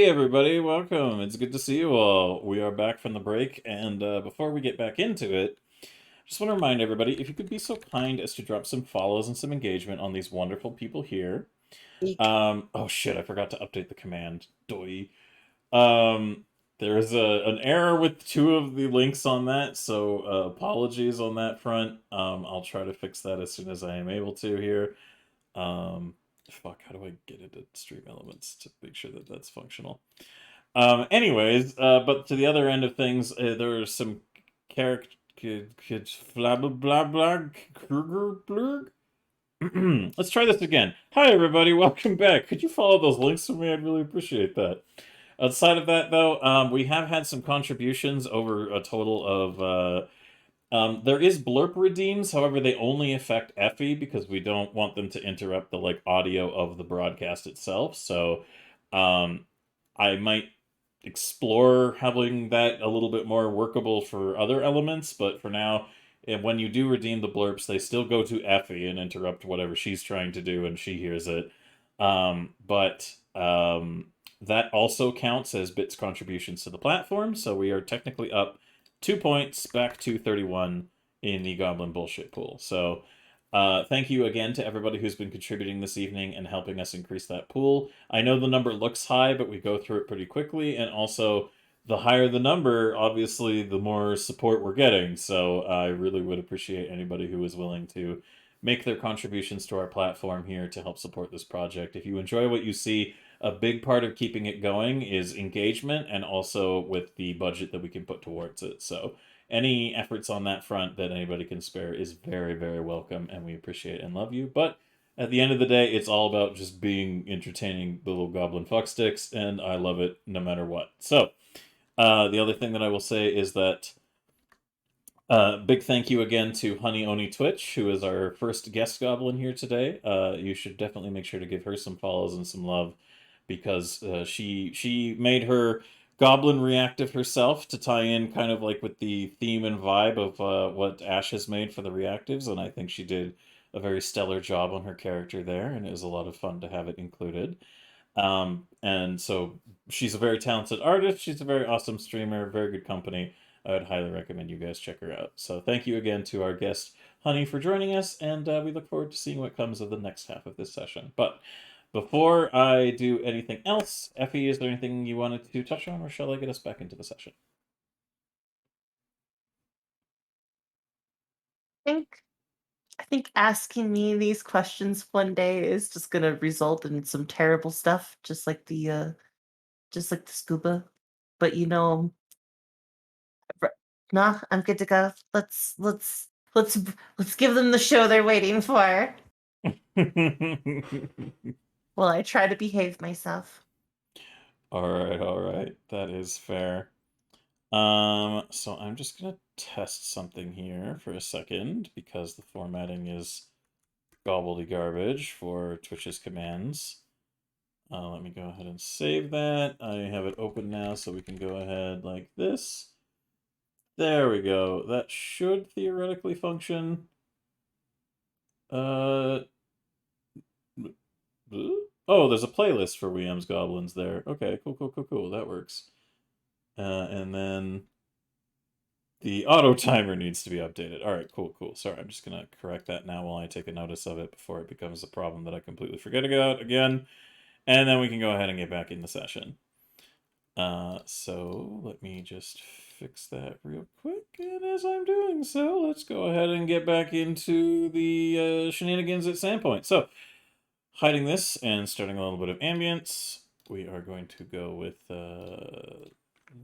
Hey everybody, welcome. It's good to see you all. We are back from the break, and before we get back into it, just want to remind everybody, if you could be so kind as to drop some follows and some engagement on these wonderful people here. Eek. Oh shit, I forgot to update the command. Doi. Um, there's an error with two of the links on that, so apologies on that front. I'll try to fix that as soon as I am able to here. Um, Fuck, how do I get it at Stream Elements to make sure that that's functional? Anyways, but to the other end of things, there are some character blah blah blah blah Kruger blurg. Let's try this again. Hi everybody, welcome back. Could you follow those links for me? I'd really appreciate that. Outside of that, though, we have had some contributions over a total of. There is blurb redeems, however, they only affect Effie because we don't want them to interrupt the audio of the broadcast itself. So, um, I might explore having that a little bit more workable for other elements, but for now, when you do redeem the blurps, they still go to Effie and interrupt whatever she's trying to do and she hears it. But that also counts as bits contributions to the platform, so we are technically up 2 points back to 31 in the Goblin Bullshit pool. So thank you again to everybody who's been contributing this evening and helping us increase that pool. I know the number looks high, but we go through it pretty quickly, and also the higher the number, obviously, the more support we're getting. So I really would appreciate anybody who is willing to make their contributions to our platform here to help support this project. If you enjoy what you see, a big part of keeping it going is engagement and also with the budget that we can put towards it. So any efforts on that front that anybody can spare is very, very welcome, and we appreciate and love you. But at the end of the day, it's all about just being entertaining the little goblin fucksticks, and I love it no matter what. So, the other thing that I will say is that big thank you again to Honey Oni Twitch, who is our first guest goblin here today. You should definitely make sure to give her some follows and some love because she made her goblin reactive herself to tie in kind of like with the theme and vibe of what Ash has made for the reactives, and I think she did a very stellar job on her character there, and it was a lot of fun to have it included. And so she's a very talented artist. She's a very awesome streamer, very good company. I would highly recommend you guys check her out. So thank you again to our guest, Honey, for joining us, and we look forward to seeing what comes of the next half of this session. But before I do anything else, Effie, is there anything you wanted to touch on, or shall I get us back into the session? think I think asking me these questions one day is just gonna result in some terrible stuff, just like the scuba. But r- nah, I'm good to go. Let's give them the show they're waiting for. Well, I try to behave myself. All right, that is fair. So I'm just gonna test something here for a second because the formatting is garbage for Twitch's commands. Let me go ahead and save that. I have it open now, so we can go ahead like this. There we go. That should theoretically function. Uh, oh, there's a playlist for Amz Goblinz there. Okay, cool. That works. And then the auto timer needs to be updated. All right, cool. Sorry, I'm just gonna correct that now while I take a notice of it before it becomes a problem that I completely forget about again. And then we can go ahead and get back in the session. So let me just fix that real quick. And as I'm doing so, let's go ahead and get back into the shenanigans at Sandpoint. So, hiding this and starting a little bit of ambience, we are going to go with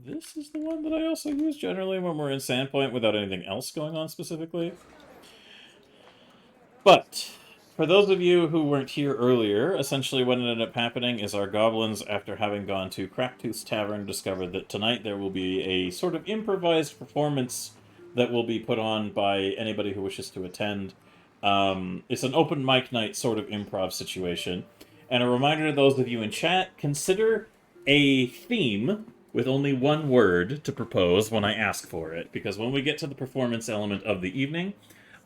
this is the one that I also use generally when we're in Sandpoint without anything else going on specifically. But for those of you who weren't here earlier, essentially what ended up happening is our goblins, after having gone to Cracktooth's Tavern, discovered that tonight there will be a sort of improvised performance that will be put on by anybody who wishes to attend. It's an open mic night sort of improv situation. And a reminder to those of you in chat, consider a theme with only one word to propose when I ask for it, because when we get to the performance element of the evening,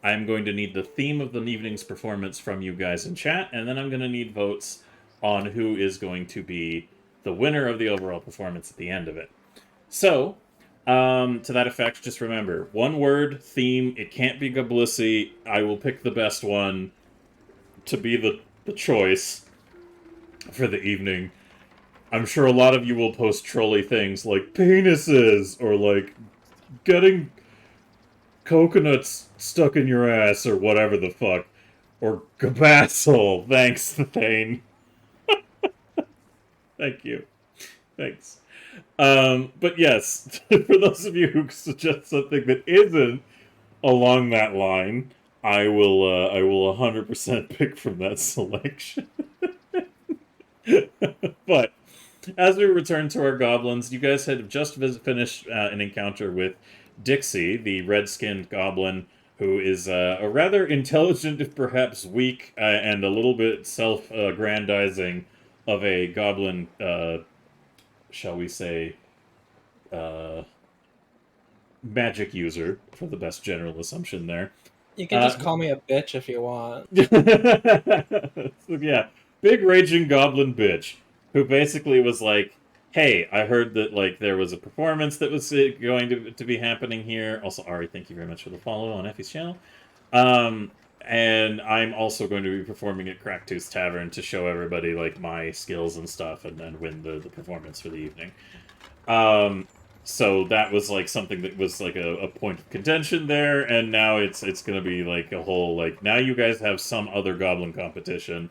I'm going to need the theme of the evening's performance from you guys in chat, and then I'm going to need votes on who is going to be the winner of the overall performance at the end of it. So, to that effect, just remember one word theme. It can't be Goblissi. I will pick the best one to be the choice for the evening. I'm sure a lot of you will post trolly things like penises or like getting coconuts stuck in your ass or whatever the fuck. Or Gabassel. Thanks, Thane. Thank you. Thanks. But yes, for those of you who suggest something that isn't along that line, I will 100% pick from that selection. But as we return to our goblins, you guys had just finished an encounter with Dixie, the red-skinned goblin, who is a rather intelligent, if perhaps weak, and a little bit self-aggrandizing of a goblin, shall we say, uh, magic user, for the best general assumption there. You can just call me a bitch if you want. So, yeah, big raging goblin bitch who basically was like, "Hey, I heard that like there was a performance that was going to be happening here." Also, Ari, thank you very much for the follow on Effie's channel. And I'm also going to be performing at Cracktooth Tavern to show everybody like my skills and stuff, and then win the performance for the evening. So that was like something that was like a point of contention there, and now it's going to be like a whole like now you guys have some other goblin competition,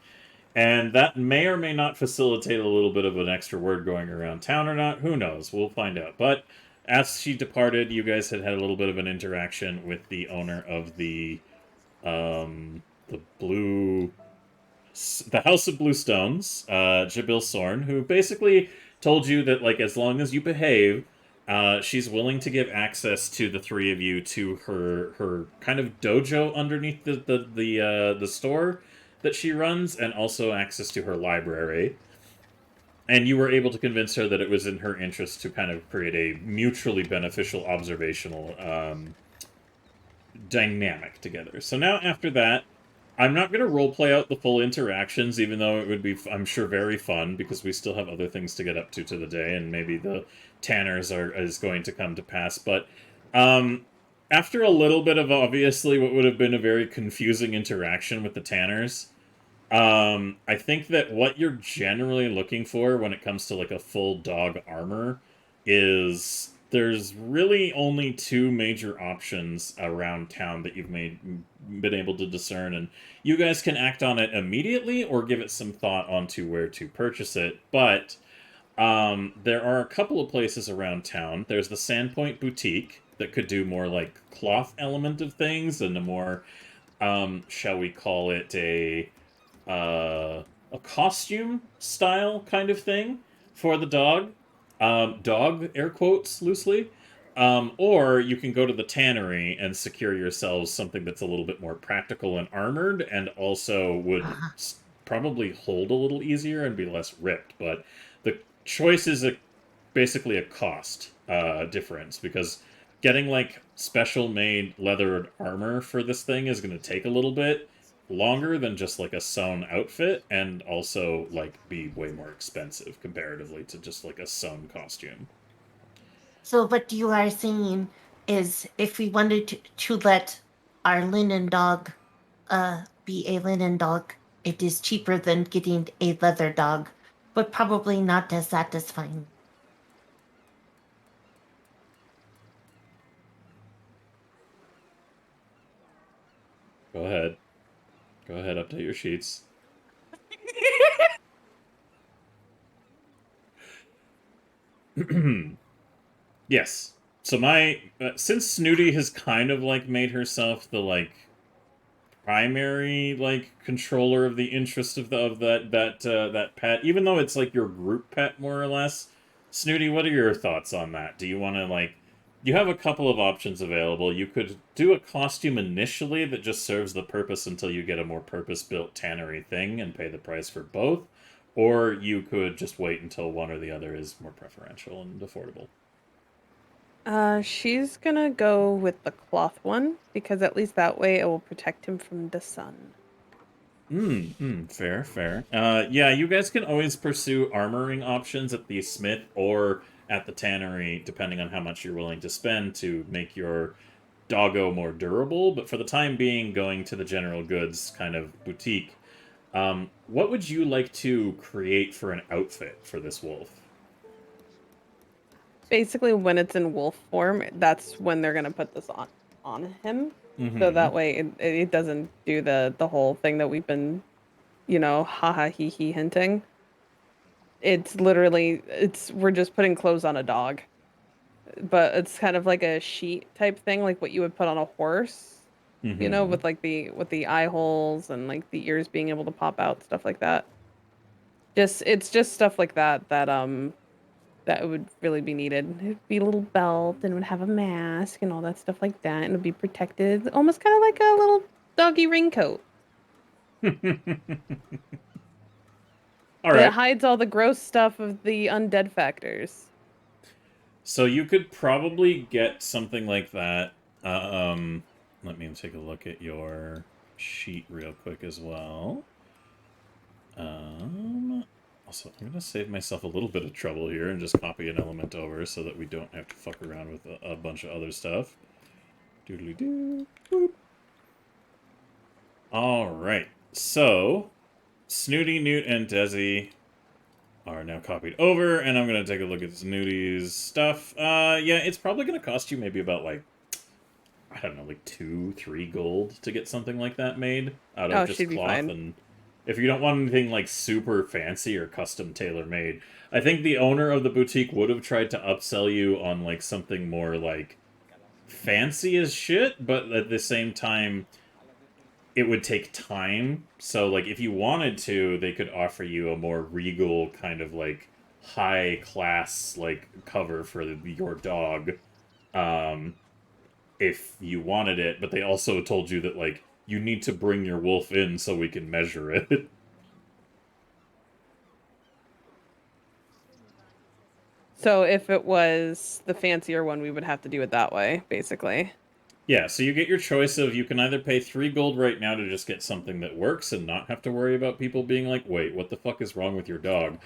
and that may or may not facilitate a little bit of an extra word going around town or not. Who knows? We'll find out. But as she departed, you guys had a little bit of an interaction with the owner of the blue, the House of Blue Stones, Jabil Sorn, who basically told you that like as long as you behave, she's willing to give access to the three of you to her kind of dojo underneath the store that she runs, and also access to her library. And you were able to convince her that it was in her interest to kind of create a mutually beneficial observational dynamic together. So now after that, I'm not going to roleplay out the full interactions, even though it would be, I'm sure, very fun, because we still have other things to get up to the day, and maybe the Tanners is going to come to pass. But after a little bit of, obviously, what would have been a very confusing interaction with the Tanners, I think that what you're generally looking for when it comes to, like, a full dog armor is there's really only two major options around town that you've been able to discern, and you guys can act on it immediately or give it some thought onto where to purchase it. But there are a couple of places around town. There's the Sandpoint Boutique that could do more like cloth element of things and a more, shall we call it a costume style kind of thing for the dog. Dog, air quotes, loosely. Or you can go to the tannery and secure yourselves something that's a little bit more practical and armored, and also would probably hold a little easier and be less ripped. But the choice is basically a cost difference, because getting like special made leather armor for this thing is going to take a little bit longer than just like a sewn outfit, and also like be way more expensive comparatively to just like a sewn costume. So what you are saying is if we wanted to let our linen dog be a linen dog, it is cheaper than getting a leather dog, but probably not as satisfying. Go ahead. Go ahead, update your sheets. Yes. So my since Snooty has kind of like made herself the like primary like controller of the interest of that pet, even though it's like your group pet more or less. Snooty, what are your thoughts on that? Do you want to like? You have a couple of options available. You could do a costume initially that just serves the purpose until you get a more purpose-built tannery thing and pay the price for both, or you could just wait until one or the other is more preferential and affordable. She's gonna go with the cloth one, because at least that way it will protect him from the sun. Fair, fair. Yeah, you guys can always pursue armoring options at the smith or at the tannery, depending on how much you're willing to spend to make your doggo more durable. But for the time being, going to the general goods kind of boutique, what would you like to create for an outfit for this wolf? Basically, when it's in wolf form, that's when they're gonna put this on him. So Mm-hmm. that way it doesn't do the whole thing that we've been, haha he hinting. It's literally we're just putting clothes on a dog. But it's kind of like a sheet type thing, like what you would put on a horse, Mm-hmm. with like with the eye holes and like the ears being able to pop out, stuff like that. It's just stuff like that would really be needed. It'd be a little belt and it would have a mask and all that stuff like that, and it'd be protected, almost kind of like a little doggy raincoat. All But it right. hides all the gross stuff of the undead factors. So you could probably get something like that. Let me take a look at your sheet real quick as well. Also, I'm gonna save myself a little bit of trouble here and just copy an element over so that we don't have to fuck around with a bunch of other stuff. Doodly doo. Boop. All right. So, Snooty, Newt, and Desi are now copied over, and I'm gonna take a look at Snooty's stuff. Yeah, it's probably gonna cost you maybe about like I don't know, like 2, 3 gold to get something like that made out of Oh, just she'd be cloth. fine. And if you don't want anything like super fancy or custom tailor made, I think the owner of the boutique would have tried to upsell you on like something more like fancy as shit, but at the same time, it would take time. So like if you wanted to, they could offer you a more regal kind of like high class like cover for your dog. Um, if you wanted it, but they also told you that like you need to bring your wolf in so we can measure it. So if it was the fancier one, we would have to do it that way, basically. Yeah, so you get your choice of you can either pay 3 gold right now to just get something that works and not have to worry about people being like, wait, what the fuck is wrong with your dog?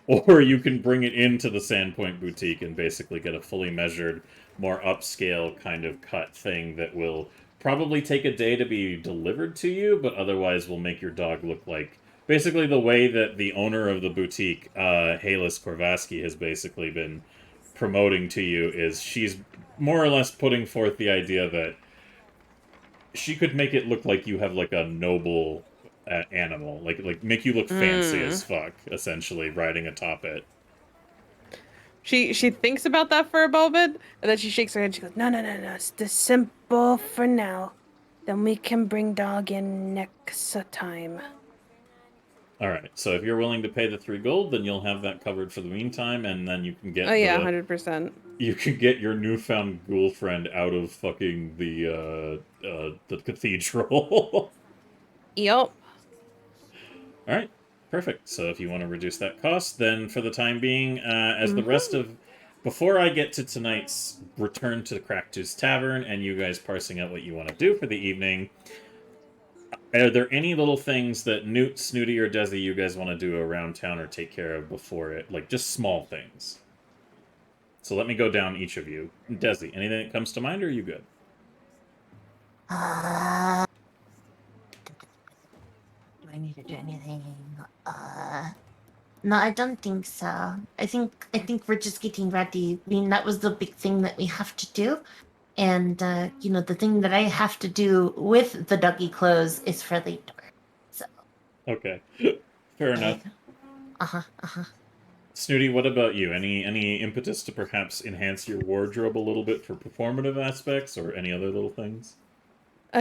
Or you can bring it into the Sandpoint Boutique and basically get a fully measured, more upscale kind of cut thing that will probably take a day to be delivered to you, but otherwise will make your dog look like basically the way that the owner of the boutique, Halis Korvaski, has basically been promoting to you is she's more or less putting forth the idea that she could make it look like you have like a noble animal, like make you look fancy as Mm. fuck, essentially riding atop it. She thinks about that for a moment, and then she shakes her head. She goes, "No, no, no, no. It's the simple for now. Then we can bring dog in next time." All right, so if you're willing to pay the 3 gold, then you'll have that covered for the meantime, and then you can Oh get yeah, the 100%. you can get your newfound ghoul friend out of fucking the cathedral. Yup. All right, perfect. So if you want to reduce that cost, then for the time being, as the rest of before I get to tonight's return to the Cracktooth Tavern and you guys parsing out what you want to do for the evening, are there any little things that Newt, Snooty, or Desi you guys want to do around town or take care of before it? Like just small things. So let me go down each of you. Desi, anything that comes to mind, or are you good? Uh, do I need to do anything? No, I don't think so. I think we're just getting ready. I mean, that was the big thing that we have to do. And the thing that I have to do with the doggy clothes is for later. So Okay, fair enough. uh-huh, uh-huh. Snooty, what about you? Any impetus to perhaps enhance your wardrobe a little bit for performative aspects, or any other little things?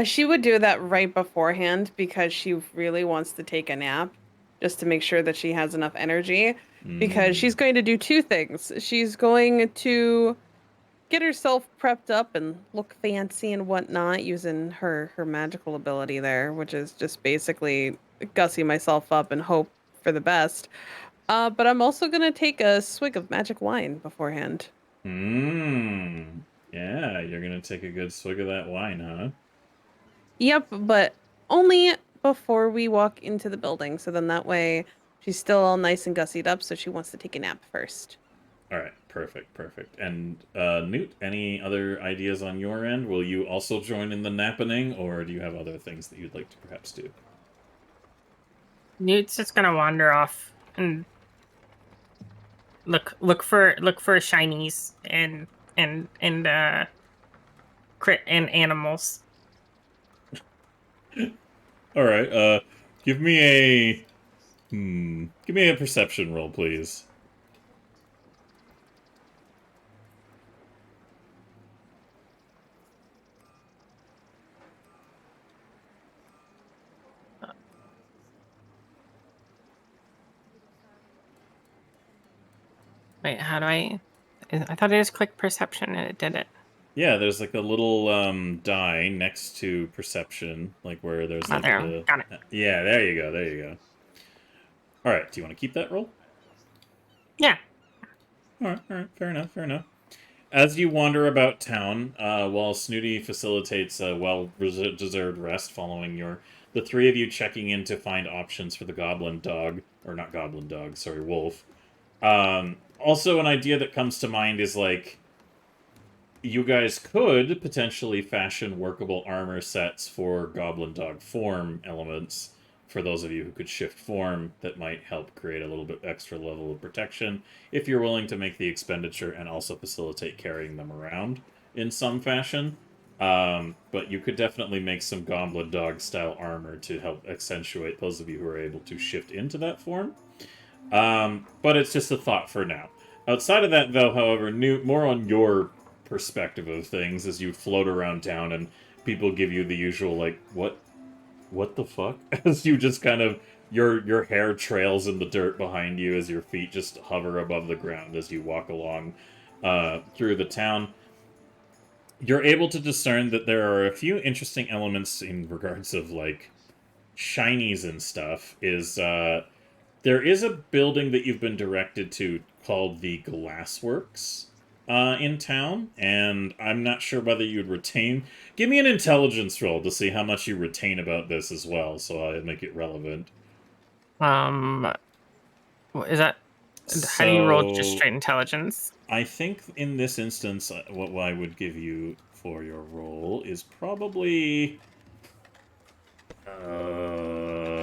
She would do that right beforehand because she really wants to take a nap, just to make sure that she has enough energy. Because she's going to do two things. She's going to get herself prepped up and look fancy and whatnot using her magical ability there, which is just basically gussy myself up and hope for the best. But I'm also gonna take a swig of magic wine beforehand. Mmm. Yeah, you're gonna take a good swig of that wine, huh? Yep, but only before we walk into the building. So then that way she's still all nice and gussied up, so she wants to take a nap first. All right, perfect. And Newt, any other ideas on your end? Will you also join in the nappening, or do you have other things that you'd like to perhaps do? Newt's just gonna wander off and look for shinies and crit and animals. All right, give me a perception roll, please. Wait, how do I thought I just clicked perception and it did it. Yeah, there's like a little die next to perception, like where there's like there. Got it. Yeah, there you go. All right, do you want to keep that roll? Yeah. All right, fair enough. As you wander about town, while Snooty facilitates a well-deserved rest following the three of you checking in to find options for the wolf. Also, an idea that comes to mind is, like, you guys could potentially fashion workable armor sets for goblin dog form elements for those of you who could shift form that might help create a little bit extra level of protection if you're willing to make the expenditure and also facilitate carrying them around in some fashion. But you could definitely make some goblin dog style armor to help accentuate those of you who are able to shift into that form. But it's just a thought for now. Outside of that, though, however, more on your perspective of things as you float around town and people give you the usual, like, what the fuck? As you just kind of, your hair trails in the dirt behind you as your feet just hover above the ground as you walk along through the town. You're able to discern that there are a few interesting elements in regards of, like, shinies and stuff. There is a building that you've been directed to called the Glassworks in town, and I'm not sure whether you'd retain... Give me an intelligence roll to see how much you retain about this as well, so I make it relevant. Is that... How do you roll just straight intelligence? I think in this instance, what I would give you for your roll is probably...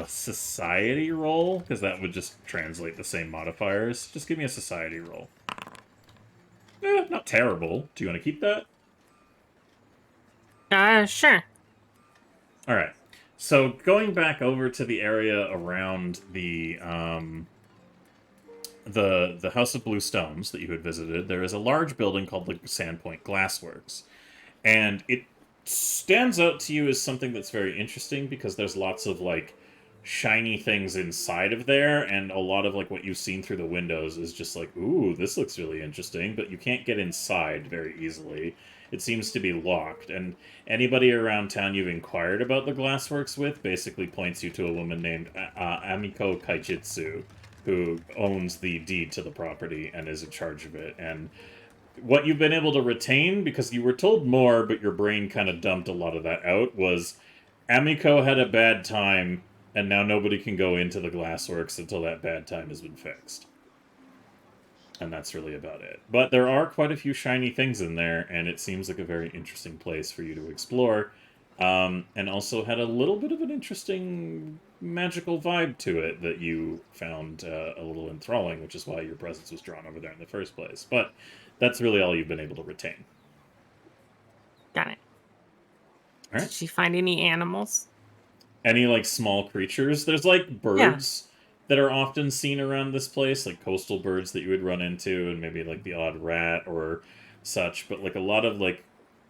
society roll, because that would just translate the same modifiers. Just give me a society roll. Not terrible. Do you want to keep that? Sure. Alright. So, going back over to the area around the House of Blue Stones that you had visited, there is a large building called the Sandpoint Glassworks. And it stands out to you as something that's very interesting because there's lots of, like, shiny things inside of there, and a lot of, like, what you've seen through the windows is just like, ooh, this looks really interesting, but you can't get inside very easily. It seems to be locked, and anybody around town you've inquired about the Glassworks with basically points you to a woman named Amiko Kaijitsu, who owns the deed to the property and is in charge of it, and what you've been able to retain, because you were told more, but your brain kind of dumped a lot of that out, was Amiko had a bad time, and now nobody can go into the Glassworks until that bad time has been fixed. And that's really about it. But there are quite a few shiny things in there, and it seems like a very interesting place for you to explore. And also had a little bit of an interesting magical vibe to it that you found a little enthralling, which is why your presence was drawn over there in the first place. But that's really all you've been able to retain. Got it. All right. Did she find any animals? Any, like, small creatures? There's, like, birds that are often seen around this place, like coastal birds that you would run into, and maybe, like, the odd rat or such. But, like, a lot of, like,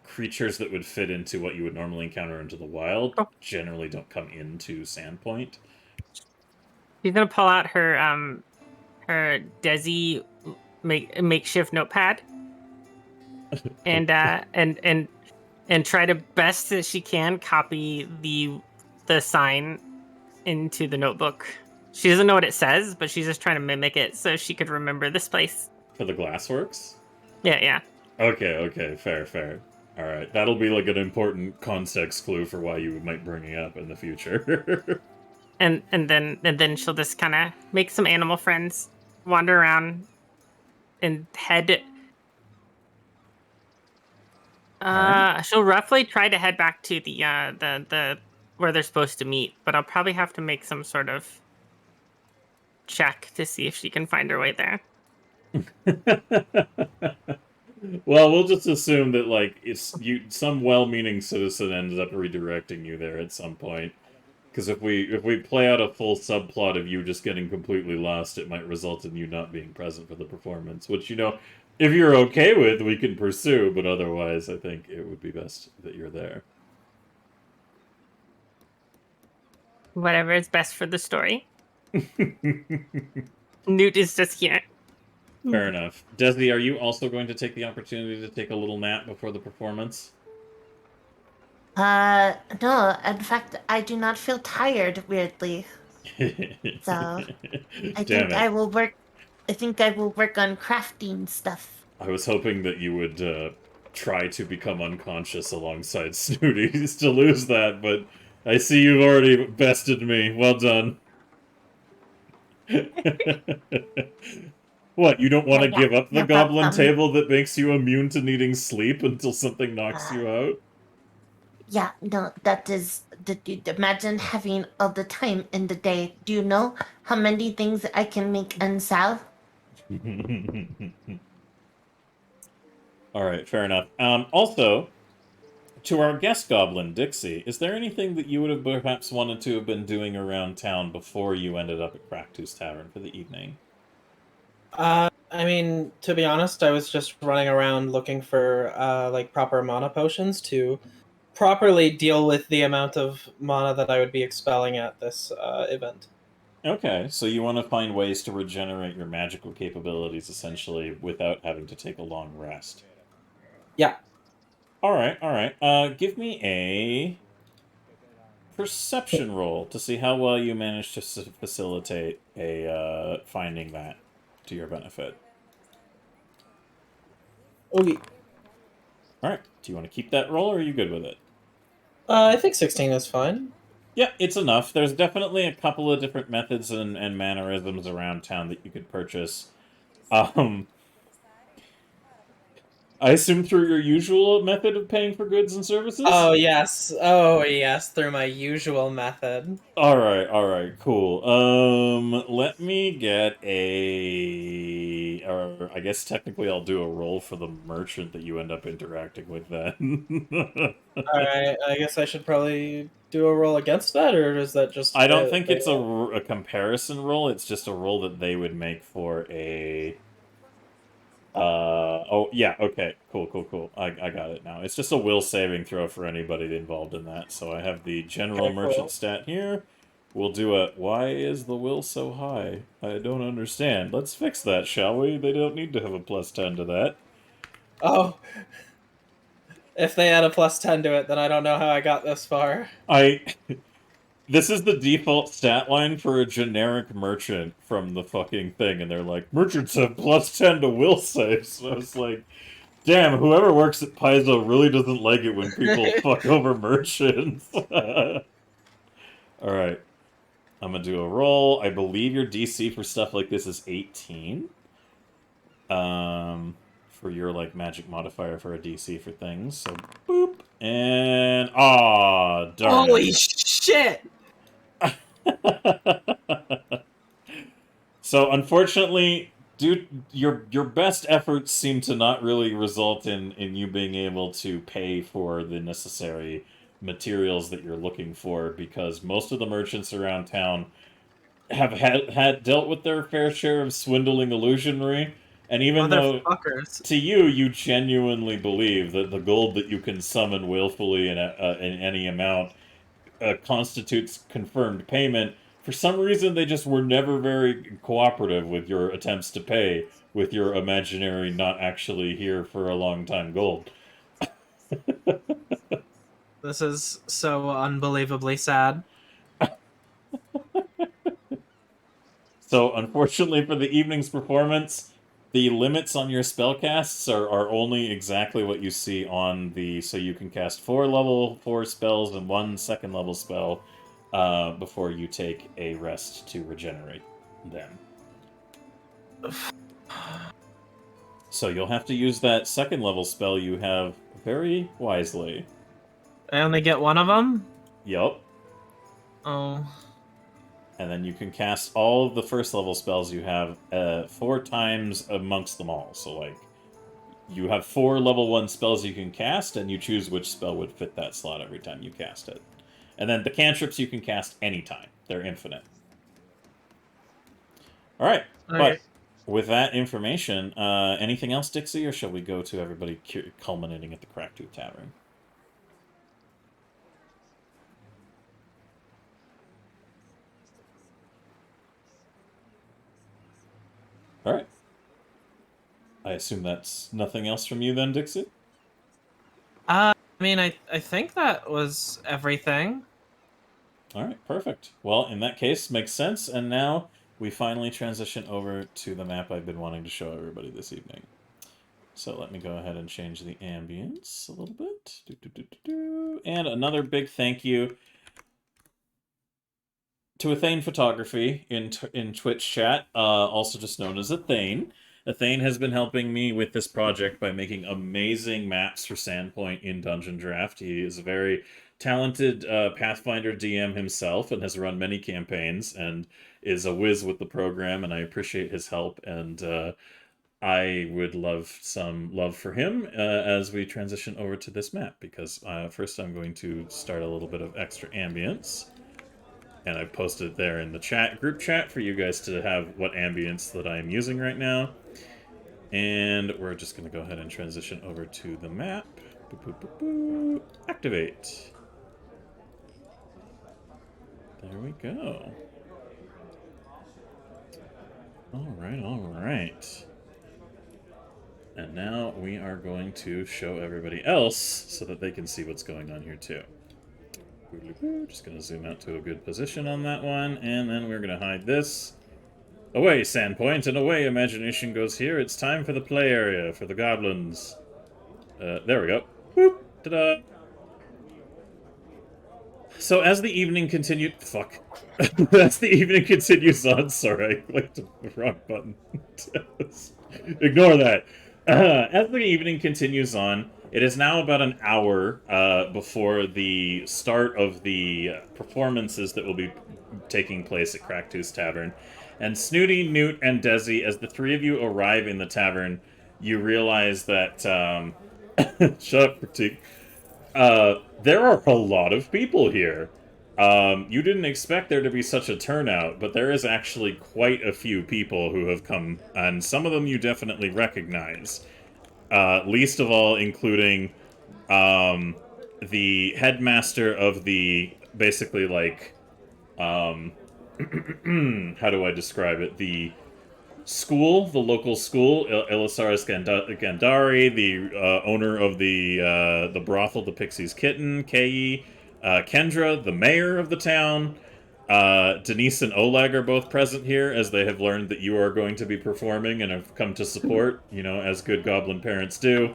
creatures that would fit into what you would normally encounter into the wild generally don't come into Sandpoint. She's gonna pull out her Desi makeshift notepad and try to best that she can copy the sign into the notebook. She doesn't know what it says, but she's just trying to mimic it so she could remember this place. For the Glassworks? Yeah. Okay, fair. All right, that'll be like an important context clue for why you might bring it up in the future. And then she'll just kind of make some animal friends, wander around, and head. She'll roughly try to head back to the where they're supposed to meet, but I'll probably have to make some sort of check to see if she can find her way there. Well, we'll just assume that like some well-meaning citizen ends up redirecting you there at some point. Because if we play out a full subplot of you just getting completely lost, it might result in you not being present for the performance. Which, if you're okay with, we can pursue. But otherwise, I think it would be best that you're there. Whatever is best for the story. Newt is just here. Fair enough. Desi, are you also going to take the opportunity to take a little nap before the performance? No. In fact, I do not feel tired, weirdly. So, I think I will work on crafting stuff. I was hoping that you would try to become unconscious alongside Snooties to lose that, but I see you've already bested me. Well done. What, you don't want to give up the goblin table that makes you immune to needing sleep until something knocks you out? Yeah, no, that is... Imagine having all the time in the day. Do you know how many things I can make unsal? Alright, fair enough. Also, to our guest goblin, Dixie, is there anything that you would have perhaps wanted to have been doing around town before you ended up at Cracktooth Tavern for the evening? I mean, to be honest, I was just running around looking for proper mana potions to properly deal with the amount of mana that I would be expelling at this event. Okay, so you want to find ways to regenerate your magical capabilities, essentially, without having to take a long rest. Yeah. Alright. Give me a perception roll to see how well you manage to facilitate a finding that to your benefit. Okay. Alright, do you want to keep that roll, or are you good with it? I think 16 is fine. Yeah, it's enough. There's definitely a couple of different methods and mannerisms around town that you could purchase. I assume through your usual method of paying for goods and services? Oh, yes, through my usual method. Alright, cool. Let me get or I guess technically I'll do a roll for the merchant that you end up interacting with then. Alright, I guess I should probably do a roll against that, or is that just... I don't think it's a comparison roll, it's just a roll that they would make for a... yeah, okay, cool. I got it now. It's just a will saving throw for anybody involved in that. So I have the general merchant stat here. We'll do why is the will so high? I don't understand. Let's fix that, shall we? They don't need to have a +10 to that. Oh. If they add a +10 to it, then I don't know how I got this far. This is the default stat line for a generic merchant from the fucking thing, and they're like, merchants have +10 to will save. So it's like, damn, whoever works at Paizo really doesn't like it when people fuck over merchants. Alright. I'm gonna do a roll. I believe your DC for stuff like this is 18. For your, magic modifier for a DC for things. So, boop. And, darn Holy shit! So, unfortunately, dude, your best efforts seem to not really result in you being able to pay for the necessary materials that you're looking for, because most of the merchants around town have had dealt with their fair share of swindling illusionary, and even though to you genuinely believe that the gold that you can summon willfully in any amount constitutes confirmed payment, for some reason they just were never very cooperative with your attempts to pay with your imaginary not actually here for a long time gold. This is so unbelievably sad. So, unfortunately for the evening's performance, The limits on your spellcasts are only exactly what you see on the... So you can cast 4 level 4 spells and 1 second level spell before you take a rest to regenerate them. So you'll have to use that second level spell you have very wisely. I only get one of them? Yup. Oh. And then you can cast all of the first level spells you have 4 times amongst them all. So, like, you have 4 level 1 spells you can cast, and you choose which spell would fit that slot every time you cast it. And then the cantrips you can cast anytime. They're infinite. Alright, but with that information, anything else, Dixie, or shall we go to everybody culminating at the Cracktooth Tavern? Alright. I assume that's nothing else from you then, Dixie? I mean, I think that was everything. Alright, perfect. Well, in that case, makes sense, and now we finally transition over to the map I've been wanting to show everybody this evening. So let me go ahead and change the ambience a little bit. And another big thank you to Athane Photography in Twitch chat, also just known as Athane. Athane has been helping me with this project by making amazing maps for Sandpoint in Dungeon Draft. He is a very talented Pathfinder DM himself and has run many campaigns and is a whiz with the program, and I appreciate his help, and I would love some love for him as we transition over to this map, because first I'm going to start a little bit of extra ambience. And I posted it there in the group chat for you guys to have what ambience that I'm using right now. And we're just going to go ahead and transition over to the map. Boop, boop, boop, boop. Activate. There we go. Alright, alright. And now we are going to show everybody else so that they can see what's going on here too. Just going to zoom out to a good position on that one, and then we're going to hide this. Away, Sandpoint, and away imagination goes here. It's time for the play area for the goblins. There we go. Whoop! Ta-da! So as the evening continued... Fuck. As the evening continues on... Sorry, I clicked the wrong button. Ignore that. As the evening continues on, it is now about an hour before the start of the performances that will be taking place at Cracktooth Tavern. And Snooty, Newt, and Desi, as the three of you arrive in the tavern, you realize that... shut up, critique. There are a lot of people here. You didn't expect there to be such a turnout, but there is actually quite a few people who have come, and some of them you definitely recognize. Least of all, including the headmaster of the, basically, like, how do I describe it? The school, the local school, Ilisaris Gandari, the owner of the brothel, the Pixie's Kitten, Kei, Kendra, the mayor of the town. Denise and Oleg are both present here, as they have learned that you are going to be performing and have come to support, you know, as good goblin parents do.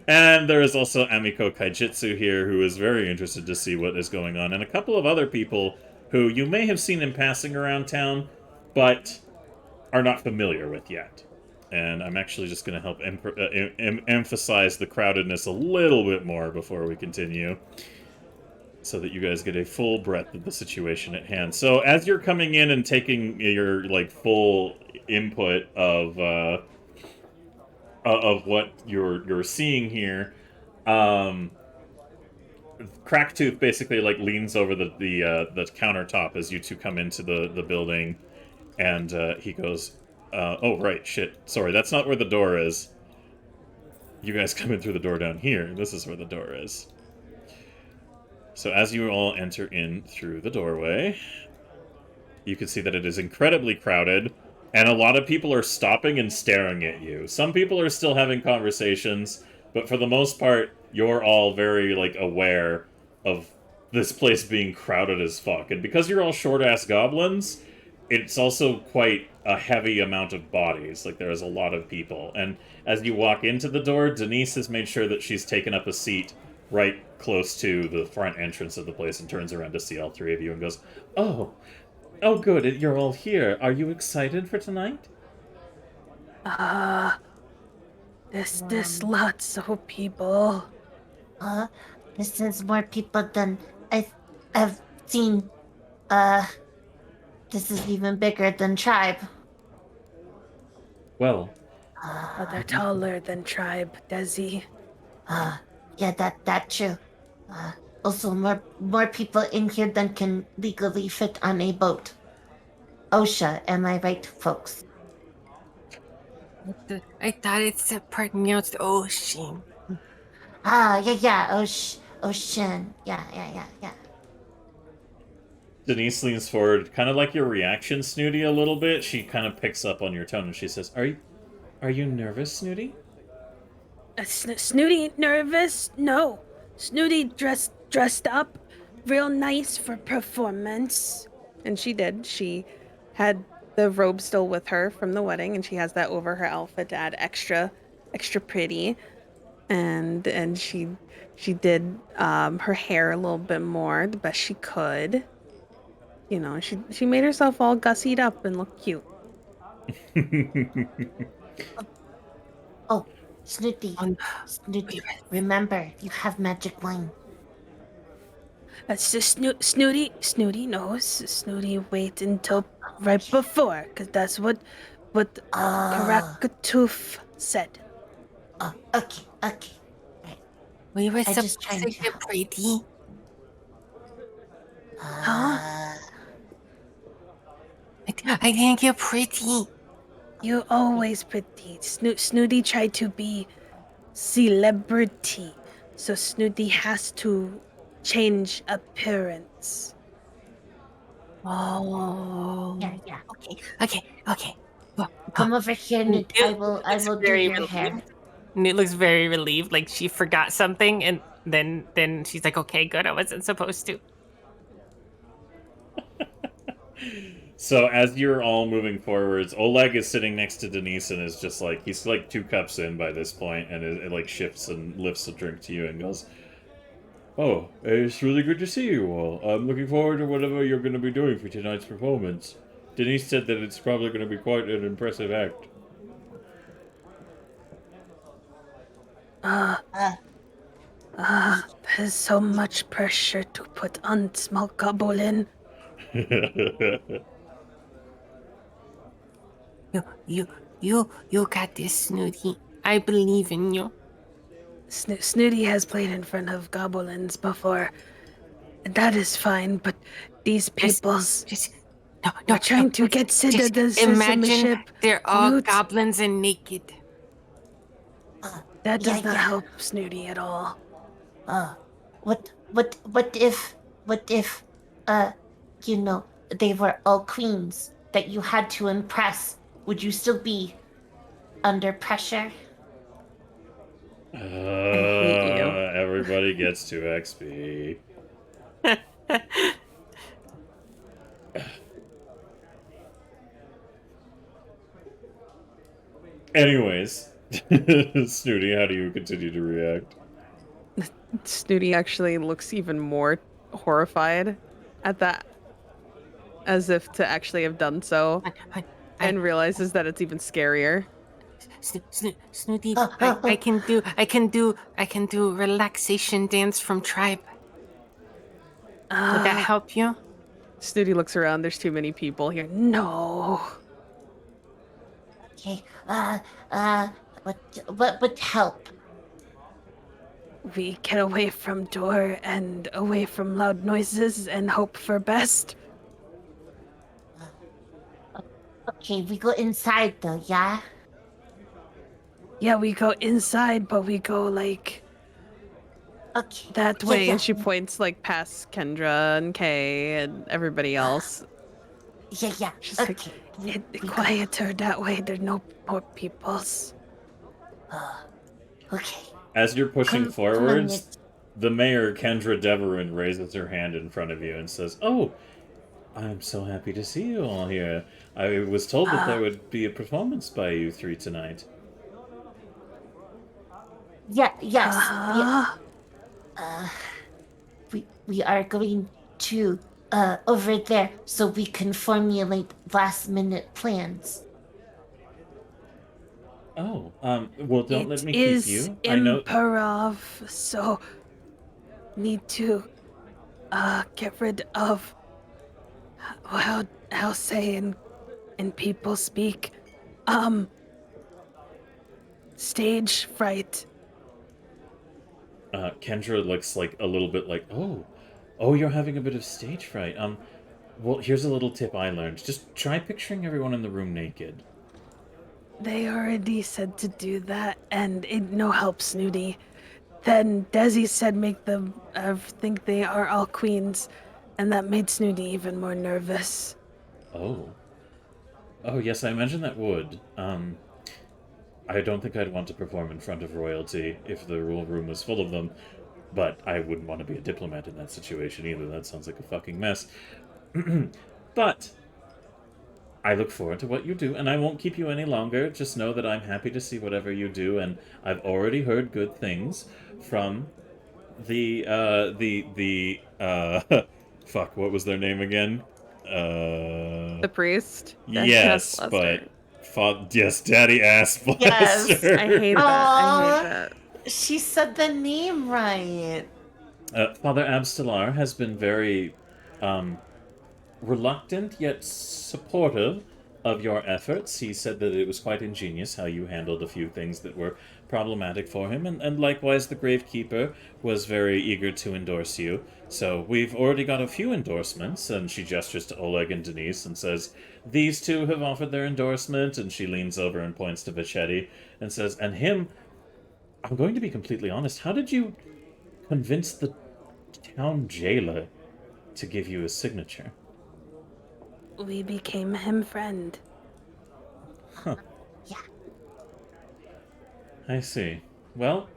And there is also Amiko Kaijitsu here, who is very interested to see what is going on, and a couple of other people who you may have seen in passing around town, but are not familiar with yet. And I'm actually just going to help emphasize the crowdedness a little bit more before we continue, so that you guys get a full breadth of the situation at hand. So as you're coming in and taking your, like, full input of what you're seeing here, Cracktooth basically, like, leans over the countertop as you two come into the building, and he goes, oh, right, shit, sorry, that's not where the door is. You guys come in through the door down here. This is where the door is. So as you all enter in through the doorway, you can see that it is incredibly crowded, and a lot of people are stopping and staring at you. Some people are still having conversations, but for the most part, you're all very, like, aware of this place being crowded as fuck. And because you're all short-ass goblins, it's also quite a heavy amount of bodies. Like, there's a lot of people. And as you walk into the door, Denise has made sure that she's taken up a seat right close to the front entrance of the place and turns around to see all three of you and goes, "Oh, oh, good, you're all here. Are you excited for tonight?" There's lots of people. This is more people than I've seen. This is even bigger than Tribe. Well, They're taller than Tribe, Desi. Yeah, that true. Also, more people in here than can legally fit on a boat. OSHA, am I right, folks? I thought it said pronounced ocean. Yeah, ocean. Yeah. Denise leans forward, kind of like your reaction, Snooty, a little bit. She kind of picks up on your tone and she says, Are you nervous, Snooty?" Snooty nervous? No. Snooty dressed up real nice for performance. And she did. She had the robe still with her from the wedding, and she has that over her outfit to add extra pretty. And she did her hair a little bit more, the best she could. You know, she made herself all gussied up and look cute. Oh, Snooty, remember, you have magic wine. That's just Snooty knows. Snooty wait until right before, because that's what Karakatoof said. Oh, okay. We were I just supposed trying to to get help. pretty. I didn't get pretty. You always pretty. Snooty tried to be celebrity, so Snooty has to change appearance. Oh. Yeah. Okay. Well, Come over here, Newt. I will do very your relieved. hair. Newt looks very relieved, like she forgot something, and then she's like, "Okay, good. I wasn't supposed to." So as you're all moving forwards, Oleg is sitting next to Denise and is just like, he's like 2 cups in by this point, and it like shifts and lifts a drink to you and goes, "Oh, it's really good to see you all. I'm looking forward to whatever you're going to be doing for tonight's performance. Denise said that it's probably going to be quite an impressive act." There's so much pressure to put on small goblin. You got this, Snooty. I believe in you. Snooty has played in front of goblins before. That is fine, but these people's No, are trying to get citizens. Imagine they're all Newt. goblins and naked. That does Yeah, not yeah. help Snooty at all. What if, they were all queens that you had to impress? Would you still be under pressure? hate you. Everybody gets 2 XP. Anyways, Snooty, how do you continue to react? Snooty actually looks even more horrified at that, as if to actually have done so, and realizes that it's even scarier. Snooty, I can do relaxation dance from Tribe. Would that help you? Snooty looks around. There's too many people here. No. Okay. What would help? We get away from door and away from loud noises and hope for best. Okay, we go inside though, yeah? Yeah, we go inside, but we go like Okay. that Yeah, way. yeah. And she points like past Kendra and Kay and everybody else. Yeah. She's like, Okay. It's quieter that way. There's no more peoples. Okay. As you're pushing Come on, forwards, Newt. the mayor, Kendra Deverin, raises her hand in front of you and says, "Oh, I'm so happy to see you all here. I was told that there would be a performance by you three tonight. Yeah, yes. Uh, We are going to over there so we can formulate last minute plans. Oh, well, don't let it me keep is you. I know. improv, so need to get rid of how say in people speak stage fright. Kendra looks like a little bit like, oh, you're having a bit of stage fright. Well, here's a little tip I learned. Just try picturing everyone in the room naked. They already said to do that, and it no help, Snooty. Then Desi said make them think they are all queens, and that made Snooty even more nervous. Oh. Oh, yes, I imagine that would. I don't think I'd want to perform in front of royalty if the room was full of them, but I wouldn't want to be a diplomat in that situation either. That sounds like a fucking mess. But I look forward to what you do, and I won't keep you any longer. Just know that I'm happy to see whatever you do, and I've already heard good things from fuck, what was their name again? The priest. Yes, That's but Lester. yes, Daddy Ass Blaster. Yes, I hate that. I hate that. She said the name right. Father Abstelar has been very reluctant yet supportive of your efforts. He said that it was quite ingenious how you handled a few things that were problematic for him, and likewise the Gravekeeper was very eager to endorse you. So we've already got a few endorsements, and she gestures to Oleg and Denise and says, "These two have offered their endorsement," and she leans over and points to Vachetti and says, "And him, I'm going to be completely honest, how did you convince the town jailer to give you a signature?" We became him friend. Huh. Yeah. I see. Well,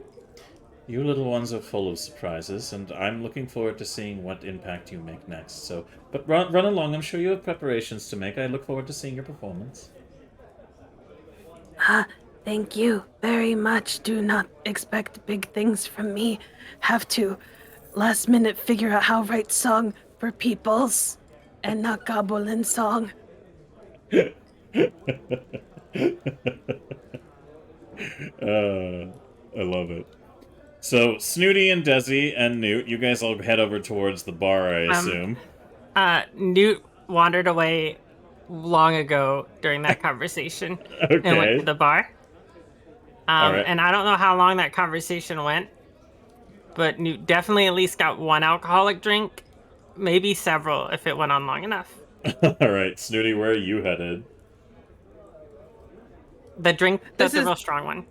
you little ones are full of surprises, and I'm looking forward to seeing what impact you make next. So, but run along. I'm sure you have preparations to make. I look forward to seeing your performance. Thank you very much. Do not expect big things from me. Have to last minute figure out how write song for peoples and not Goblin song. I love it. So, Snooty and Desi and Newt, you guys all head over towards the bar, I assume. Newt wandered away long ago during that conversation and went Okay. to the bar. All right. And I don't know how long that conversation went, but Newt definitely at least got one alcoholic drink, maybe several if it went on long enough. All right, Snooty, where are you headed? The drink, that's This a is- real strong one.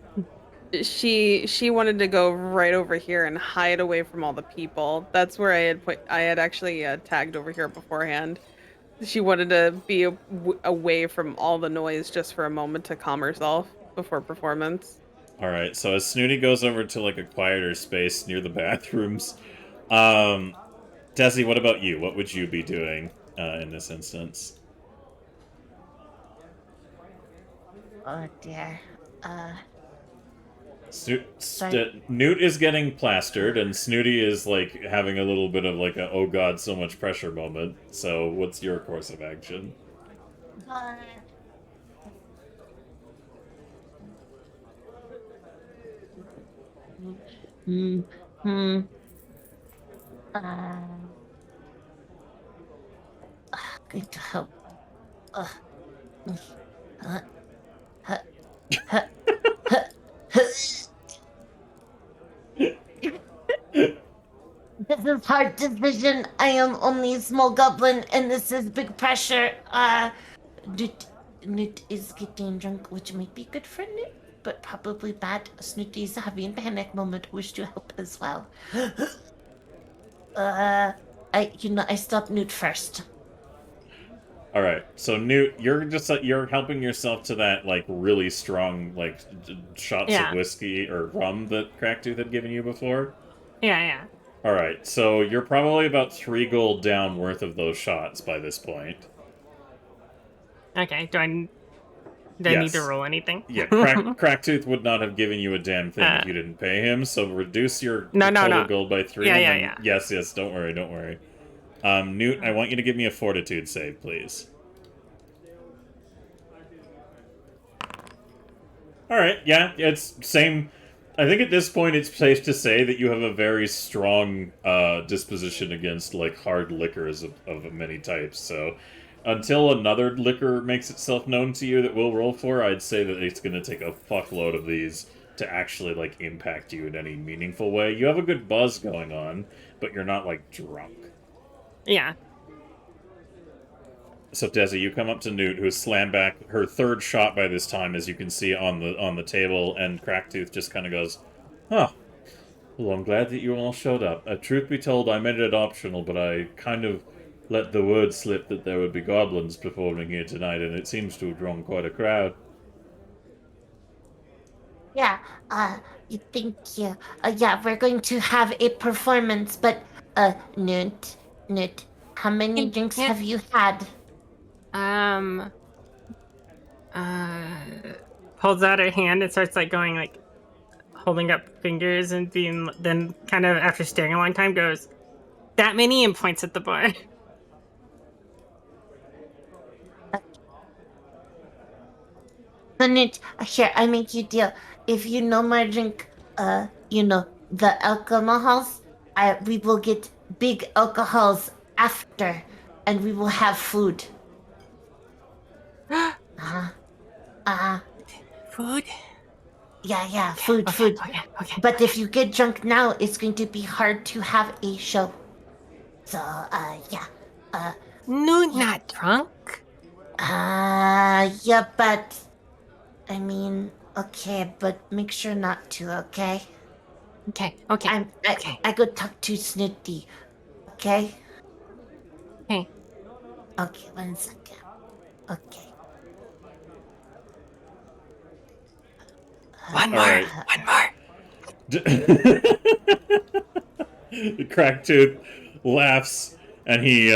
She wanted to go right over here and hide away from all the people. That's where I had actually tagged over here beforehand. She wanted to be away from all the noise just for a moment to calm herself before performance. All right, so as Snooty goes over to like a quieter space near the bathrooms, Desi, what about you? What would you be doing in this instance? Oh dear. Newt is getting plastered, and Snooty is like having a little bit of like a "oh god, so much pressure" moment. So, what's your course of action? Going to help. This is hard decision. I am only a small goblin, and this is big pressure. Newt is getting drunk, which might be good for Newt, but probably bad. Snooty is having a panic moment. Wish to help as well. I stopped Newt first. All right, so Newt, you're just you're helping yourself to that like really strong shots Yeah. of whiskey or rum that Cracktooth had given you before. Yeah. All right, so you're probably about 3 gold down worth of those shots by this point. Okay. Do I need to Yes. roll anything? Yeah, Cracktooth would not have given you a damn thing if Uh, you didn't pay him. So reduce your No, total no. gold by 3. Yeah, and yeah, then, yeah. Yes. Don't worry. Newt, I want you to give me a fortitude save, please. All right, yeah, it's same. I think at this point it's safe to say that you have a very strong disposition against like hard liquors of many types. So until another liquor makes itself known to you that we'll roll for, I'd say that it's going to take a fuckload of these to actually like impact you in any meaningful way. You have a good buzz going on, but you're not like drunk. Yeah. So Desi, you come up to Newt, who has slammed back her 3rd shot by this time, as you can see on the table, and Cracktooth just kind of goes, "Huh. Well, I'm glad that you all showed up. Truth be told, I made it optional, but I kind of let the word slip that there would be goblins performing here tonight, and it seems to have drawn quite a crowd." Yeah, you think, yeah, we're going to have a performance, but, Newt, how many drinks Yeah. have you had? Holds out her hand and starts like going like holding up fingers and being then kind of after staring a long time goes that many and points at the bar. So, Newt, here, I make you a deal. If you no more drink, the alcohols, we will get big alcohols after, and we will have food. Food? Yeah, food. Okay. But if you get drunk now, it's going to be hard to have a show. So, yeah. No, not drunk. Yeah, but, I mean, okay, but make sure not to, okay? Okay. I go talk to Snooty, okay? Okay. Okay, 1 second. Okay. One All more. right. One more. Cracktooth laughs, and he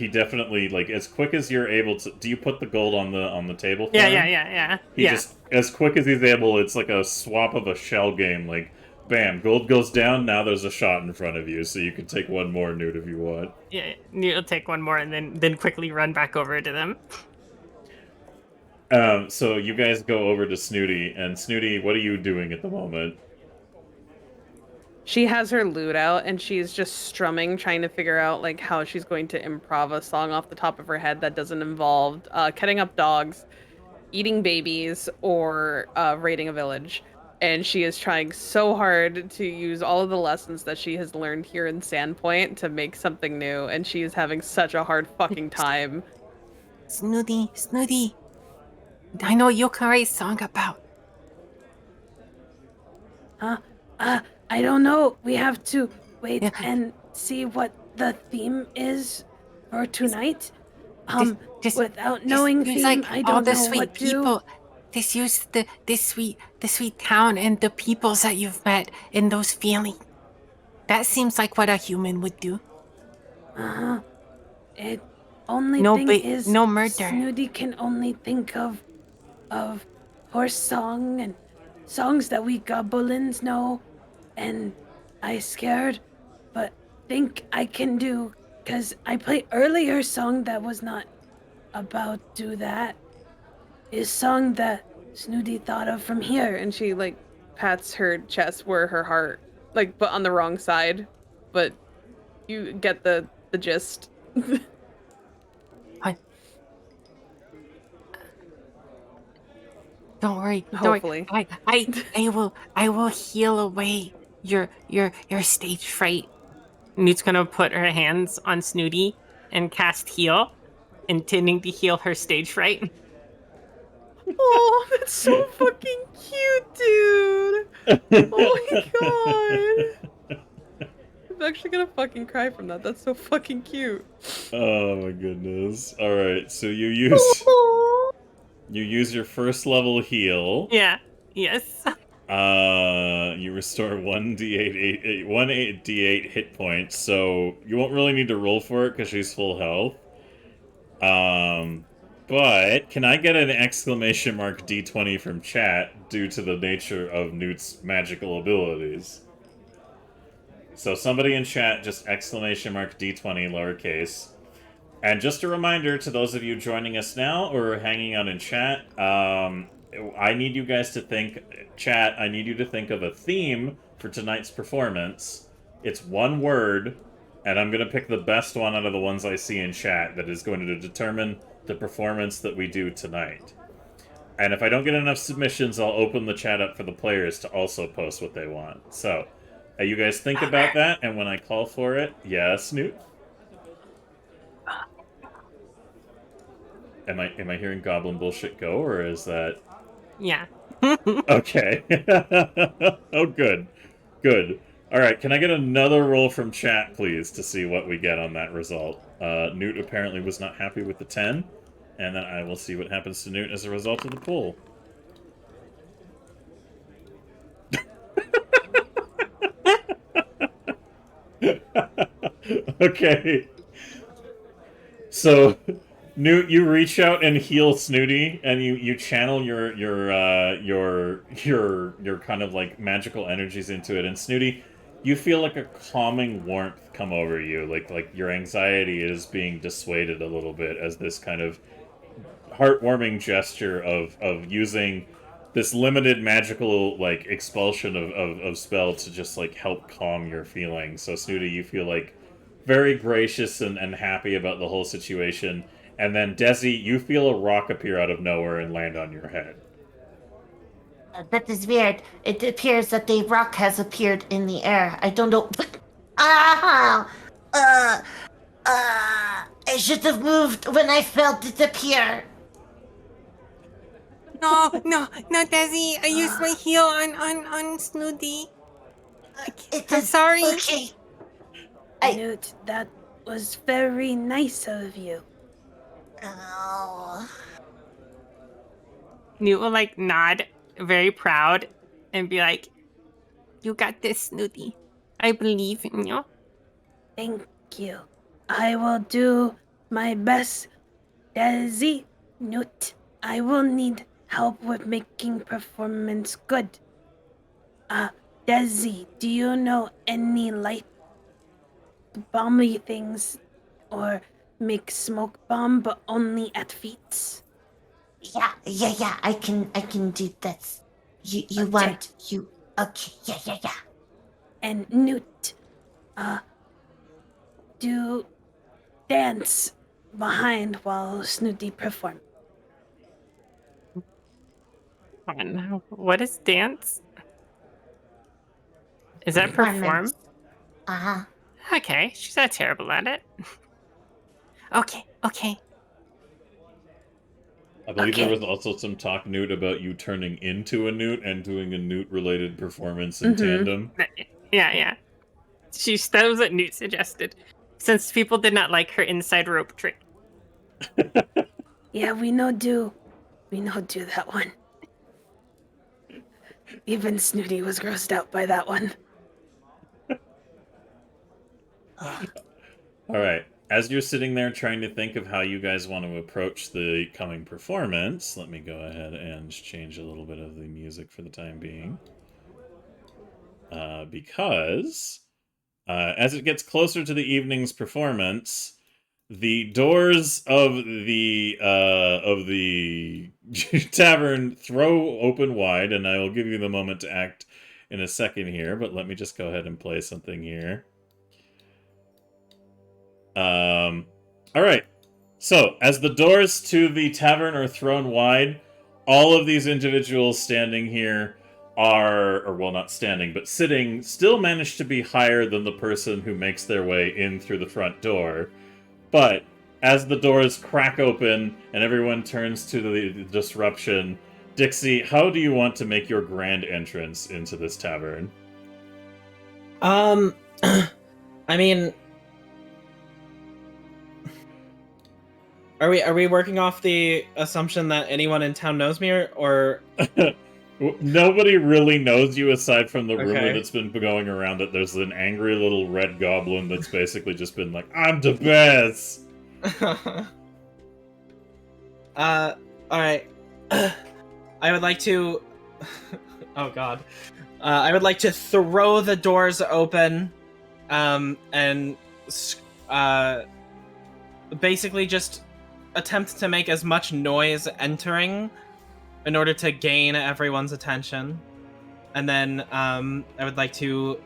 definitely, like, as quick as you're able to. Do you put the gold on the table for him? Yeah. He just, as quick as he's able, it's like a swap of a shell game. Like, bam, gold goes down. Now there's a shot in front of you, so you can take one more, Newt, if you want. Yeah, you'll take one more and then quickly run back over to them. So you guys go over to Snooty, and Snooty, what are you doing at the moment? She has her lute out and she's just strumming, trying to figure out like how she's going to improv a song off the top of her head that doesn't involve cutting up dogs, eating babies, or raiding a village. And she is trying so hard to use all of the lessons that she has learned here in Sandpoint to make something new, and she is having such a hard fucking time. Snooty. I know you can write a song about. I don't know. We have to wait Yeah. and see what the theme is for tonight. Without Just knowing use, theme, like, I all don't the know sweet what to. people. Just use the sweet town and the peoples that you've met and those feelings. That seems like what a human would do. It only No thing is no murder. Snooty can only think of horse song and songs that we goblins know, and I scared, but think I can do, cause I played earlier song that was not about do that. Is song that Snooty thought of from here. And she like pats her chest where her heart, like, but on the wrong side. But you get the gist. Don't worry. Hopefully. I will heal away your stage fright. Newt's gonna put her hands on Snooty and cast heal, intending to heal her stage fright. Oh, that's so fucking cute, dude. Oh my god. I'm actually gonna fucking cry from that. That's so fucking cute. Oh my goodness. Alright, so you use your first level heal. Yeah. Yes. You restore 1d8 hit points, so you won't really need to roll for it because she's full health. But can I get an exclamation mark D20 from chat due to the nature of Newt's magical abilities? So somebody in chat, just exclamation mark D20 lowercase. And just a reminder to those of you joining us now or hanging out in chat, I need you guys to think, chat, I need you to think of a theme for tonight's performance. It's one word, and I'm going to pick the best one out of the ones I see in chat that is going to determine the performance that we do tonight. And if I don't get enough submissions, I'll open the chat up for the players to also post what they want. So, you guys think about that, and when I call for it, yes, Newt? Am I hearing goblin bullshit go, or is that... Yeah. Okay. Oh, good. Good. Alright, can I get another roll from chat, please, to see what we get on that result? Newt apparently was not happy with the 10, and then I will see what happens to Newt as a result of the poll. Okay. So... Newt, you reach out and heal Snooty, and you channel your kind of like magical energies into it. And Snooty, you feel like a calming warmth come over you, like your anxiety is being dissuaded a little bit as this kind of heartwarming gesture of using this limited magical like expulsion of spell to just like help calm your feelings. So Snooty, you feel like very gracious and happy about the whole situation. And then, Desi, you feel a rock appear out of nowhere and land on your head. That is weird. It appears that the rock has appeared in the air. I don't know. I should have moved when I felt it appear. No, Desi. I used my heel on Snooty. I'm sorry. Okay. Newt, that was very nice of you. Oh. Newt will like nod, very proud, and be like, "You got this, Snooty. I believe in you." Thank you. I will do my best. Desi, Newt, I will need help with making performance good. Desi, do you know any light bomby things or make smoke bomb but only at feet? Yeah. I can do that. You Okay. want you? Okay. Yeah. And Newt, do dance behind while Snooty perform. What is dance? Is that perform? Uh-huh. Okay, she's not terrible at it. Okay. I believe there was also some talk, Newt, about you turning into a Newt and doing a Newt-related performance in tandem. Yeah. That was what Newt suggested, since people did not like her inside rope trick. Yeah, we know do that one. Even Snooty was grossed out by that one. Alright, as you're sitting there trying to think of how you guys want to approach the coming performance, let me go ahead and change a little bit of the music for the time being. Because as it gets closer to the evening's performance, the doors of the tavern throw open wide, and I will give you the moment to act in a second here, but let me just go ahead and play something here. Alright. So, as the doors to the tavern are thrown wide, all of these individuals standing here well, not standing, but sitting, still manage to be higher than the person who makes their way in through the front door. But, as the doors crack open and everyone turns to the disruption, Dixie, how do you want to make your grand entrance into this tavern? I mean, are we working off the assumption that anyone in town knows me, or... Nobody really knows you aside from the rumor Okay. that's been going around that there's an angry little red goblin that's basically just been like, I'm the best! Alright. I would like to... oh god. I would like to throw the doors open, and basically just attempt to make as much noise entering in order to gain everyone's attention. And then, I would like to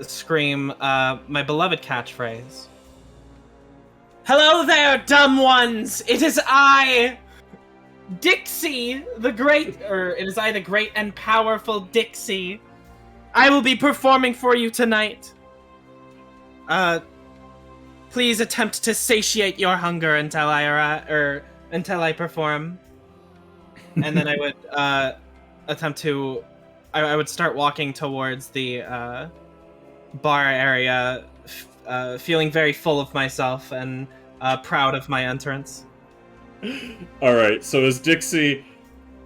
scream, my beloved catchphrase. Hello there, dumb ones! It is I, Dixie, the great, or it is I, the great and powerful Dixie. I will be performing for you tonight. Please attempt to satiate your hunger until I perform. And then I would, attempt to, I would start walking towards the, bar area, feeling very full of myself and, proud of my entrance. Alright, so as Dixie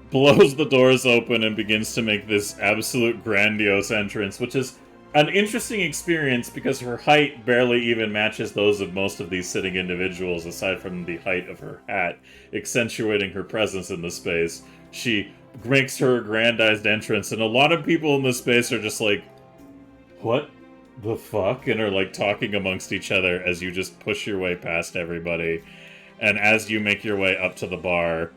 blows the doors open and begins to make this absolute grandiose entrance, which is an interesting experience because her height barely even matches those of most of these sitting individuals, aside from the height of her hat, accentuating her presence in the space. She makes her aggrandized entrance, and a lot of people in the space are just like, what the fuck? And are like talking amongst each other as you just push your way past everybody. And as you make your way up to the bar,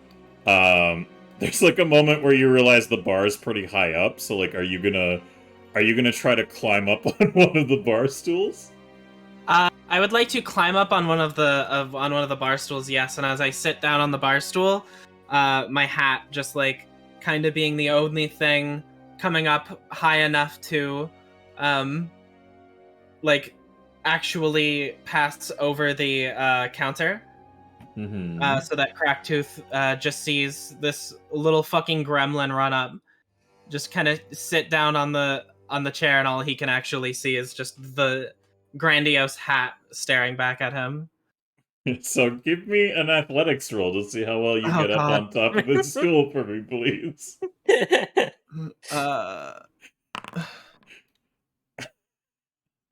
there's like a moment where you realize the bar is pretty high up, so like, are you gonna try to climb up on one of the bar stools? I would like to climb up on one of the bar stools, yes. And as I sit down on the bar stool, my hat just like kind of being the only thing coming up high enough to, like actually pass over the counter. Mm-hmm. So that Cracktooth just sees this little fucking gremlin run up, just kind of sit down on the chair, and all he can actually see is just the grandiose hat staring back at him. So give me an athletics roll to see how well you Oh, get up God. on top of this stool for me, please.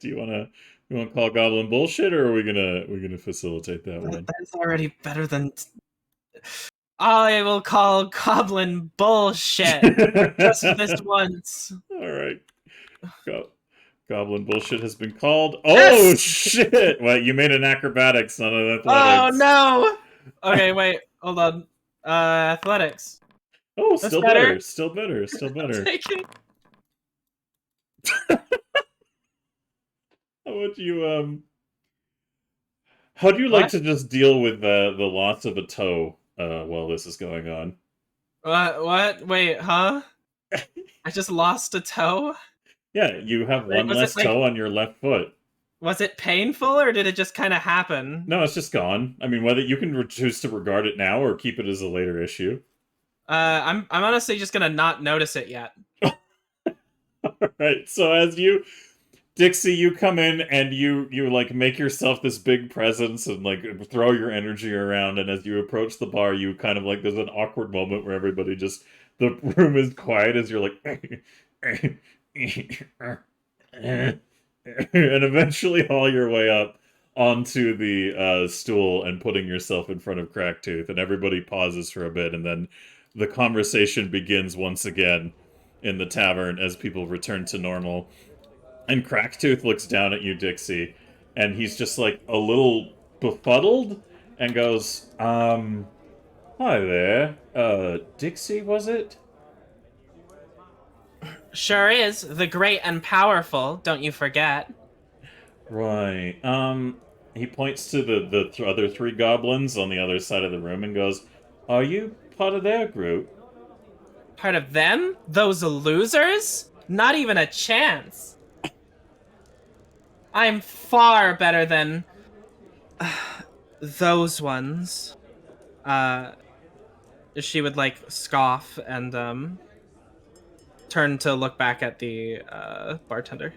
Do you wanna call Goblin bullshit, or are we gonna facilitate that one? That's already better than. I will call Goblin bullshit just this once. All right. Goblin bullshit has been called. Oh, Yes! shit! Well, you made an acrobatics, not an Oh athletics. no! Okay, wait, hold on. Athletics. Oh, That's still better. better. Still better. Still better. Take it. How do you like What? to just deal with the loss of a toe while this is going on? What? Wait, huh? I just lost a toe? Yeah, you have Wait, one was it, less like- toe on your left foot. Was it painful, or did it just kind of happen? No, it's just gone. I mean, whether you can choose to regard it now or keep it as a later issue. I'm honestly just gonna not notice it yet. Alright, so as Dixie, you come in and you like make yourself this big presence and like throw your energy around, and as you approach the bar, you kind of like, there's an awkward moment where everybody just, the room is quiet as you're like and eventually haul your way up onto the stool and putting yourself in front of Cracktooth, and everybody pauses for a bit, and then the conversation begins once again in the tavern as people return to normal. And Cracktooth looks down at you, Dixie, and he's just like a little befuddled and goes, hi there. Dixie, was it? Sure is. The great and powerful, don't you forget. Right. He points to the other three goblins on the other side of the room and goes, are you part of their group? Part of them? Those losers? Not even a chance. I'm far better than those ones. She would like scoff and turn to look back at the bartender.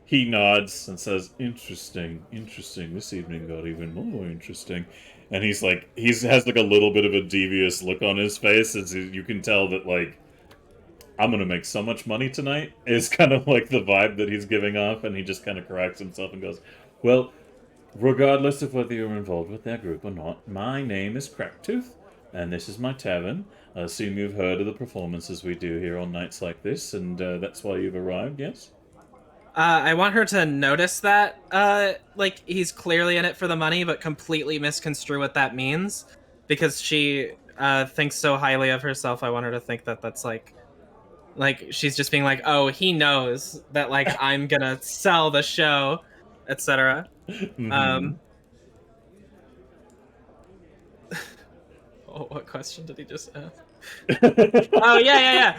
He nods and says, interesting. This evening got even more interesting. and he's like, has like a little bit of a devious look on his face, as you can tell that like, I'm gonna make so much money tonight is kind of like the vibe that he's giving off, and he just kind of corrects himself and goes, well, regardless of whether you're involved with their group or not, my name is Cracktooth, and this is my tavern. I assume you've heard of the performances we do here on nights like this, and that's why you've arrived, yes? I want her to notice that, like, he's clearly in it for the money, but completely misconstrue what that means. Because she thinks so highly of herself, I want her to think that that's like she's just being like, oh, he knows that, like, I'm gonna sell the show, etc. Mm-hmm. Oh, what question did he just ask? Oh, yeah.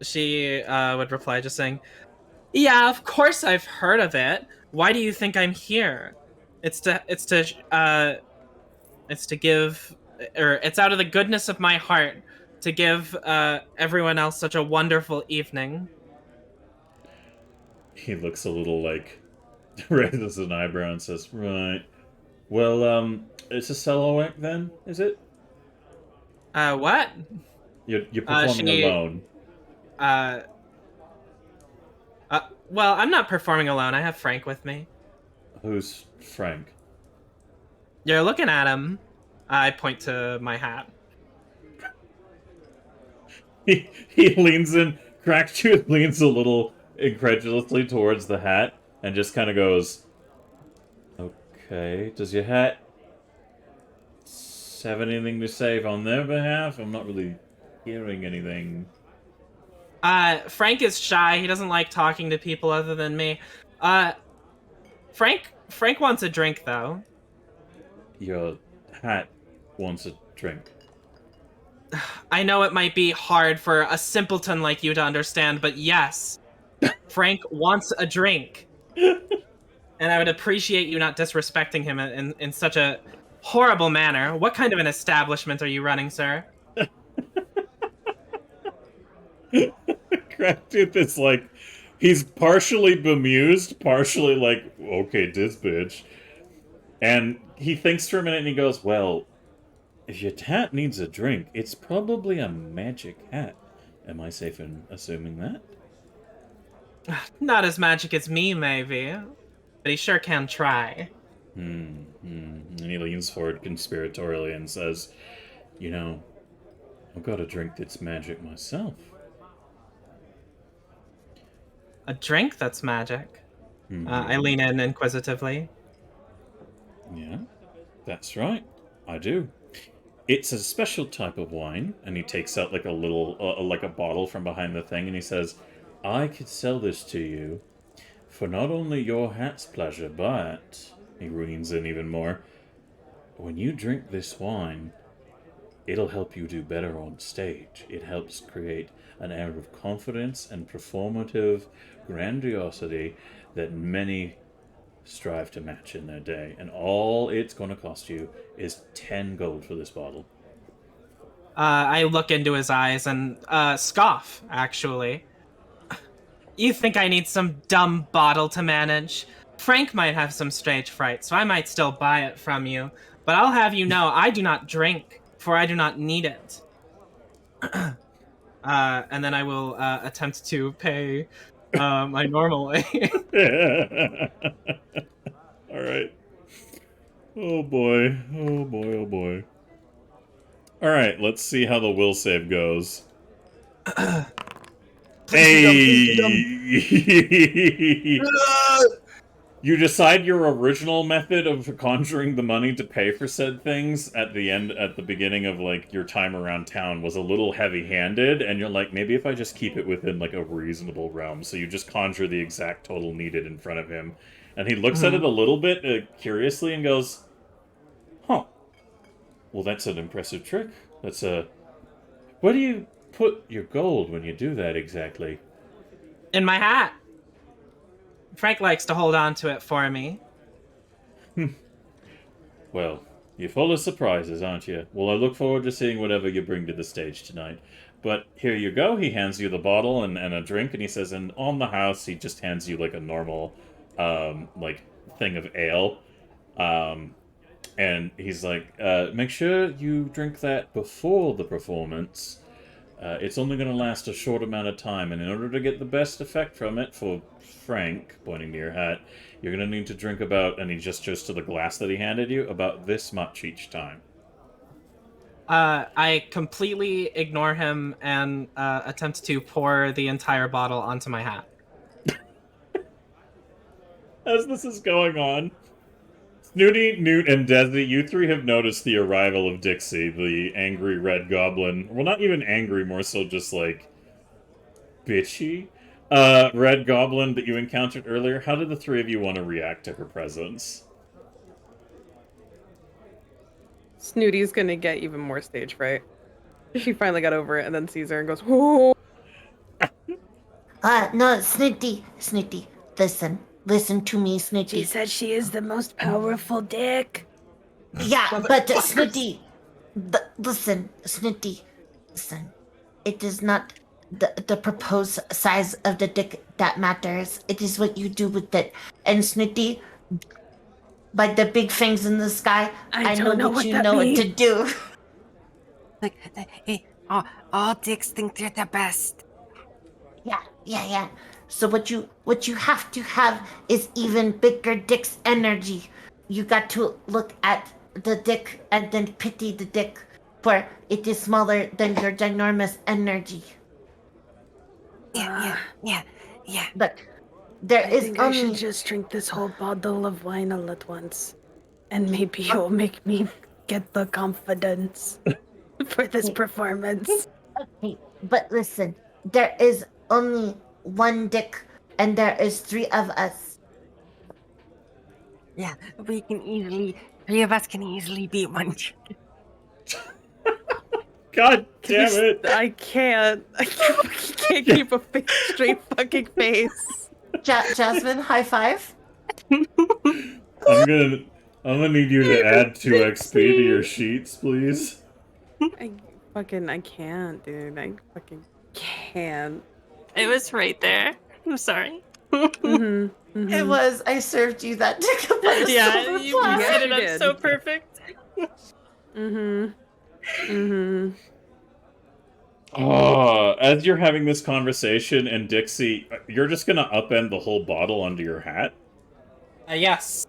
She would reply just saying, yeah, of course I've heard of it. Why do you think I'm here? It's to give, or it's out of the goodness of my heart to give everyone else such a wonderful evening. He looks a little like, raises an eyebrow and says, right. Well, it's a solo act then, is it? What? You're performing alone. Well, I'm not performing alone. I have Frank with me. Who's Frank? You're looking at him. I point to my hat. He leans in. Cracktooth leans a little incredulously towards the hat and just kind of goes, okay, does your hat have anything to say on their behalf? I'm not really hearing anything. Frank is shy. He doesn't like talking to people other than me. Frank wants a drink, though. Your hat wants a drink. I know it might be hard for a simpleton like you to understand, but yes, Frank wants a drink. And I would appreciate you not disrespecting him in such a horrible manner. What kind of an establishment are you running, sir? Cracktooth is like, he's partially bemused, partially like, okay, this bitch. And he thinks for a minute and he goes, well, if your hat needs a drink, it's probably a magic hat. Am I safe in assuming that? Not as magic as me, maybe. But he sure can try. And he leans forward conspiratorially and says, you know, I've got a drink that's magic myself. A drink that's magic? I lean in inquisitively. Yeah, that's right. I do. It's a special type of wine, and he takes out like a little, like a bottle from behind the thing, and he says, I could sell this to you for not only your hat's pleasure, but, he leans in even more, when you drink this wine, it'll help you do better on stage. It helps create an air of confidence and performative grandiosity that many strive to match in their day. And all it's going to cost you is 10 gold for this bottle. I look into his eyes and scoff, actually. You think I need some dumb bottle to manage? Frank might have some stage fright, so I might still buy it from you. But I'll have you know, I do not drink, for I do not need it. And then I will attempt to pay my normal way. All right. Oh boy. Oh boy. Oh boy. All right. Let's see how the will save goes. Hey! You decide your original method of conjuring the money to pay for said things at the beginning of like your time around town was a little heavy-handed, and you're like, maybe if I just keep it within like a reasonable realm. So you just conjure the exact total needed in front of him, and he looks at it a little bit curiously and goes, "Huh. Well, that's an impressive trick. That's a. Where do you put your gold when you do that exactly?" In my hat. Frank likes to hold on to it for me. Well, you're full of surprises, aren't you? Well, I look forward to seeing whatever you bring to the stage tonight. But here you go. He hands you the bottle and a drink, and he says, and on the house, he just hands you, like, a normal, like, thing of ale. And he's like, make sure you drink that before the performance. It's only going to last a short amount of time, and in order to get the best effect from it, for Frank, pointing to your hat, you're going to need to drink about, and he gestures to the glass that he handed you, about this much each time. I completely ignore him and attempt to pour the entire bottle onto my hat. As this is going on, Snooty, Newt, and Desi, you three have noticed the arrival of Dixie, the angry red goblin. Well, not even angry, more so just, like, bitchy red goblin that you encountered earlier. How did the three of you want to react to her presence? Snooty's gonna get even more stage fright. She finally got over it and then sees her and goes, "Whoa!" No, Snitty, listen to me, She Snitty. said she is the most powerful dick. Yeah, but Snitty, listen, Snitty, listen. It is not the proposed size of the dick that matters. It is what you do with it. And Snitty, by the big fangs in the sky, I know don't know that what you that know what to means. do. Like, hey, all dicks think they're the best. Yeah. So what you have to have is even bigger dick's energy. You got to look at the dick and then pity the dick, for it is smaller than your ginormous energy. Yeah. But there I is think I should only just drink this whole bottle of wine all at once. And maybe it will make me get the confidence for this performance. okay. But listen, there is only one dick, and there is three of us. Yeah, three of us can easily beat one. God damn it! I can't. I can't keep a straight fucking face. Jasmine, high five. I'm gonna need you to add 2 XP to your sheets, please. I can't, dude. I fucking can't. It was right there. I'm sorry. It was. I served you that dick up on the Yeah, silver you platter. set it You up did. so perfect. As you're having this conversation, and Dixie, you're just gonna upend the whole bottle onto your hat? Yes.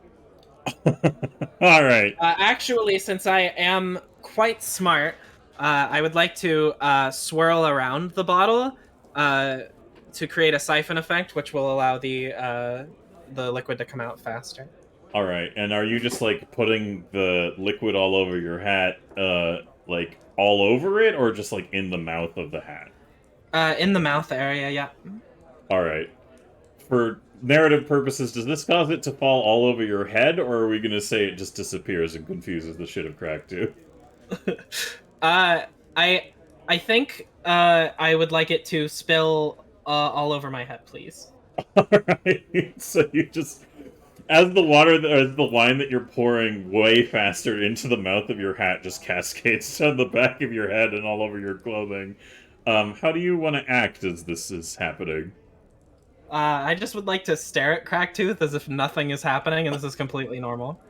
Alright. Actually, since I am quite smart, I would like to swirl around the bottle to create a siphon effect, which will allow the liquid to come out faster. Alright, and are you just, like, putting the liquid all over your hat, like, all over it, or just, like, in the mouth of the hat? In the mouth area, yeah. Alright. For narrative purposes, does this cause it to fall all over your head, or are we gonna say it just disappears and confuses the shit of Crack too? I think I would like it to spill all over my head, please. Alright, so you just... As the wine that you're pouring way faster into the mouth of your hat just cascades down the back of your head and all over your clothing, how do you want to act as this is happening? I just would like to stare at Cracktooth as if nothing is happening and this is completely normal.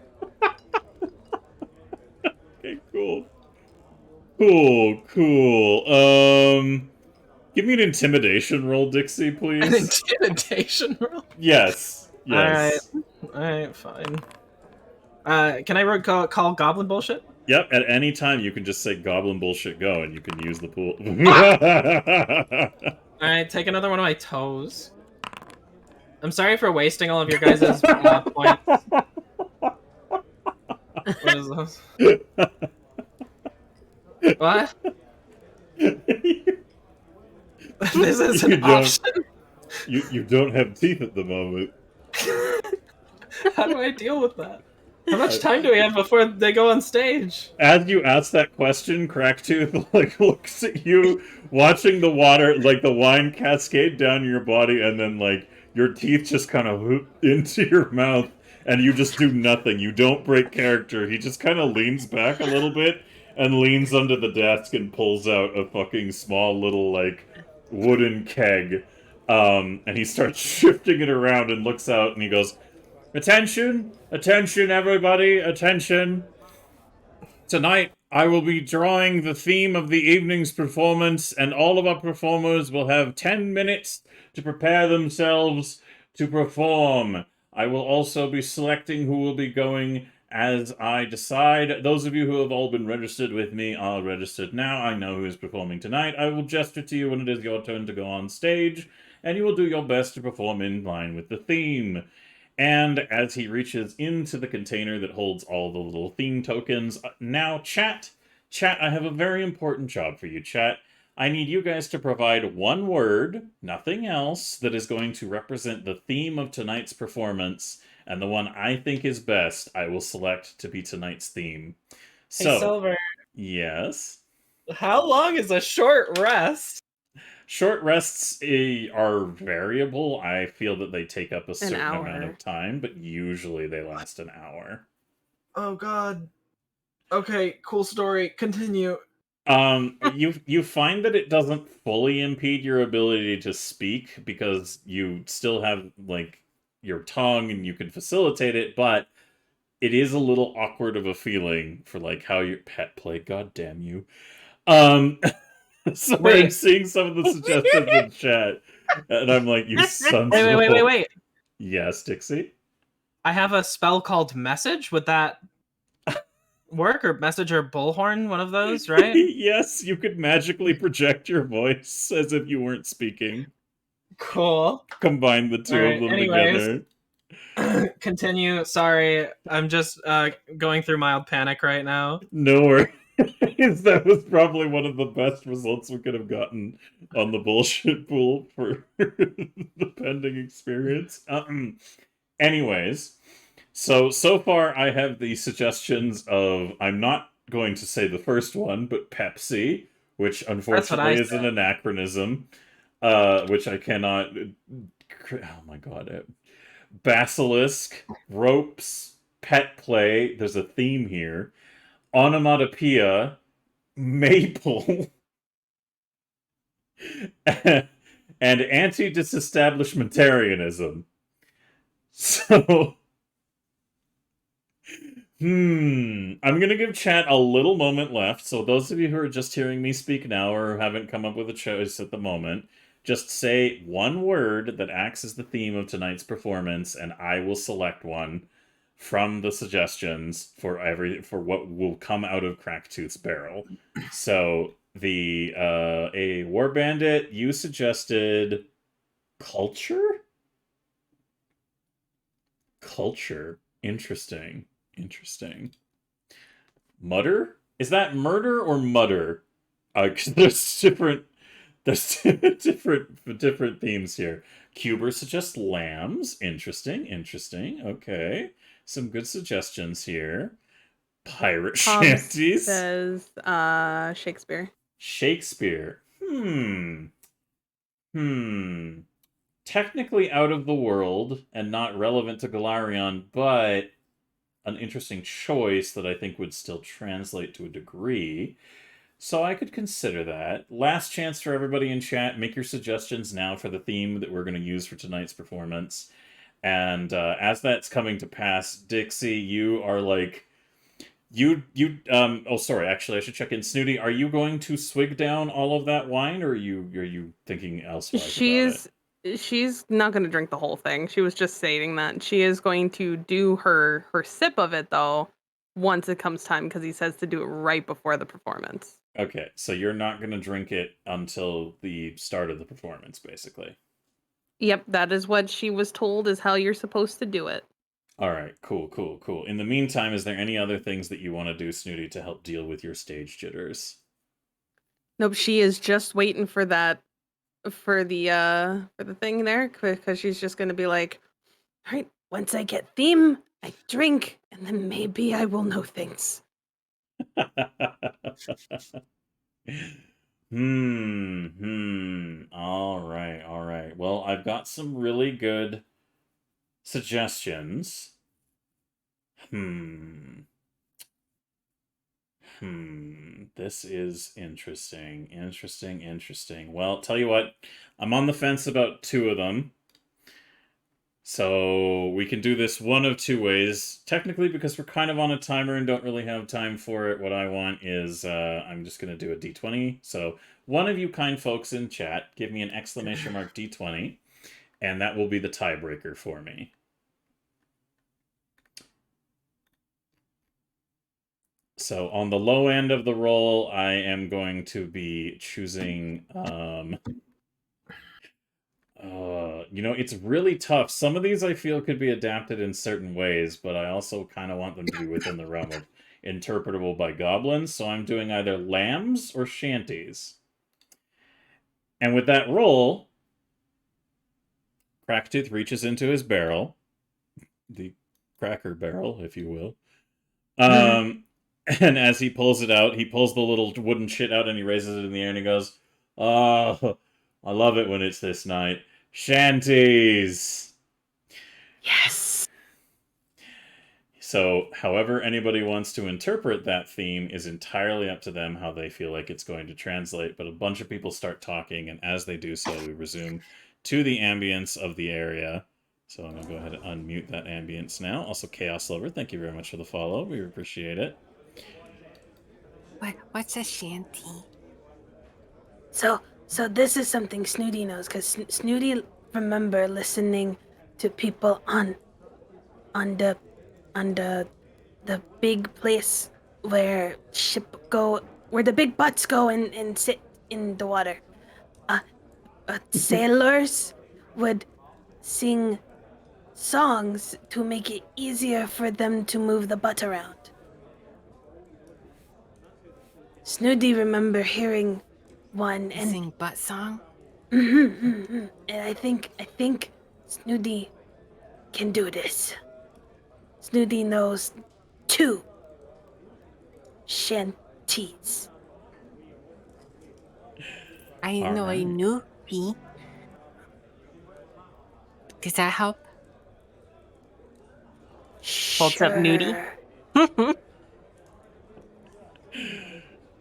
Okay, cool. Cool. Give me an intimidation roll, Dixie, please. An intimidation roll? Yes. Alright, fine. Can I call goblin bullshit? Yep, at any time you can just say goblin bullshit go and you can use the pool. Alright, take another one of my toes. I'm sorry for wasting all of your guys' points. What is this? What? This is an option? You don't have teeth at the moment. How do I deal with that? How much time do we have before they go on stage? As you ask that question, Cracktooth like looks at you, watching the water, like the wine cascade down your body, and then like your teeth just kind of hoop into your mouth, and you just do nothing. You don't break character. He just kind of leans back a little bit and leans under the desk and pulls out a fucking small little like wooden keg, and he starts shifting it around and looks out and he goes, Attention! Attention, everybody! Attention! Tonight, I will be drawing the theme of the evening's performance, and all of our performers will have 10 minutes to prepare themselves to perform. I will also be selecting who will be going as I decide. Those of you who have all been registered with me are registered now. I know who is performing tonight. I will gesture to you when it is your turn to go on stage, and you will do your best to perform in line with the theme. And as he reaches into the container that holds all the little theme tokens, now chat, I have a very important job for you, chat. I need you guys to provide one word, nothing else, that is going to represent the theme of tonight's performance, and the one I think is best, I will select to be tonight's theme. Hey, So, Silver, yes. how long is a short rest? Short rests are variable. I feel that they take up a certain amount hour. of time, but usually they last an hour. Oh God. Okay, cool story. Continue. You find that it doesn't fully impede your ability to speak because you still have like your tongue and you can facilitate it, but it is a little awkward of a feeling for like how your pet play. God damn you. So Wait. I'm seeing some of the suggestions in chat, and I'm like, you sons of Wait. Yes, Dixie? I have a spell called Message. Would that work? Or Message or Bullhorn? One of those, right? Yes, you could magically project your voice as if you weren't speaking. Cool. Combine the two of them together. Continue. Sorry, I'm just going through mild panic right now. No worries. That was probably one of the best results we could have gotten on the bullshit pool for the pending experience. Anyways, so far I have the suggestions of, I'm not going to say the first one, but Pepsi, which unfortunately is an anachronism, which I cannot. Oh my god! Basilisk, ropes, pet play. There's a theme here. Onomatopoeia, maple, and anti-disestablishmentarianism. So, I'm gonna give chat a little moment left. So those of you who are just hearing me speak now or haven't come up with a choice at the moment, just say one word that acts as the theme of tonight's performance, and I will select one from the suggestions for what will come out of Cracktooth's barrel. So a war bandit, you suggested culture? Culture. Interesting. Mutter? Is that murder or mutter? 'Cause there's different themes here. Cuber suggests lambs. Interesting. Okay. Some good suggestions here. Pirate shanties. Says Shakespeare. Technically out of the world and not relevant to Galarion, but an interesting choice that I think would still translate to a degree. So I could consider that. Last chance for everybody in chat. Make your suggestions now for the theme that we're going to use for tonight's performance. And as that's coming to pass, Dixie, you are like... oh, sorry, actually, I should check in. Snooty, are you going to swig down all of that wine, or are you thinking elsewise about it? She's not going to drink the whole thing. She was just stating that. She is going to do her sip of it, though, once it comes time, because he says to do it right before the performance. Okay, so you're not going to drink it until the start of the performance, basically. Yep, that is what she was told is how you're supposed to do it. All right, cool. In the meantime, is there any other things that you want to do, Snooty, to help deal with your stage jitters? Nope, she is just waiting for that, for the thing there, because she's just going to be like, all right, once I get theme, I drink, and then maybe I will know things. All right. Well, I've got some really good suggestions. This is interesting. Well, tell you what, I'm on the fence about two of them. So we can do this one of two ways. Technically, because we're kind of on a timer and don't really have time for it, what I want is I'm just going to do a d20. So one of you kind folks in chat, give me an exclamation mark d20, and that will be the tiebreaker for me. So on the low end of the roll, I am going to be choosing... it's really tough. Some of these I feel could be adapted in certain ways, but I also kind of want them to be within the realm of interpretable by goblins, so I'm doing either lambs or shanties. And with that roll, Cracktooth reaches into his barrel, the cracker barrel, if you will. And as he pulls it out, he pulls the little wooden shit out and he raises it in the air and he goes, "Oh, I love it when it's this night. Shanties!" Yes. So, however anybody wants to interpret that theme is entirely up to them how they feel like it's going to translate, but a bunch of people start talking, and as they do so, we resume to the ambience of the area. So I'm going to go ahead and unmute that ambience now. Also, Chaos Lover, thank you very much for the follow. We appreciate it. What's a shanty? So this is something Snooty knows, because Snooty remember listening to people on the big place where where the big butts go and sit in the water. Sailors would sing songs to make it easier for them to move the butt around. Snooty remember hearing one and Sing butt song? and I think Snooty can do this. Snooty knows 2 shanties. I know a Alright. new P. Does that help? Holds up Nudie. Sure.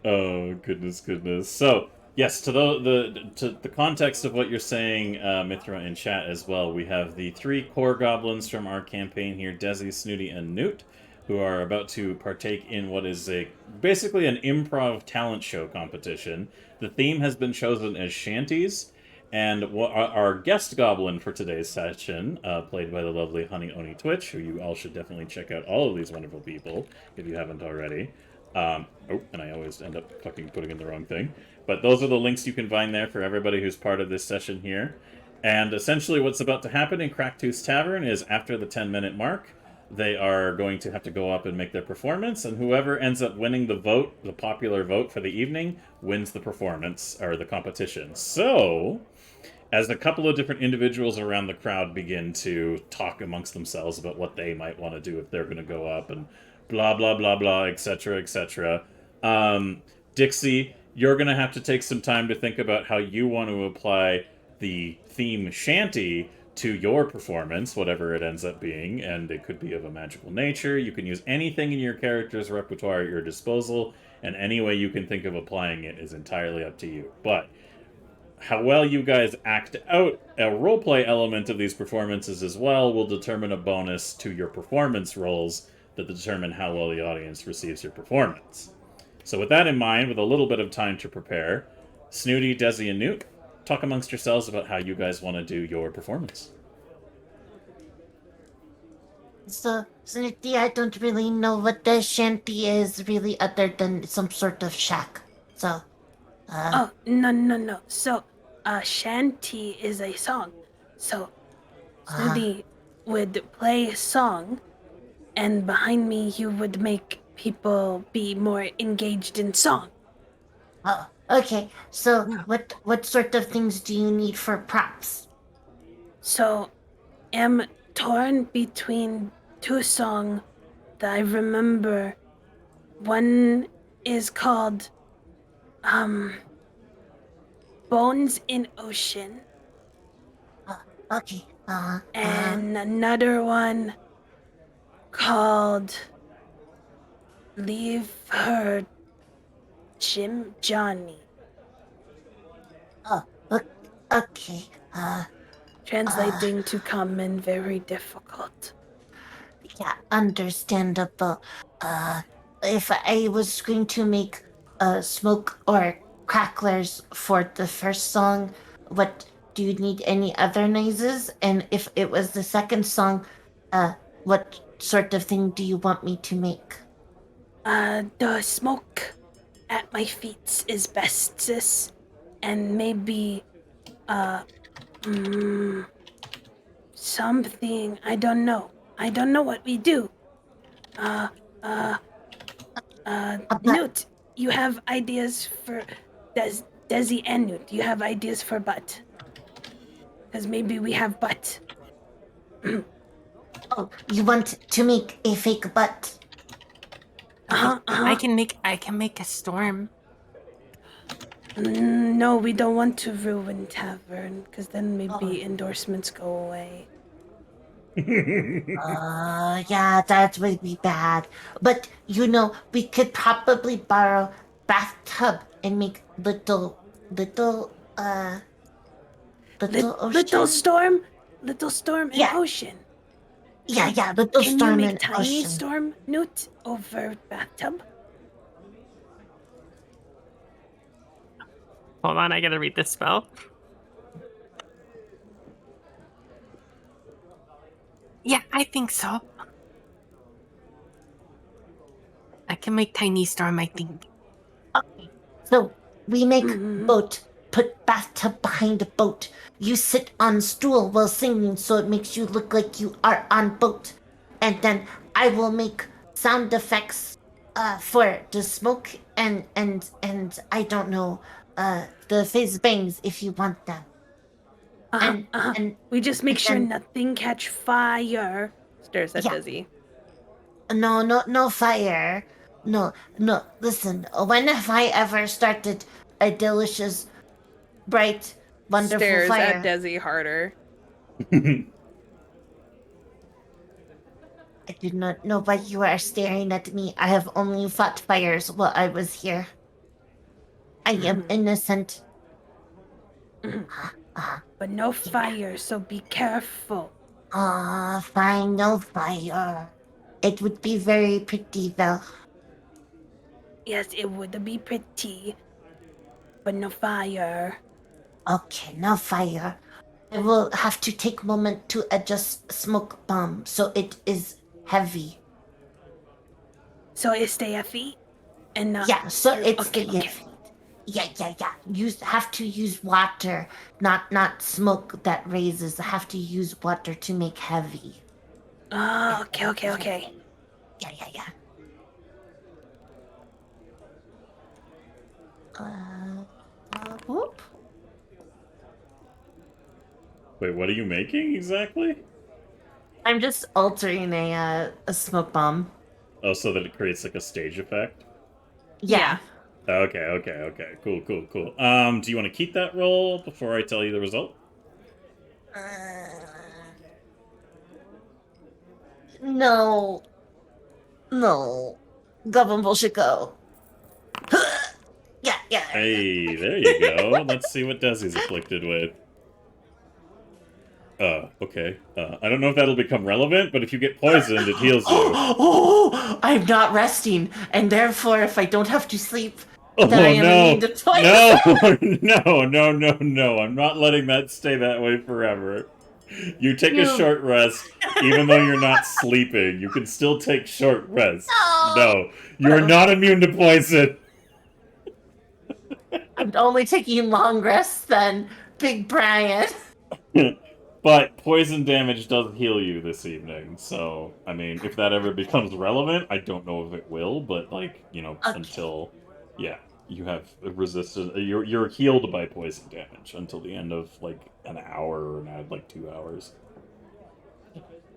Oh, goodness. So, yes, to the context of what you're saying, Mithra, in chat as well, we have the 3 core goblins from our campaign here, Desi, Snooty, and Newt, who are about to partake in what is basically an improv talent show competition. The theme has been chosen as shanties, and our guest goblin for today's session, played by the lovely Honey Oni Twitch, who you all should definitely check out all of these wonderful people, if you haven't already. And I always end up fucking putting in the wrong thing. But those are the links you can find there for everybody who's part of this session here. And essentially what's about to happen in Cracktooth's Tavern is after the 10-minute mark, they are going to have to go up and make their performance, and whoever ends up winning the vote, the popular vote for the evening, wins the performance, or the competition. So, as a couple of different individuals around the crowd begin to talk amongst themselves about what they might want to do if they're going to go up, and blah, blah, blah, blah, etc., etc. Dixie, you're going to have to take some time to think about how you want to apply the theme shanty to your performance, whatever it ends up being, and it could be of a magical nature. You can use anything in your character's repertoire at your disposal, and any way you can think of applying it is entirely up to you. But how well you guys act out a roleplay element of these performances as well will determine a bonus to your performance rolls that determine how well the audience receives your performance. So with that in mind, with a little bit of time to prepare, Snooty, Desi, and Newt, talk amongst yourselves about how you guys want to do your performance. So, Snooty, I don't really know what the shanty is really other than some sort of shack. So, Oh, no. So, shanty is a song. So, Snooty would play a song, and behind me you would make people be more engaged in song. oh, okay. So, what sort of things do you need for props? So, am torn between 2 songs that I remember. One is called Bones in Ocean, Okay. and another one called Leave Her Jim Johnny. Oh, okay. translating to common very difficult. Yeah, understandable. If I was going to make smoke or cracklers for the first song, what do you need any other noises? And if it was the second song, what sort of thing do you want me to make? The smoke at my feet is best, sis. And maybe, something, I don't know. I don't know what we do. But Newt, you have ideas for Desi and Newt. You have ideas for butt. Because maybe we have butt. oh, you want to make a fake butt? I can make a storm. No, we don't want to ruin Tavern, because then maybe endorsements go away. Yeah, that would be bad. But we could probably borrow bathtub and make little ocean. Little storm? Little storm and Yeah. ocean. Yeah, little Can you storm make and tiny ocean. storm, Newt, over bathtub? Hold on, I gotta read this spell. Yeah, I think so. I can make tiny storm, I think. Okay, so we make boat. Put bathtub behind a boat. You sit on stool while singing, so it makes you look like you are on boat. And then I will make sound effects for the smoke and I don't know the fizz bangs if you want them. And We just make sure then- nothing catch fire. Stares at Yeah. Dizzy. No fire. No. Listen, when have I ever started a delicious, bright, wonderful Stares fire? at Dizzy harder. I do not know why you are staring at me. I have only fought fires while I was here. I am innocent. But no fire, so be careful. Fine, no fire. It would be very pretty, though. Yes, it would be pretty, but no fire. Okay, no fire. I will have to take a moment to adjust smoke bomb so it is heavy. So it stay at feet and not. Yeah, so it's okay, the okay. Yeah. Have to use water, not smoke that raises. Have to use water to make heavy. Oh, okay. Yeah. Whoop. Wait, what are you making exactly? I'm just altering a smoke bomb. Oh, so that it creates like a stage effect? Yeah. Okay. Cool. Do you want to keep that roll before I tell you the result? No. Goblin bullshit go. Yeah. Hey, there you go. Let's see what Desi's afflicted with. Okay. I don't know if that'll become relevant, but if you get poisoned, it heals you. Oh, I'm not resting, and therefore, if I don't have to sleep, Oh, then I am immune to poison. No. I'm not letting that stay that way forever. You take a short rest, even though you're not sleeping. You can still take short rests. No, you're not immune to poison. I'm only taking long rests then, Big Brian. But poison damage does heal you this evening, so, I mean, if that ever becomes relevant, I don't know if it will, but, like, Okay. until, yeah, you have resistance, you're healed by poison damage until the end of, like, an hour, or now, like, 2 hours.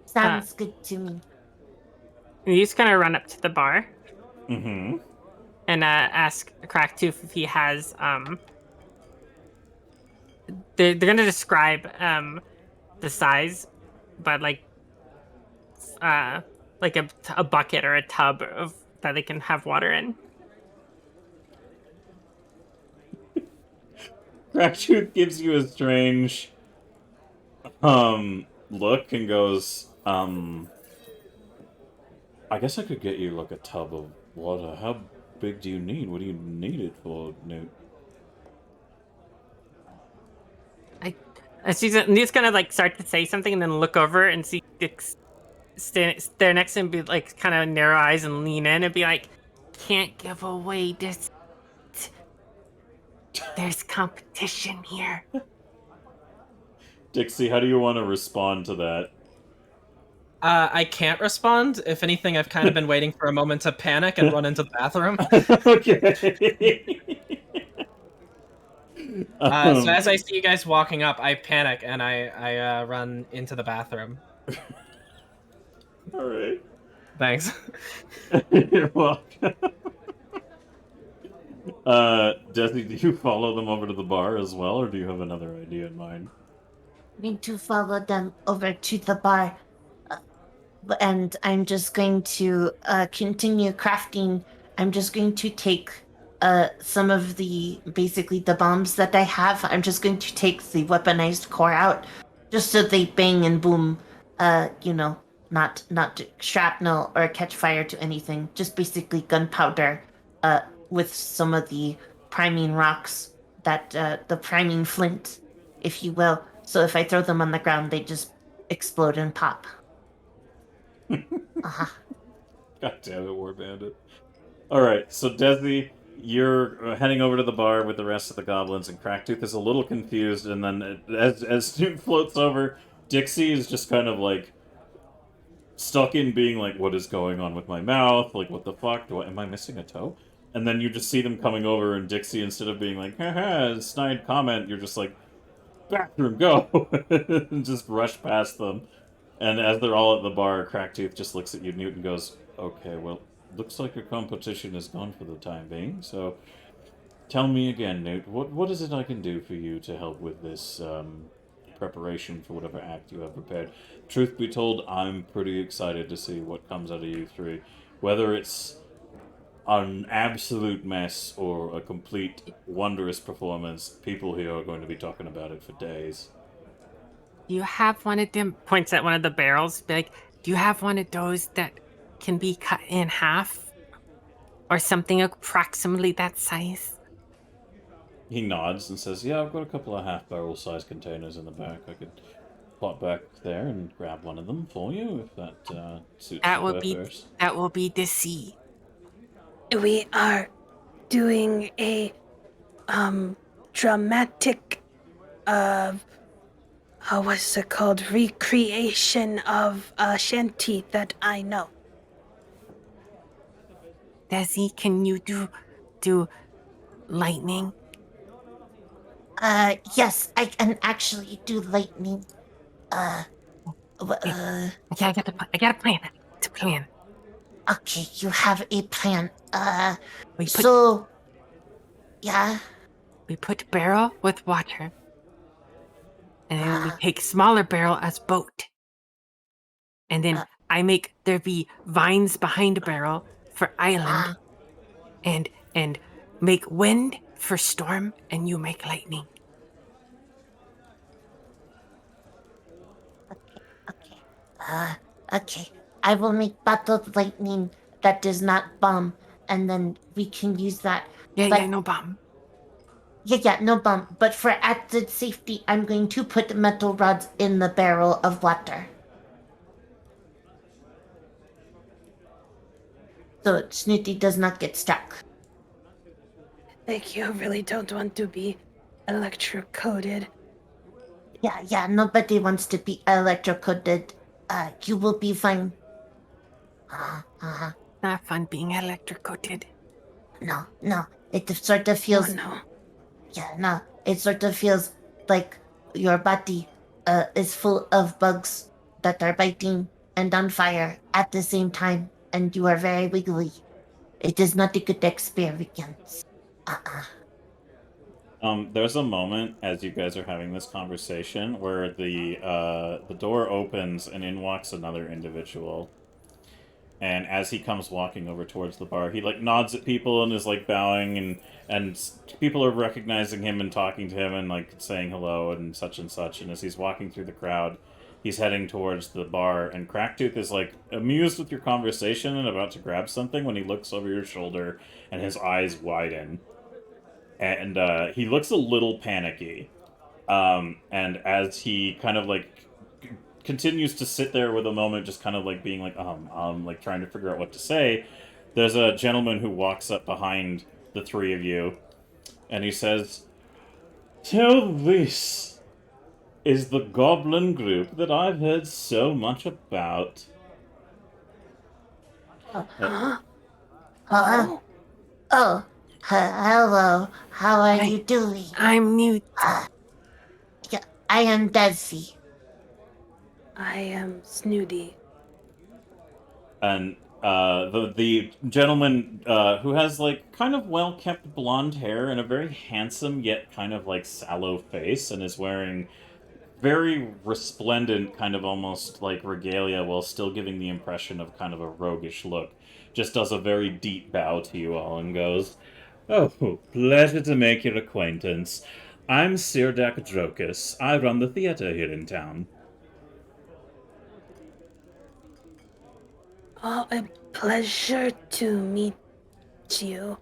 Sounds good to me. You just kind of run up to the bar Mm-hmm. and ask Cracktooth if he has They're gonna describe the size, but like a bucket or a tub of that they can have water in. Cracktooth gives you a strange look and goes, I guess I could get you like a tub of water. How big do you need? What do you need it for, Newt? She's gonna like start to say something and then look over and see Dix stare next to him, be like kind of narrow eyes and lean in and be like, "Can't give away this. There's competition here." Dixie, how do you want to respond to that? I can't respond. If anything, I've kind of been waiting for a moment to panic and run into the bathroom. Okay. So as I see you guys walking up, I panic and I run into the bathroom. All right. Thanks. You're welcome. Desi, do you follow them over to the bar as well, or do you have another idea in mind? Going to follow them over to the bar. And I'm just going to continue crafting. I'm just going to take some of basically the bombs that I have. I'm just going to take the weaponized core out, just so they bang and boom. Not shrapnel or catch fire to anything. Just basically gunpowder, with some of the priming rocks, the priming flint, if you will. So if I throw them on the ground, they just explode and pop. Uh-huh. God damn it, War Bandit. Alright, so Desi, you're heading over to the bar with the rest of the goblins, and Cracktooth is a little confused, and then as Snoop floats over, Dixie is just kind of like stuck in being like, what is going on with my mouth? Like, what the fuck? Am I missing a toe? And then you just see them coming over, and Dixie, instead of being like, haha, snide comment, you're just like, bathroom, go! And just rush past them. And as they're all at the bar, Cracktooth just looks at you, Newt, and goes, okay, well, looks like your competition is gone for the time being, so tell me again, Newt, what is it I can do for you to help with this preparation for whatever act you have prepared? Truth be told, I'm pretty excited to see what comes out of you three. Whether it's an absolute mess or a complete wondrous performance, people here are going to be talking about it for days. Do you have one of them? Points at one of the barrels. Be like, do you have one of those that can be cut in half, or something approximately that size? He nods and says, yeah, I've got a couple of half-barrel sized containers in the back. I could plot back there and grab one of them for you, if that suits That you will be first. that will be the C. We are doing a dramatic what's it called? Recreation of a shanty that I know. Desi, can you do lightning? Yes, I can actually do lightning. Okay, I got a plan. It's a plan. Okay, you have a plan. We put So, yeah. we put barrel with water, and then we take smaller barrel as boat, and then I make there be vines behind barrel for island, and make wind for storm, and you make lightning. Okay. I will make bottled lightning that does not bomb, and then we can use that. Yeah, no bomb. Yeah, no bomb. But for added safety, I'm going to put metal rods in the barrel of water. So Snooty does not get stuck. Like, you really don't want to be electrocoated. Yeah, nobody wants to be electrocuted. You will be fine. Not fun being electrocuted. No. It sort of feels... Oh, no. Yeah, no. It sort of feels like your body is full of bugs that are biting and on fire at the same time, and you are very wiggly. It is not a good experience. There's a moment as you guys are having this conversation where the door opens and in walks another individual. And as he comes walking over towards the bar, he like nods at people and is like bowing, and people are recognizing him and talking to him and like saying hello and such and such. And as he's walking through the crowd, he's heading towards the bar, and Cracktooth is like amused with your conversation and about to grab something when he looks over your shoulder and his eyes widen, and he looks a little panicky. And as he kind of like continues to sit there with a moment, just kind of like being like trying to figure out what to say, there's a gentleman who walks up behind the three of you, and he says, "So this is the goblin group that I've heard so much about." Huh? Oh, hello. How are Hi. you doing? I'm new. Yeah, I am Desi. I am Snooty. And the gentleman who has like kind of well kept blonde hair and a very handsome yet kind of like sallow face, and is wearing very resplendent kind of almost like regalia while still giving the impression of kind of a roguish look, just does a very deep bow to you all and goes, "Oh, pleasure to make your acquaintance. I'm Sirdak Drokus. I run the theater here in town." Oh, a pleasure to meet you.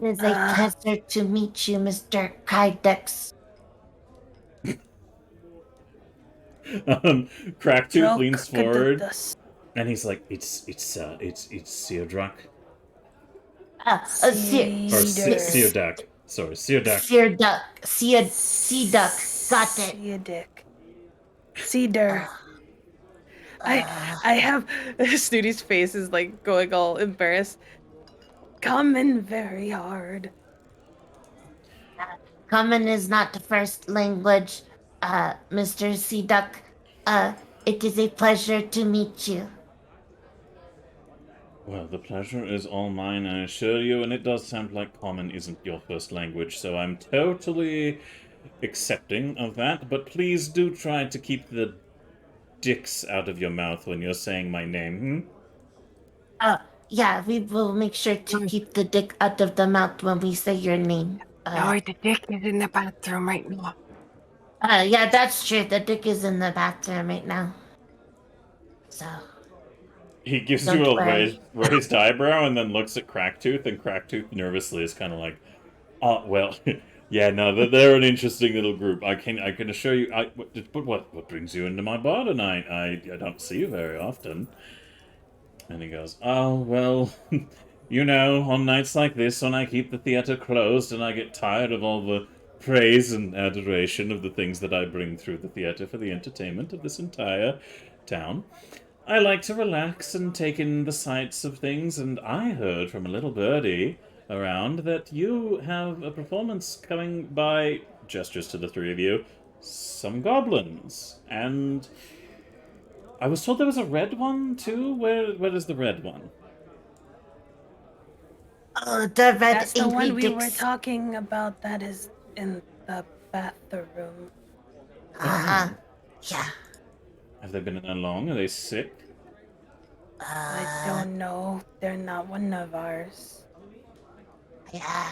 It is a pleasure to meet you, Mr. Kydex. Cracktooth leans forward Drogadus. and he's like, it's Sirdrak. Sirdak. Sorry, Sirdak. Sea duck. Got it. Cedar. I have Snooty's face is like going all embarrassed. coming very hard. Common is not the first language, Mr. Sea Duck. It is a pleasure to meet you. Well, the pleasure is all mine, I assure you, and it does sound like common isn't your first language, so I'm totally accepting of that, but please do try to keep the dicks out of your mouth when you're saying my name, Yeah, we will make sure to keep the dick out of the mouth when we say your name. Oh, the dick is in the bathroom right now. Yeah, that's true. The dick is in the bathroom right now. So, He gives Don't you a worry. raised eyebrow and then looks at Cracktooth, and Cracktooth nervously is kind of like, "Oh, well, yeah, no, they're an interesting little group. I can assure you. But what brings you into my bar tonight? I don't see you very often." And he goes, "Oh, well, you know, on nights like this, when I keep the theater closed and I get tired of all the praise and adoration of the things that I bring through the theater for the entertainment of this entire town, I like to relax and take in the sights of things, and I heard from a little birdie around that you have a performance coming by," gestures to the three of you, "some goblins. And I was told there was a red one, too? Where is the red one?" the red That's the angry one we were dicks. talking about. That is in the bathroom. Yeah. Have they been in there long? Are they sick? I don't know. They're not one of ours. Yeah.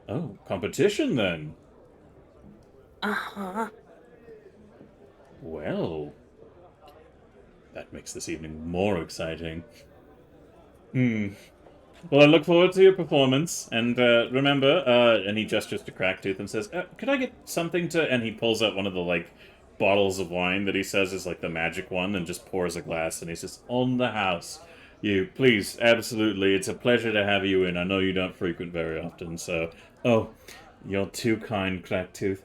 Oh, competition then. Uh-huh. Well, that makes this evening more exciting. Well, I look forward to your performance, and remember, and he gestures to Cracktooth and says, "Could I get something to..." And he pulls out one of the, like, bottles of wine that he says is, like, the magic one, and just pours a glass, and he says, "On the house. You, please, absolutely, it's a pleasure to have you in. I know you don't frequent very often, so..." "Oh, you're too kind, Cracktooth.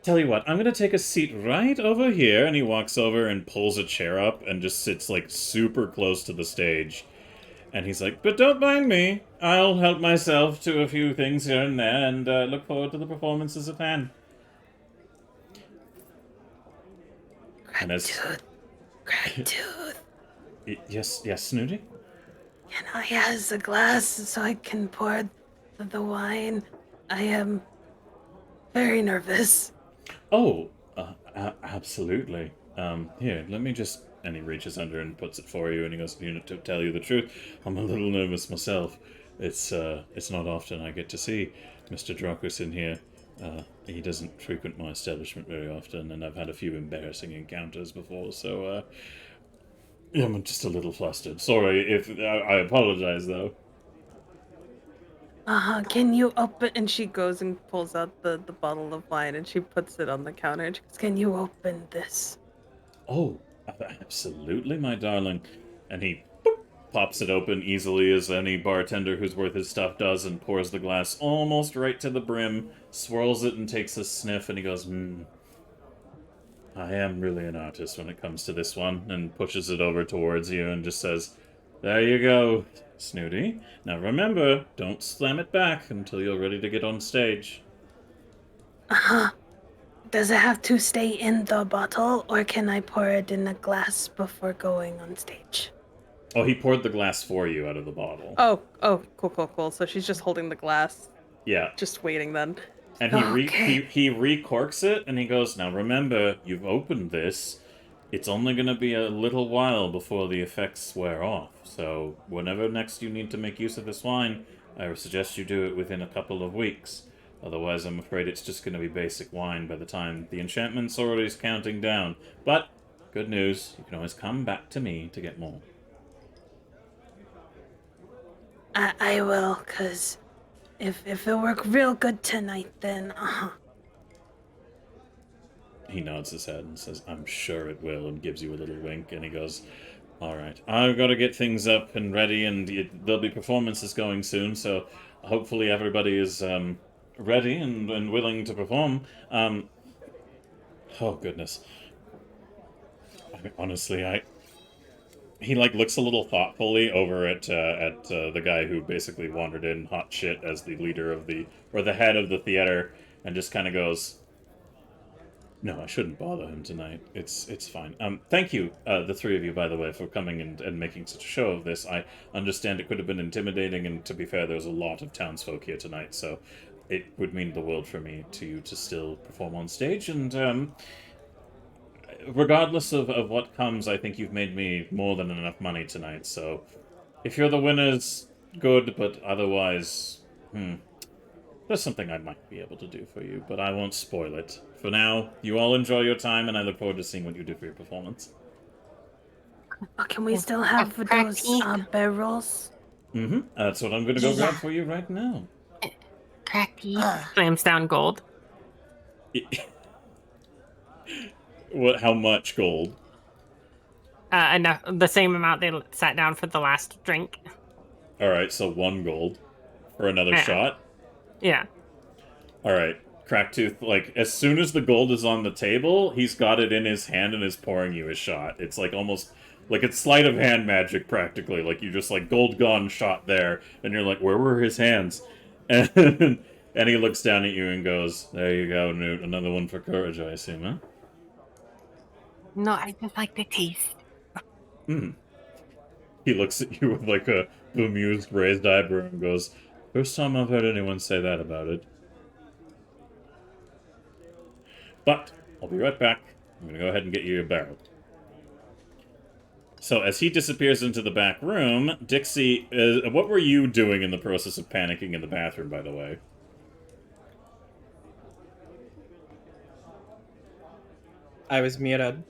Tell you what, I'm gonna take a seat right over here," and he walks over and pulls a chair up and just sits, like, super close to the stage. And he's like, "But don't mind me. I'll help myself to a few things here and there, and look forward to the performances at hand." And as... Cracktooth. Yes, Snooty? Can I has a glass so I can pour the wine? I am very nervous. Oh, absolutely. Here, let me just And he reaches under and puts it for you, and he goes, to tell you the truth, I'm a little nervous myself. It's not often I get to see Mr. Dracus in here. He doesn't frequent my establishment very often, and I've had a few embarrassing encounters before, so, yeah, I'm just a little flustered. Sorry if... I apologize, though. Can you open? And she goes and pulls out the bottle of wine and she puts it on the counter. And she goes, Can you open this? Oh, absolutely, my darling. And he pops it open easily as any bartender who's worth his stuff does and pours the glass almost right to the brim, swirls it and takes a sniff, and he goes, I am really an artist when it comes to this one, and pushes it over towards you and just says, there you go, Snooty. Now remember, don't slam it back until you're ready to get on stage. Does it have to stay in the bottle, or can I pour it in a glass before going on stage? Oh, he poured the glass for you out of the bottle. oh, cool. So she's just holding the glass, Yeah. just waiting then. And he Okay. he recorks it, and he goes, now remember, you've opened this. It's only going to be a little while before the effects wear off. So whenever next you need to make use of this wine, I would suggest you do it within a couple of weeks. Otherwise, I'm afraid it's just going to be basic wine by the time the enchantment sword is counting down. But, good news, you can always come back to me to get more. I will, cause if it worked real good tonight, then He nods his head and says, I'm sure it will, and gives you a little wink, and he goes, all right, I've got to get things up and ready, and there'll be performances going soon, so hopefully everybody is ready and willing to perform. Oh, goodness. I mean, honestly, he looks a little thoughtfully over at the guy who basically wandered in hot shit as the leader of the head of the theater, and just kind of goes, no, I shouldn't bother him tonight. It's fine. Thank you, the three of you, by the way, for coming and making such a show of this. I understand it could have been intimidating, and to be fair, there's a lot of townsfolk here tonight, so it would mean the world for me to still perform on stage, and regardless of what comes, I think you've made me more than enough money tonight, so if you're the winners, good, but otherwise, there's something I might be able to do for you, but I won't spoil it. For now, you all enjoy your time, and I look forward to seeing what you do for your performance. can we still have those barrels? That's what I'm going to go grab for you right now. Cracky. Slams down gold. What? How much gold? Enough, the same amount they sat down for the last drink. All right, so 1 gold for another Yeah. shot. Yeah. All right, Cracktooth. As soon as the gold is on the table, he's got it in his hand and is pouring you a shot. It's almost like it's sleight of hand magic, practically. You just gold gone, shot there, and you're like, where were his hands? And he looks down at you and goes, there you go, Newt. Another one for courage, I assume, huh? No, I just like the taste. He looks at you with a bemused raised eyebrow and goes, first time I've heard anyone say that about it. But, I'll be right back. I'm going to go ahead and get you a barrel. So, as he disappears into the back room, Dixie, what were you doing in the process of panicking in the bathroom, by the way? I was muted.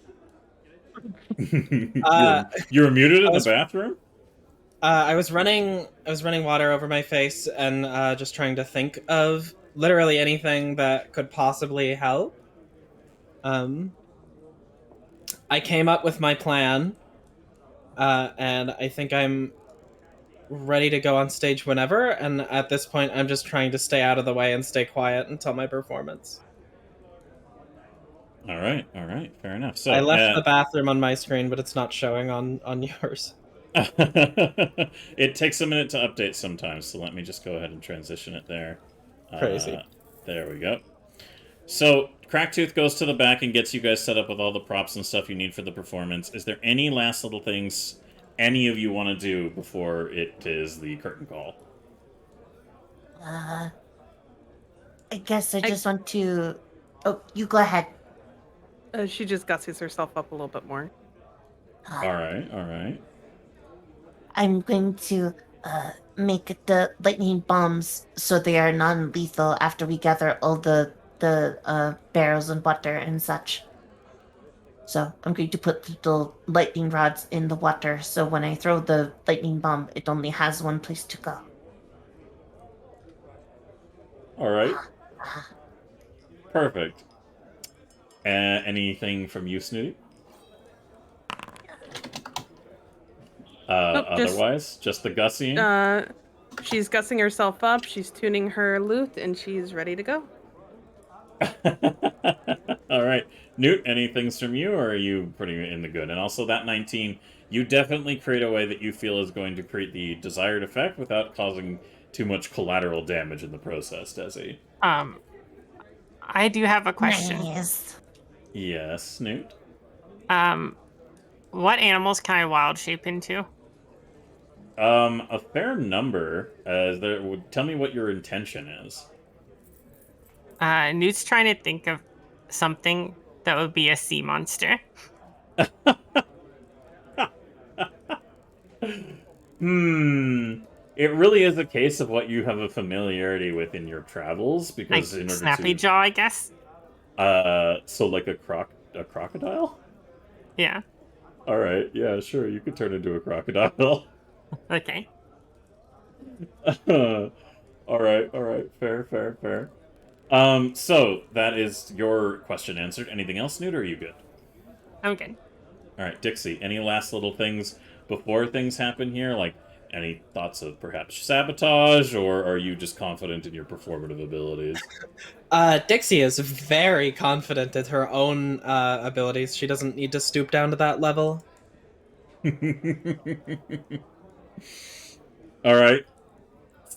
You were muted in the bathroom? I was running water over my face and just trying to think of literally anything that could possibly help. I came up with my plan, and I think I'm ready to go on stage whenever, and at this point I'm just trying to stay out of the way and stay quiet until my performance. All right, fair enough. So I left the bathroom on my screen, but it's not showing on yours. It takes a minute to update sometimes, so let me just go ahead and transition it there. Crazy. There we go. So, Cracktooth goes to the back and gets you guys set up with all the props and stuff you need for the performance. Is there any last little things any of you want to do before it is the curtain call? I guess I just want to... Oh, you go ahead. She just gussies herself up a little bit more. All right, all right. I'm going to make the lightning bombs so they are non-lethal after we gather all the barrels and water and such. So I'm going to put the lightning rods in the water so when I throw the lightning bomb, it only has one place to go. All right. Perfect. Anything from you, Snooty? Nope, Otherwise, just the gussying? She's gussing herself up, she's tuning her lute, and she's ready to go. All right. Newt, any things from you, or are you pretty in the good? And also that 19, you definitely create a way that you feel is going to create the desired effect without causing too much collateral damage in the process, Desi. I do have a question. Nice. Yes, Newt? What animals can I wild shape into? A fair number. Tell me what your intention is. Newt's trying to think of something that would be a sea monster. It really is a case of what you have a familiarity with in your travels, Like because in order Snappy Jaw, I guess? so like a crocodile? Yeah. Alright, yeah, sure, you could turn into a crocodile. Okay. Alright, fair. So, that is your question answered. Anything else, Newt, or are you good? I'm good. Alright, Dixie, any last little things before things happen here? Like, any thoughts of perhaps sabotage, or are you just confident in your performative abilities? Dixie is very confident in her own abilities. She doesn't need to stoop down to that level. Alright.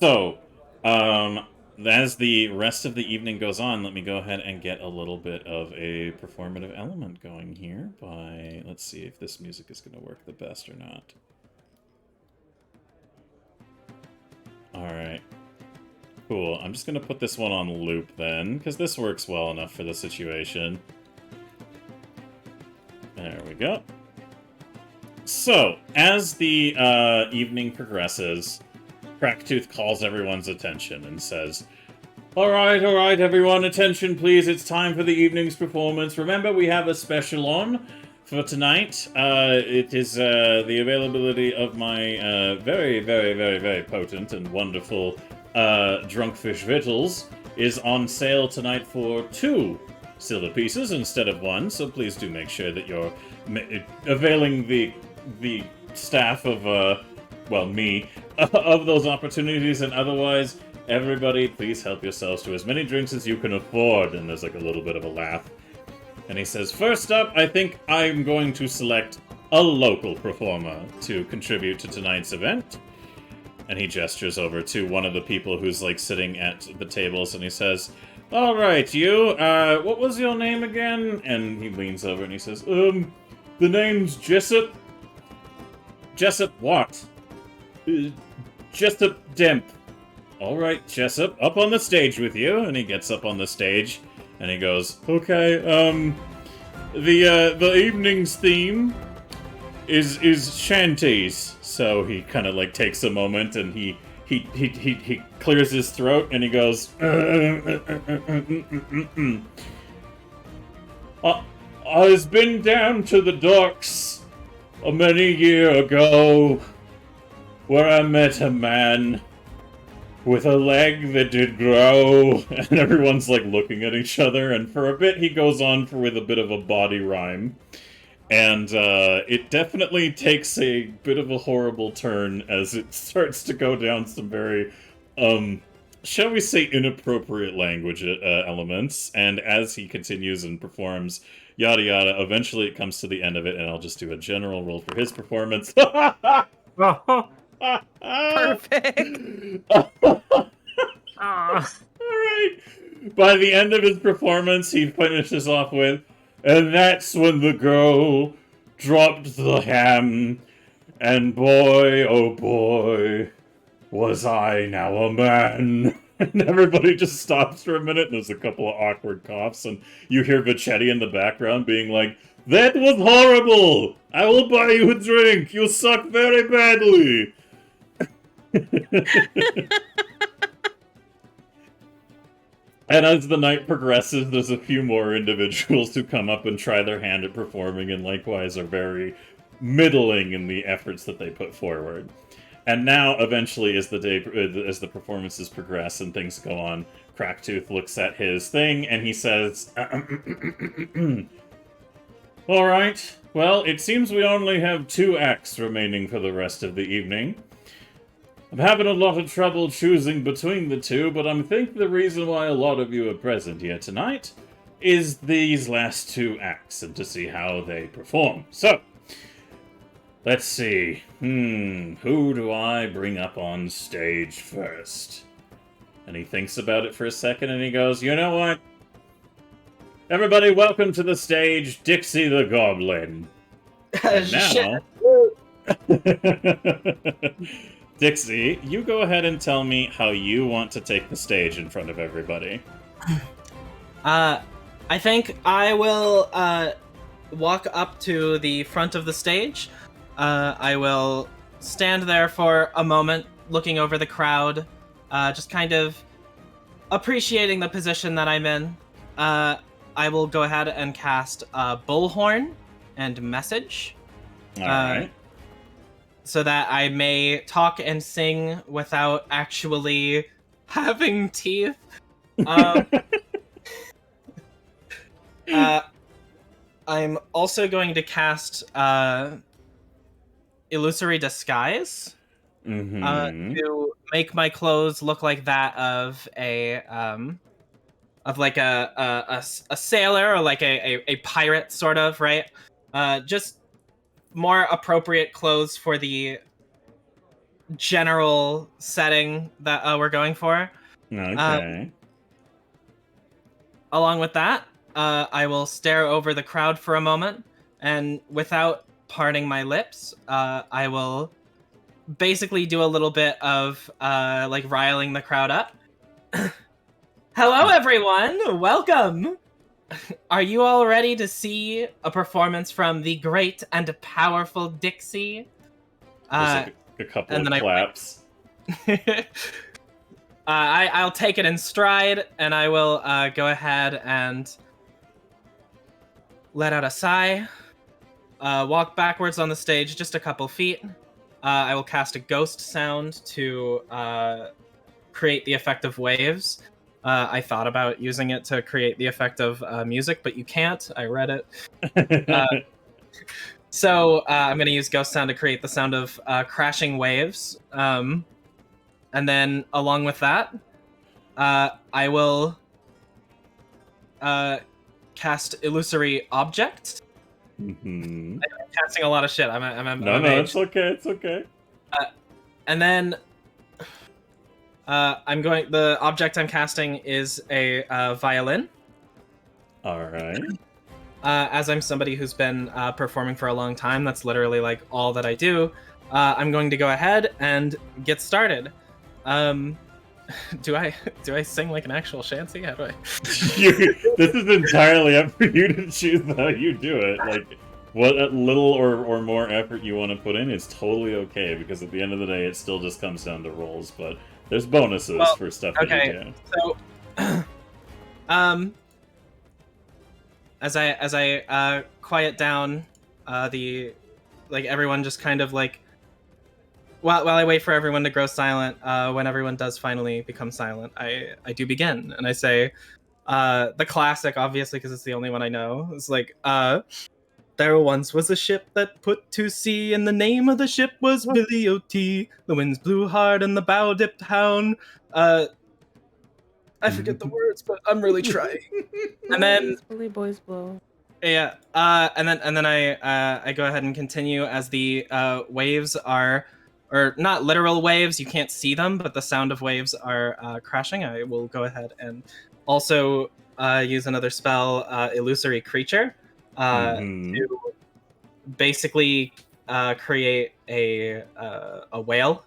So, as the rest of the evening goes on, let me go ahead and get a little bit of a performative element going here by... Let's see if this music is going to work the best or not. Alright. Cool. I'm just going to put this one on loop then, because this works well enough for the situation. There we go. So, as the evening progresses, Cracktooth calls everyone's attention and says, all right, everyone, attention please, it's time for the evening's performance. Remember, we have a special on for tonight. It is the availability of my very potent and wonderful drunkfish victuals is on sale tonight for 2 silver pieces instead of 1, so please do make sure that you're availing the staff of, well, me, of those opportunities, and otherwise, everybody, please help yourselves to as many drinks as you can afford. And there's like a little bit of a laugh. And he says, first up, I think I'm going to select a local performer to contribute to tonight's event. And he gestures over to one of the people who's like sitting at the tables, and he says, all right, you, what was your name again? And he leans over and he says, the name's Jessup. Jessup what? Jessup Demp. Alright, Jessup, up on the stage with you. And he gets up on the stage, and he goes, okay, the evening's theme is shanties. So he kind of like takes a moment, and he clears his throat, and he goes, I've been down to the docks a many year ago, where I met a man with a leg that did grow, and everyone's like looking at each other, and for a bit he goes on with a bit of a body rhyme, and it definitely takes a bit of a horrible turn as it starts to go down some very, shall we say, inappropriate language elements, and as he continues and performs, yada yada, eventually it comes to the end of it, and I'll just do a general roll for his performance. Perfect. Alright. By the end of his performance, he finishes off with, and that's when the girl dropped the ham, and boy, oh boy, was I now a man. And everybody just stops for a minute, and there's a couple of awkward coughs, and you hear Vichetti in the background being like, That was horrible! I will buy you a drink! You suck very badly! And as the night progresses, there's a few more individuals who come up and try their hand at performing, and likewise are very middling in the efforts that they put forward. And now, eventually, as the performances progress and things go on, Cracktooth looks at his thing and he says, "All right. Well, it seems we only have 2 acts remaining for the rest of the evening. I'm having a lot of trouble choosing between the 2, but I think the reason why a lot of you are present here tonight is these last 2 acts and to see how they perform. So, let's see. Who do I bring up on stage first?" And he thinks about it for a second and he goes, "You know what? Everybody, welcome to the stage, Dixie the Goblin." And now, Dixie, you go ahead and tell me how you want to take the stage in front of everybody. I think I will walk up to the front of the stage. I will stand there for a moment, looking over the crowd, just kind of appreciating the position that I'm in. I will go ahead and cast Bullhorn and Message. Alright. So that I may talk and sing without actually having teeth. I'm also going to cast Illusory Disguise to make my clothes look like that of a sailor or like a pirate, sort of, right? Just more appropriate clothes for the general setting that we're going for. Okay. Along with that, I will stare over the crowd for a moment, and without parting my lips, I will basically do a little bit of like riling the crowd up. Hello, everyone! Welcome! Are you all ready to see a performance from the great and powerful Dixie? There's a couple and of then claps. I'll take it in stride, and I will go ahead and let out a sigh, walk backwards on the stage just a couple feet. I will cast a ghost sound to create the effect of waves. I thought about using it to create the effect of music, but you can't. I read it. So I'm going to use ghost sound to create the sound of crashing waves. And then along with that, I will cast Illusory Object. Mm-hmm. I'm casting a lot of shit. No, it's okay. It's okay. And then the object I'm casting is a violin. All right. As I'm somebody who's been performing for a long time, that's literally like all that I do. I'm going to go ahead and get started. Do I sing like an actual shanty? How do I? This is entirely up for you to choose how you do it. Like, what little or more effort you want to put in is totally okay, because at the end of the day, it still just comes down to rolls. But there's bonuses for stuff that you do. So, as I quiet down everyone just kind of like while I wait for everyone to grow silent, when everyone does finally become silent, I do begin, and I say the classic, obviously, because it's the only one I know. It's like, there once was a ship that put to sea, and the name of the ship was Billy O.T. The winds blew hard and the bow dipped down. I forget the words, but I'm really trying. And then Billy Boys Blow. yeah, and then I go ahead and continue as the waves are, or not literal waves, you can't see them, but the sound of waves are crashing. I will go ahead and also use another spell, Illusory Creature, to basically create a whale.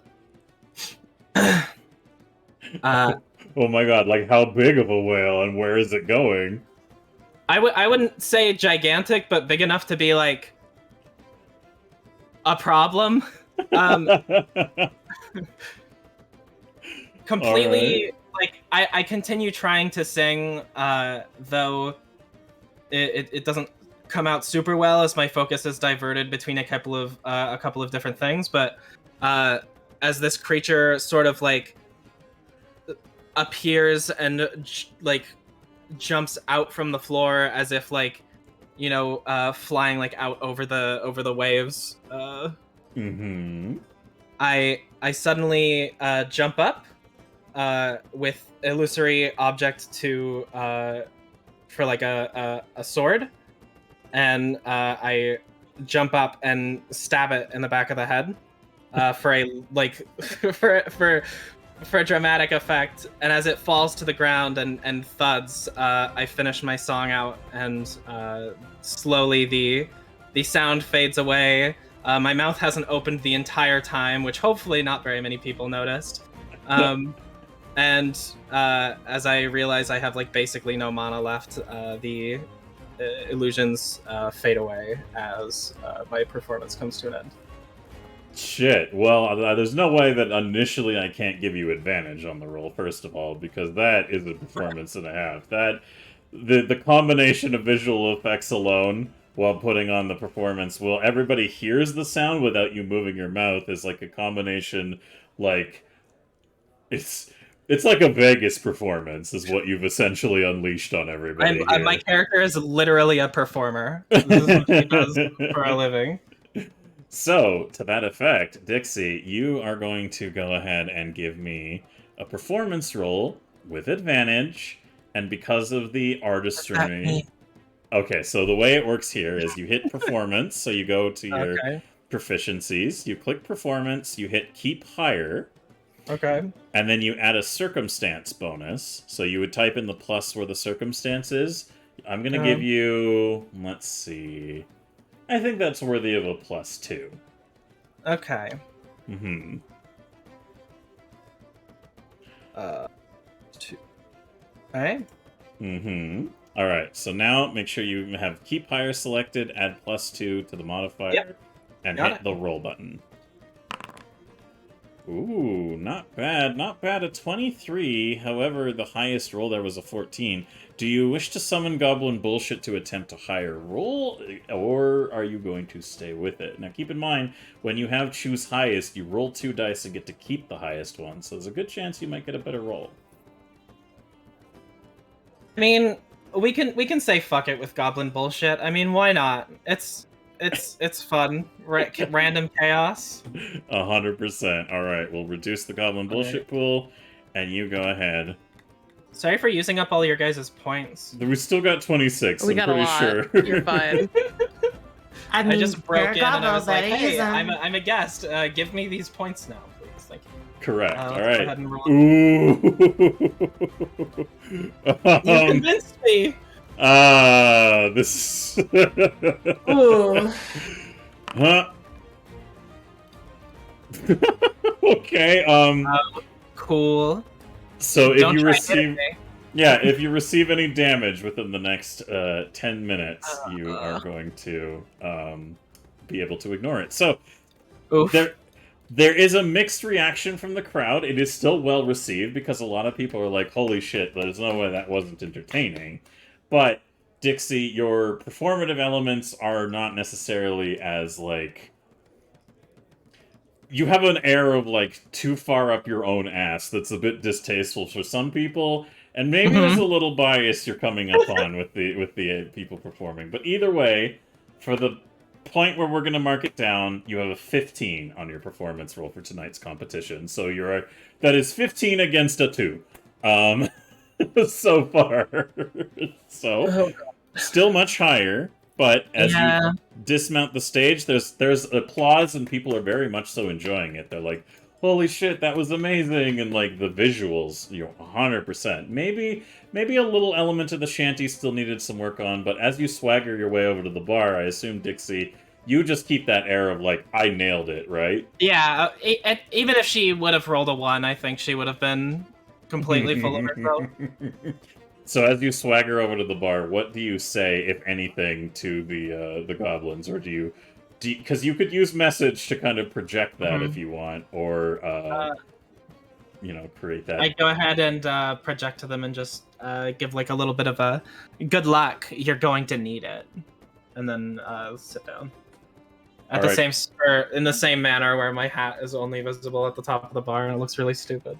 Oh my god, like how big of a whale and where is it going? I wouldn't say gigantic, but big enough to be like a problem. Completely. Like I continue trying to sing, though it doesn't come out super well as my focus is diverted between a couple of different things. But as this creature sort of like appears and like jumps out from the floor as if like, you know, flying like out over the waves. I suddenly jump up with illusory object to for like a sword, and I jump up and stab it in the back of the head for a like for a dramatic effect. And as it falls to the ground and thuds, I finish my song out, and slowly the sound fades away. My mouth hasn't opened the entire time, which hopefully not very many people noticed. And as I realize I have like basically no mana left, the illusions fade away as my performance comes to an end. Shit. Well, there's no way that initially I can't give you advantage on the roll, first of all, because that is a performance and a half. That the combination of visual effects alone while putting on the performance, well, everybody hears the sound without you moving your mouth, is like a combination, like it's like a Vegas performance, is what you've essentially unleashed on everybody. My character is literally a performer. This is what he does for a living. So, to that effect, Dixie, you are going to go ahead and give me a performance roll with advantage, and because of the artistry... Okay, so the way it works here is you hit performance, so you go to your proficiencies, you click performance, you hit keep higher, okay, and then you add a circumstance bonus, so you would type in the plus where the circumstance is. I'm going to give you, let's see... I think that's worthy of a +2. Okay. 2. Alright. Alright, so now make sure you have keep higher selected, add +2 to the modifier, and hit the roll button. Ooh, not bad. Not bad. A 23. However, the highest roll there was a 14. Do you wish to summon Goblin Bullshit to attempt a higher roll, or are you going to stay with it? Now, keep in mind, when you have choose highest, you roll 2 dice and get to keep the highest one, so there's a good chance you might get a better roll. I mean, we can say fuck it with Goblin Bullshit. I mean, why not? It's fun. Random chaos. 100%. Alright, we'll reduce the Goblin Bullshit pool, and you go ahead. Sorry for using up all your guys' points. We still got 26, we got I'm pretty sure. You're fine. I mean, I just broke in and I was like, hey, easy. I'm a guest. Give me these points now, please. Thank you. Correct. Let's All go right. ahead and roll. Ooh. You convinced me. This. Ooh. Huh? Okay. Cool. So if Don't you try receive, hitting me. if you receive any damage within the next 10 minutes, you are going to be able to ignore it. So Oof. there is a mixed reaction from the crowd. It is still well received because a lot of people are like, "Holy shit! There's no way that wasn't entertaining." But Dixie, your performative elements are not necessarily as like. You have an air of, like, too far up your own ass that's a bit distasteful for some people, and maybe there's a little bias you're coming up on with the people performing. But either way, for the point where we're going to mark it down, you have a 15 on your performance roll for tonight's competition. So that is 15 against a 2. So far. So, still much higher. But as you dismount the stage, there's applause, and people are very much so enjoying it. They're like, "Holy shit, that was amazing!" And like the visuals, 100%. Maybe a little element of the shanty still needed some work on. But as you swagger your way over to the bar, I assume, Dixie, you just keep that air of like, "I nailed it," right? Yeah. Even if she would have rolled a 1, I think she would have been completely full of herself. So as you swagger over to the bar, what do you say, if anything, to the goblins, or do you because you could use message to kind of project that if you want, or create that. I go ahead and project to them and just give like a little bit of a good luck. You're going to need it, and then sit down at the same in the same manner where my hat is only visible at the top of the bar and it looks really stupid.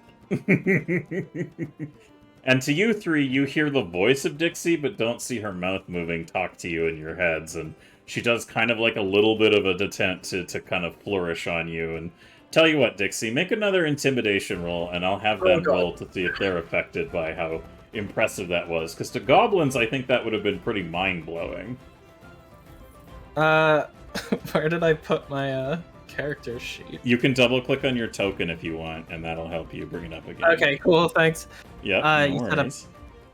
And to you three, you hear the voice of Dixie, but don't see her mouth moving talk to you in your heads. And she does kind of like a little bit of an attempt to kind of flourish on you. And tell you what, Dixie, make another intimidation roll, and I'll have them roll to see if they're affected by how impressive that was. Because to goblins, I think that would have been pretty mind-blowing. Where did I put my character sheet? You can double-click on your token if you want, and that'll help you bring it up again. Okay, cool, thanks. Yeah, you said a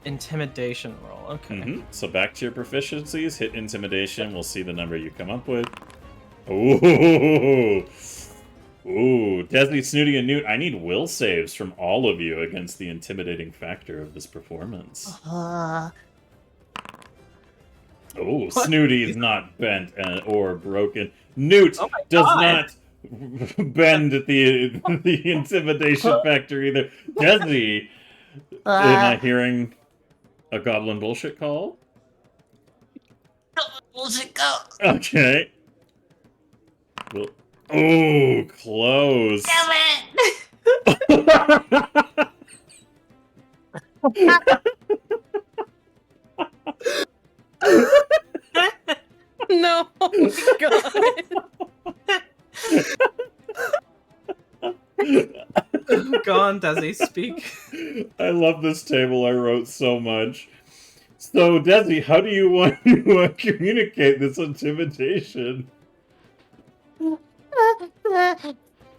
intimidation roll. Okay. So back to your proficiencies, hit intimidation, we'll see the number you come up with. Ooh, Desi, Snooty, and Newt, I need will saves from all of you against the intimidating factor of this performance. Snooty is not bent or broken. Newt does not bend at the intimidation factor either. Desi, am I hearing a goblin bullshit call? Bullshit go. Okay. Well, oh, close. Damn it! No, God. Go on, Desi, speak. I love this table. I wrote so much. So, Desi, how do you want to communicate this intimidation?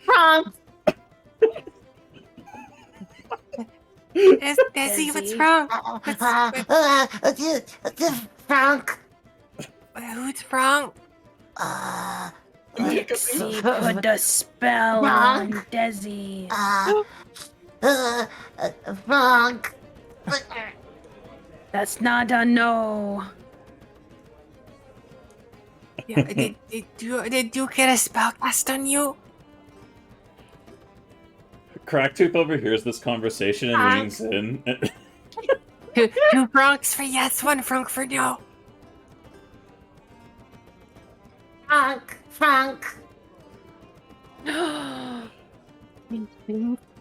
Frank. Desi, what's wrong? Frank. Who's wrong? Dixie put a spell on Desi. Frank. That's not a no. Yeah, did you get a spell cast on you? Cracktooth overhears this conversation and leans in. Two Franks for yes, one Frank for no. Frank.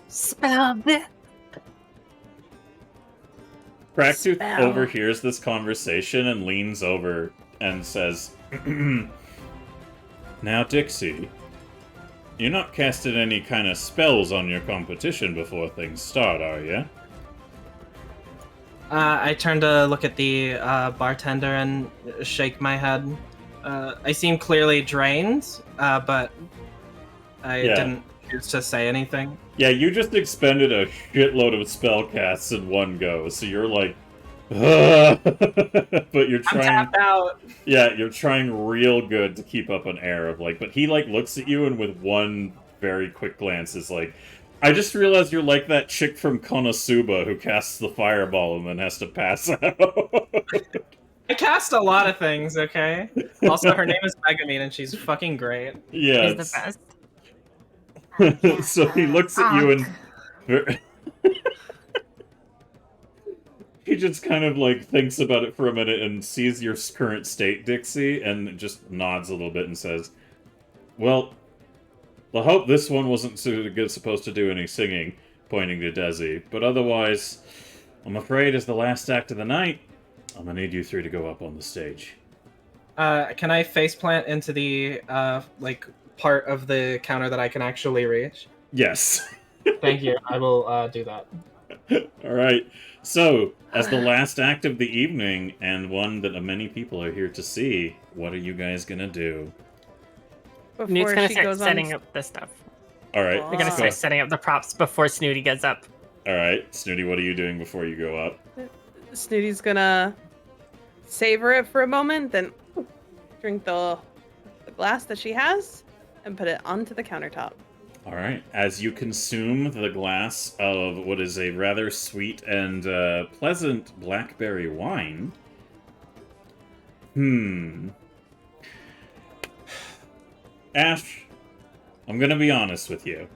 Spell this. Cracktooth overhears this conversation and leans over and says, Now, Dixie, you're not casting any kind of spells on your competition before things start, are you? I turn to look at the bartender and shake my head. I seem clearly drained, but I didn't choose to say anything. Yeah, you just expended a shitload of spell casts in one go, so you're like, but you're trying. I'm tapped out. Yeah, you're trying real good to keep up an air of like, but he like looks at you and with one very quick glance is like, I just realized you're like that chick from Konosuba who casts the fireball and then has to pass out. I cast a lot of things, okay? Also, her name is Megamine and she's fucking great. Yeah. He's the best. So he looks at you and he just kind of like thinks about it for a minute and sees your current state, Dixie, and just nods a little bit and says, well, I hope this one wasn't supposed to do any singing, pointing to Desi, but otherwise, I'm afraid as the last act of the night, I'm gonna need you three to go up on the stage. Can I faceplant into the like part of the counter that I can actually reach? Yes. Thank you. I will do that. All right. So, as the last act of the evening, and one that many people are here to see, what are you guys gonna do? Newt's Before gonna she start goes setting on. up the stuff. All right. We're gonna start setting up the props before Snooty gets up. All right, Snooty, what are you doing before you go up? Snooty's gonna savor it for a moment, then drink the glass that she has and put it onto the countertop. All right. As you consume the glass of what is a rather sweet and pleasant blackberry wine, Ash, I'm gonna be honest with you.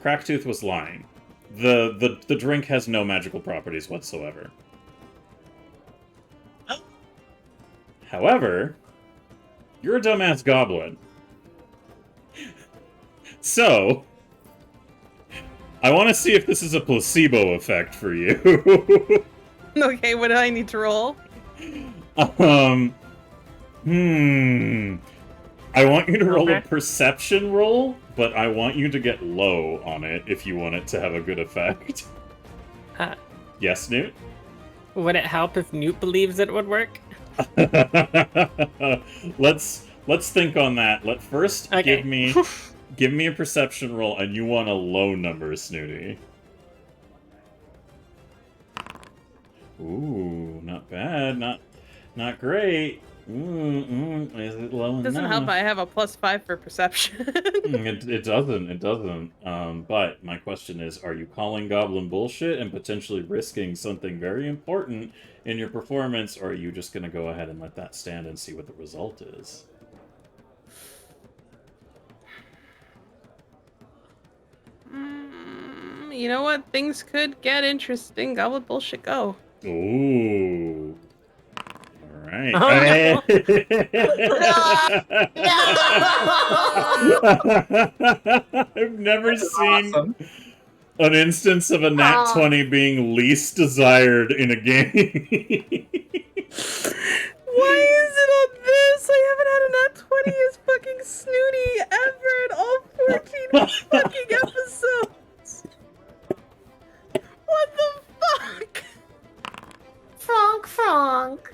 Cracktooth was lying. The drink has no magical properties whatsoever. However, you're a dumbass goblin. So, I want to see if this is a placebo effect for you. Okay, what do I need to roll? I want you to roll a Okay. perception roll, but I want you to get low on it if you want it to have a good effect. Uh, Yes, Newt? Would it help if Newt believes it would work? Let's think on that. First Okay. give me a perception roll, and you want a low number, Snooty. Ooh, not bad. Not great. Is it low enough? Doesn't help. I have a +5 for perception. It doesn't. But my question is, are you calling goblin bullshit and potentially risking something very important in your performance, or are you just gonna go ahead and let that stand and see what the result is? You know what? Things could get interesting. Goblin bullshit go. Ooh. All right. Oh, I've never seen Awesome. an instance of a nat 20 being least desired in a game. Why is it on this? I haven't had a nat 20 as fucking Snooty ever in all 14 fucking episodes. What the fuck? Frank.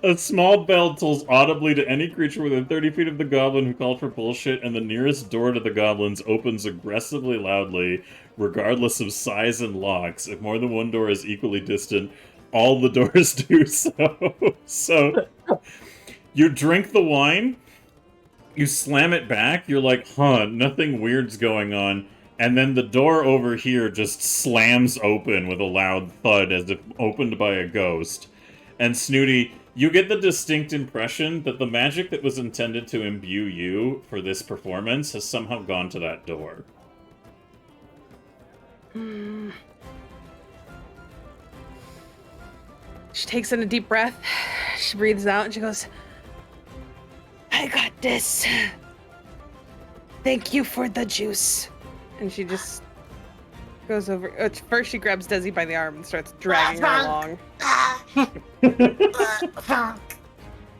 A small bell tolls audibly to any creature within 30 feet of the goblin who called for bullshit, and the nearest door to the goblins opens aggressively loudly, regardless of size and locks. If more than one door is equally distant, all the doors do so. So, you drink the wine, you slam it back, you're like, nothing weird's going on, and then the door over here just slams open with a loud thud as if opened by a ghost. And Snooty, you get the distinct impression that the magic that was intended to imbue you for this performance has somehow gone to that door. She takes in a deep breath. She breathes out and she goes, I got this. Thank you for the juice. and she just goes over. First, she grabs Desi by the arm and starts dragging her along, Frank.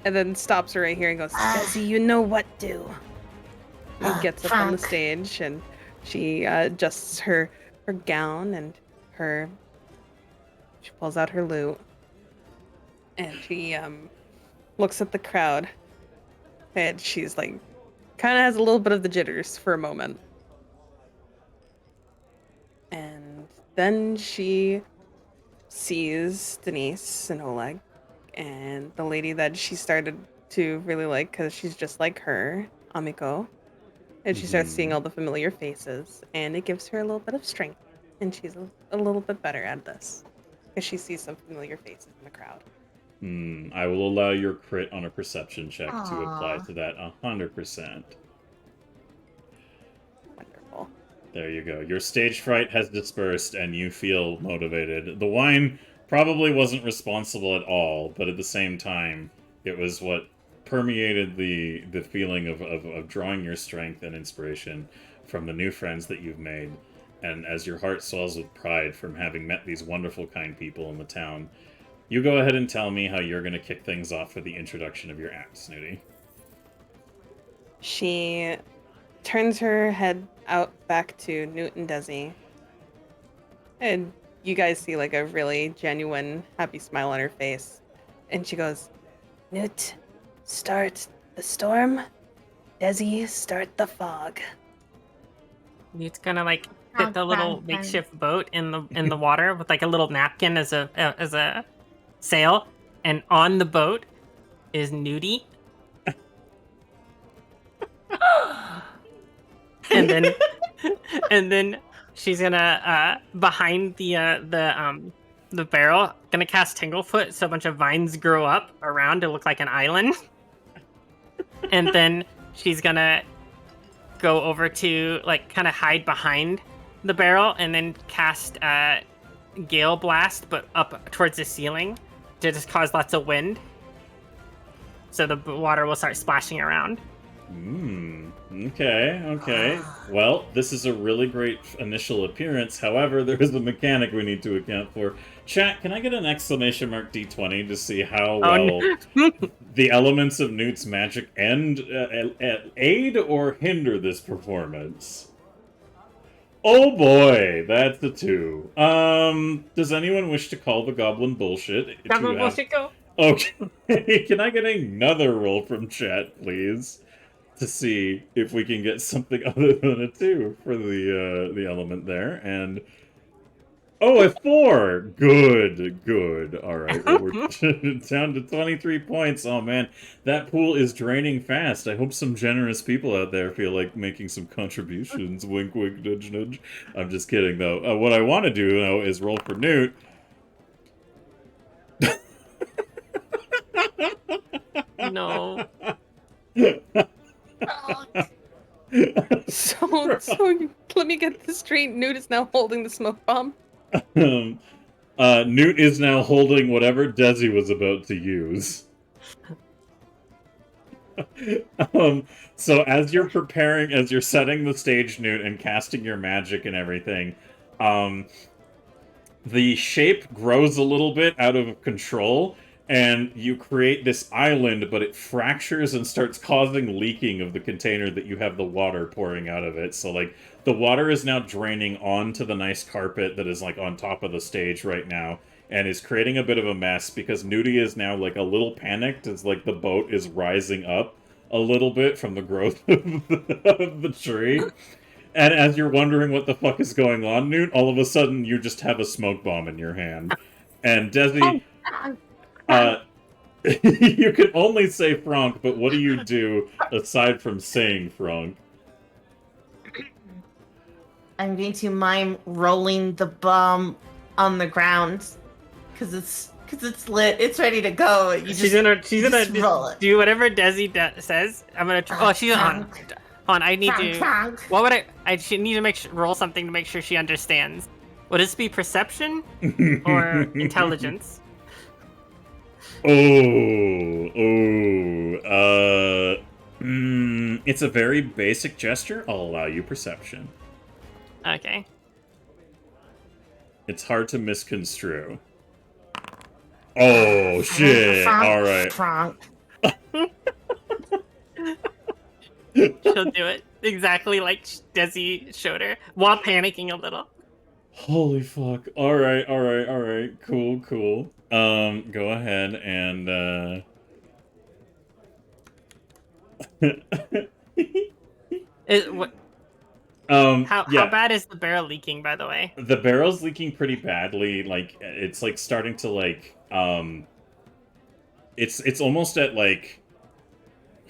and then stops her right here and goes, Desi, you know what to. and gets up on the Frank. stage, and she adjusts her gown and she pulls out her lute, and she looks at the crowd, and she's like, kind of has a little bit of the jitters for a moment, and then she sees Denise and Oleg and the lady that she started to really like because she's just like her, Amiko. And she starts seeing all the familiar faces, and it gives her a little bit of strength, and she's a little bit better at this because she sees some familiar faces in the crowd. I will allow your crit on a perception check to apply Aw. to that 100%. Wonderful. There you go. Your stage fright has dispersed and you feel motivated. The wine probably wasn't responsible at all, but at the same time, it was what permeated the feeling of drawing your strength and inspiration from the new friends that you've made. And as your heart swells with pride from having met these wonderful, kind people in the town, you go ahead and tell me how you're going to kick things off for the introduction of your act, Snooty. She turns her head out back to Newt and Desi, and you guys see like a really genuine, happy smile on her face. And she goes, Newt, start the storm. Desi, start the fog. Newt's gonna like put the little makeshift boat in the water with like a little napkin as a sail, and on the boat is Nudie. and then and then she's gonna behind the barrel, gonna cast Tinglefoot so a bunch of vines grow up around to look like an island. And then she's gonna go over to like kind of hide behind the barrel and then cast Gale Blast, but up towards the ceiling to just cause lots of wind. So the water will start splashing around. Okay. Well, this is a really great initial appearance. However, there is a mechanic we need to account for. Chat, can I get an exclamation mark D20 to see how well the elements of Newt's magic aid or hinder this performance? Oh boy, that's a 2. Does anyone wish to call the goblin bullshit? Goblin bullshit go. Okay, can I get another roll from chat, please? To see if we can get something other than a 2 for the element there, and a 4. Good. All right, well, we're down to 23 points. Oh man, that pool is draining fast. I hope some generous people out there feel like making some contributions. Wink, wink, nudge, nudge. I'm just kidding though. What I want to do though is roll for Newt. No. So let me get this straight. Newt is now holding the smoke bomb. Newt is now holding whatever Desi was about to use. So as you're preparing, as you're setting the stage, Newt, and casting your magic and everything, the shape grows a little bit out of control, and you create this island, but it fractures and starts causing leaking of the container that you have the water pouring out of it. So, like, the water is now draining onto the nice carpet that is, like, on top of the stage right now, and is creating a bit of a mess, because Nudie is now, like, a little panicked as, like, the boat is rising up a little bit from the growth of the tree. And as you're wondering what the fuck is going on, Newt, all of a sudden you just have a smoke bomb in your hand. And Desi... you can only say Franck, but what do you do aside from saying Franck? I'm going to mime rolling the bomb on the ground because it's lit. It's ready to go. She's gonna roll it. do whatever Desi says. I'm gonna. She's on. I need to. What would I should need to roll something to make sure she understands. Would this be perception or intelligence? It's a very basic gesture. I'll allow you perception. Okay. It's hard to misconstrue. Oh, shit. All right. She'll do it exactly like Desi showed her while panicking a little. Holy fuck. All right. Cool. Go ahead and, How bad is the barrel leaking, by the way? The barrel's leaking pretty badly. Like, it's like starting to like, it's almost at like,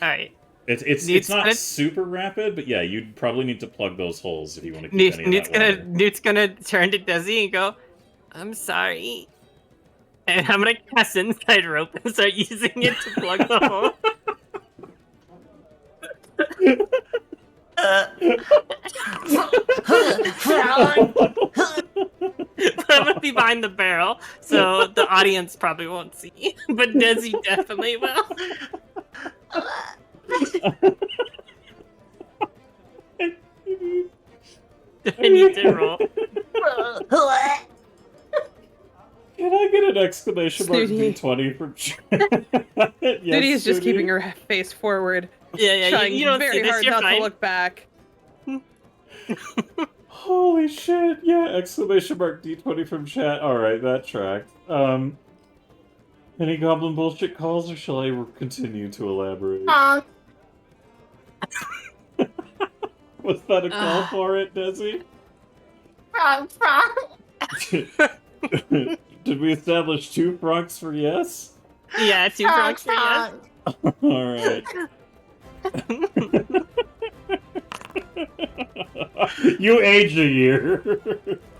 all right. It's not super rapid, but yeah, you'd probably need to plug those holes if you want to keep any of that water. Newt's gonna turn to Desi and go, "I'm sorry," and I'm gonna cast Inside Rope and start using it to plug the hole. I'm gonna be behind the barrel, so the audience probably won't see, but Desi definitely will. I need to roll. Can I get an exclamation mark Snooty. D20 from yes, Snooty is just Snooty? keeping her face forward. Yeah, trying you don't very see this, hard you're not fine. to look back. Holy shit, yeah, exclamation mark D20 from chat. Alright, that tracked. Any goblin bullshit calls, or shall I continue to elaborate? Was that a call for it, Desi? Frog. Did we establish 2 Francs for yes? Yeah, 2 prongs for yes. All right. You age a year.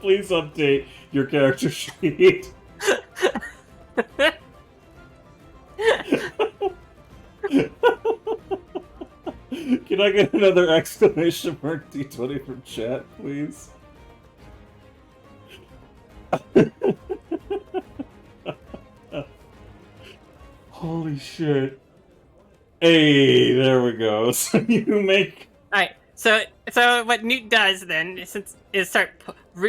Please update your character sheet. Can I get another exclamation mark D20 from chat, please? Holy shit. Hey, there we go. So you make... Alright, so what Newt does then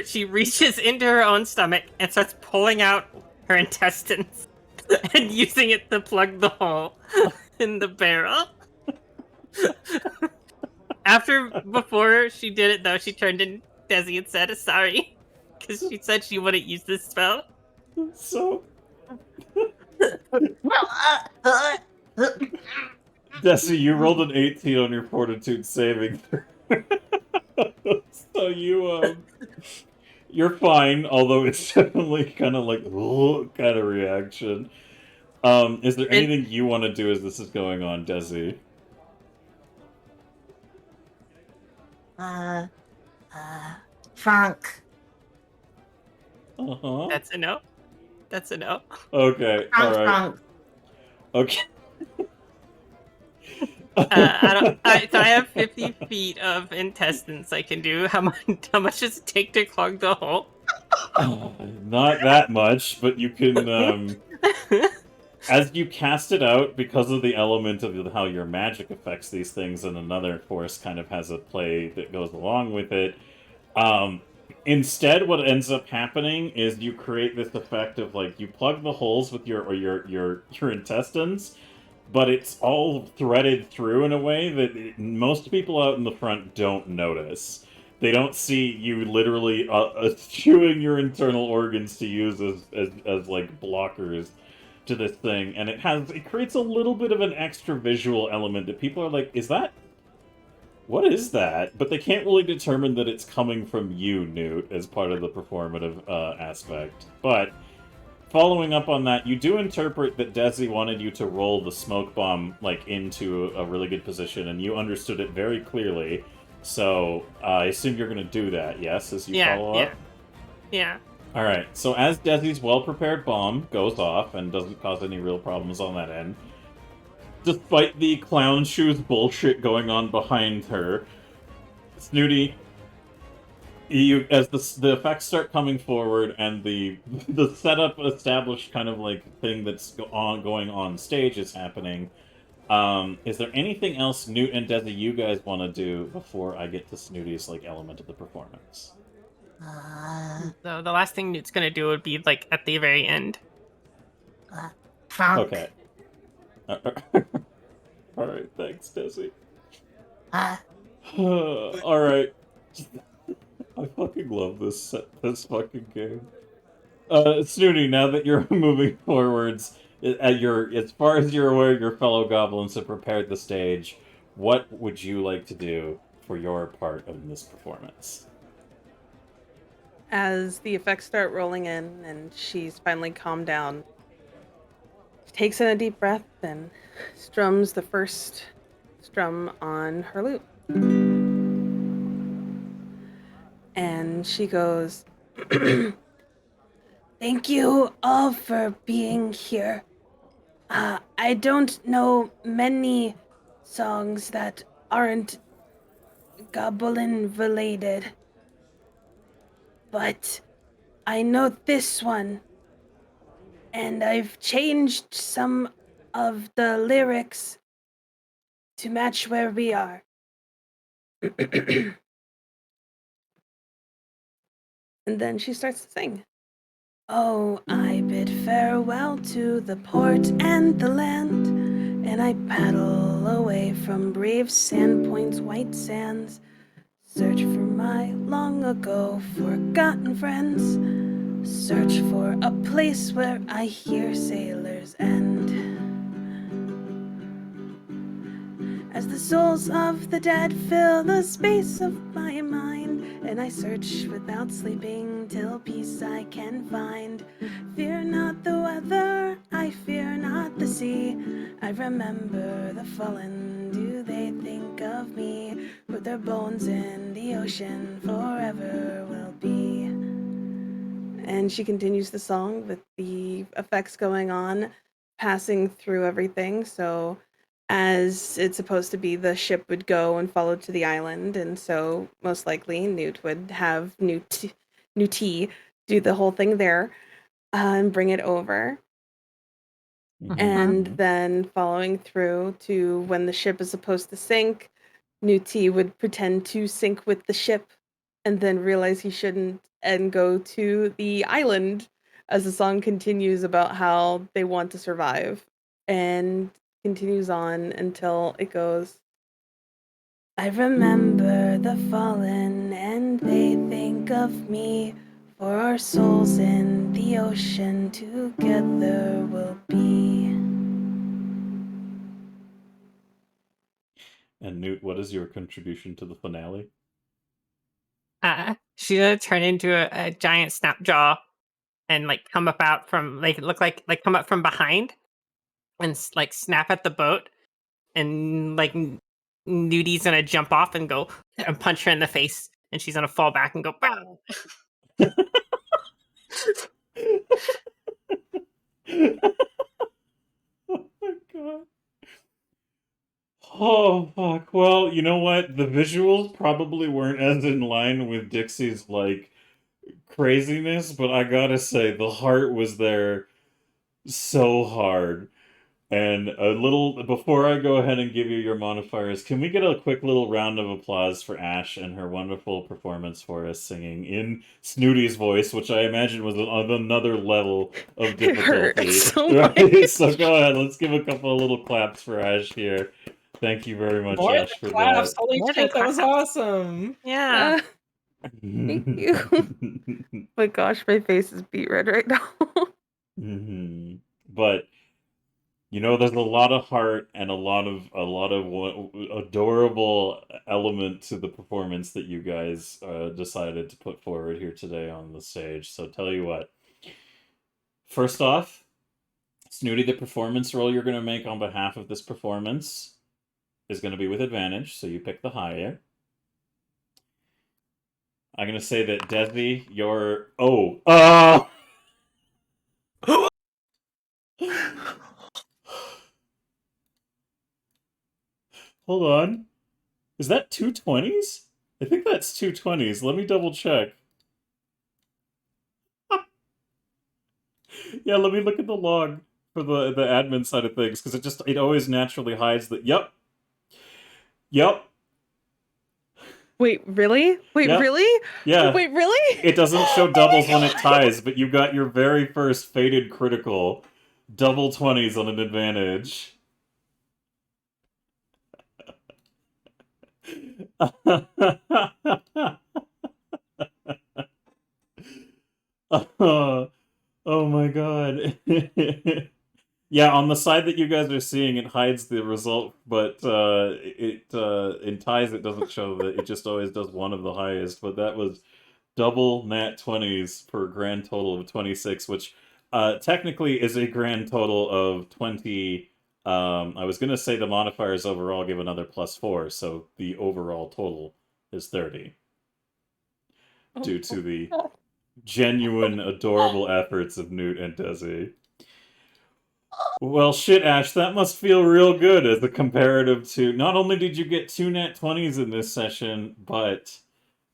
she reaches into her own stomach and starts pulling out her intestines and using it to plug the hole in the barrel. Before she did it though, she turned to Desi and said sorry because she said she wouldn't use this spell. So... Well, Desi, you rolled an 18 on your fortitude saving. So you're fine, although it's definitely kind of like kind of reaction. Is there anything you want to do as this is going on, Desi? Frank. Uh-huh. That's a no. That's a no. Okay, alright. Frank. Okay. So I have 50 feet of intestines I can do. How much does it take to clog the hole? Not that much, but you can, as you cast it out, because of the element of how your magic affects these things, and another force kind of has a play that goes along with it, instead what ends up happening is you create this effect of, like, you plug the holes with your intestines, but it's all threaded through in a way that most people out in the front don't notice. They don't see you literally chewing your internal organs to use as like blockers to this thing, and it creates a little bit of an extra visual element that people are like, what is that? But they can't really determine that it's coming from you, Newt, as part of the performative aspect. But following up on that, you do interpret that Desi wanted you to roll the smoke bomb like into a really good position, and you understood it very clearly. So I assume you're going to do that, yes, as you follow up? Yeah. Alright, so as Desi's well-prepared bomb goes off and doesn't cause any real problems on that end, despite the clown shoes bullshit going on behind her, Snooty, as the effects start coming forward and the setup established kind of like thing that's going on stage is happening, is there anything else Newt and Desi you guys want to do before I get to Snooty's like element of the performance? So the last thing Newt's gonna do would be like at the very end. Frank. Okay. Alright, thanks, Desi. Alright. I fucking love this fucking game. Snooty, now that you're moving forwards, as far as you're aware, your fellow goblins have prepared the stage. What would you like to do for your part of this performance? As the effects start rolling in and she's finally calmed down, she takes in a deep breath and strums the first strum on her lute. And she goes, Thank you all for being here. I don't know many songs that aren't goblin related, but I know this one, and I've changed some of the lyrics to match where we are. and then she starts to sing. Oh, I bid farewell to the port and the land, and I paddle away from brave Sandpoint's white sands, search for my long ago forgotten friends, search for a place where I hear sailors end. As the souls of the dead fill the space of my mind, and I search without sleeping till peace I can find. Fear not the weather, I fear not the sea. I remember the fallen, do they think of me? With their bones in the ocean forever will be. And she continues the song with the effects going on, passing through everything. So, as it's supposed to be, the ship would go and follow to the island, and so most likely Newt would have Newt do the whole thing there and bring it over. And then following through to when the ship is supposed to sink, Newt would pretend to sink with the ship and then realize he shouldn't and go to the island as the song continues about how they want to survive and continues on until it goes, I remember the fallen and they think of me, for our souls in the ocean together will be. And Newt, what is your contribution to the finale? She's gonna turn into a giant snap jaw and like come up out from look like come up from behind and like snap at the boat, and like Nudie's gonna jump off and go and punch her in the face, and she's gonna fall back and go bow. Oh my god. Oh fuck. Well, you know what? The visuals probably weren't as in line with Dixie's like craziness, but I gotta say the heart was there so hard. And a little before I go ahead and give you your modifiers, can we get a quick little round of applause for Ash and her wonderful performance for us singing in Snooty's voice, which I imagine was on another level of It hurt difficulty. so Right? much. So go ahead, let's give a couple of little claps for Ash here. Thank you very much, More Ash, for claps. that. Holy More than shit, that was claps. awesome. Yeah. Thank you. My gosh, my face is beet red right now. But you know, there's a lot of heart and a lot of adorable element to the performance that you guys decided to put forward here today on the stage. So tell you what. First off, Snooty, the performance roll you're going to make on behalf of this performance is going to be with advantage, so you pick the higher. I'm going to say that Desi, you're... Hold on. Is that 220s? I think that's 220s. Let me double check. Yeah, let me look at the log for the admin side of things, because it always naturally hides the... Yep. Wait, really? Wait, Yep. really? Yeah. Wait, really? It doesn't show doubles when it ties, but you got your very first fated critical. Double 20s on an advantage. Oh my god. Yeah, on the side that you guys are seeing, it hides the result, but in ties it doesn't show that. It just always does one of the highest, but that was double nat 20s for a grand total of 26, which technically is a grand total of 20. I was going to say the modifiers overall give another +4, so the overall total is 30. Due to the genuine, adorable efforts of Newt and Desi. Well, shit, Ash, that must feel real good as a comparative to... Not only did you get 2 nat 20s in this session, but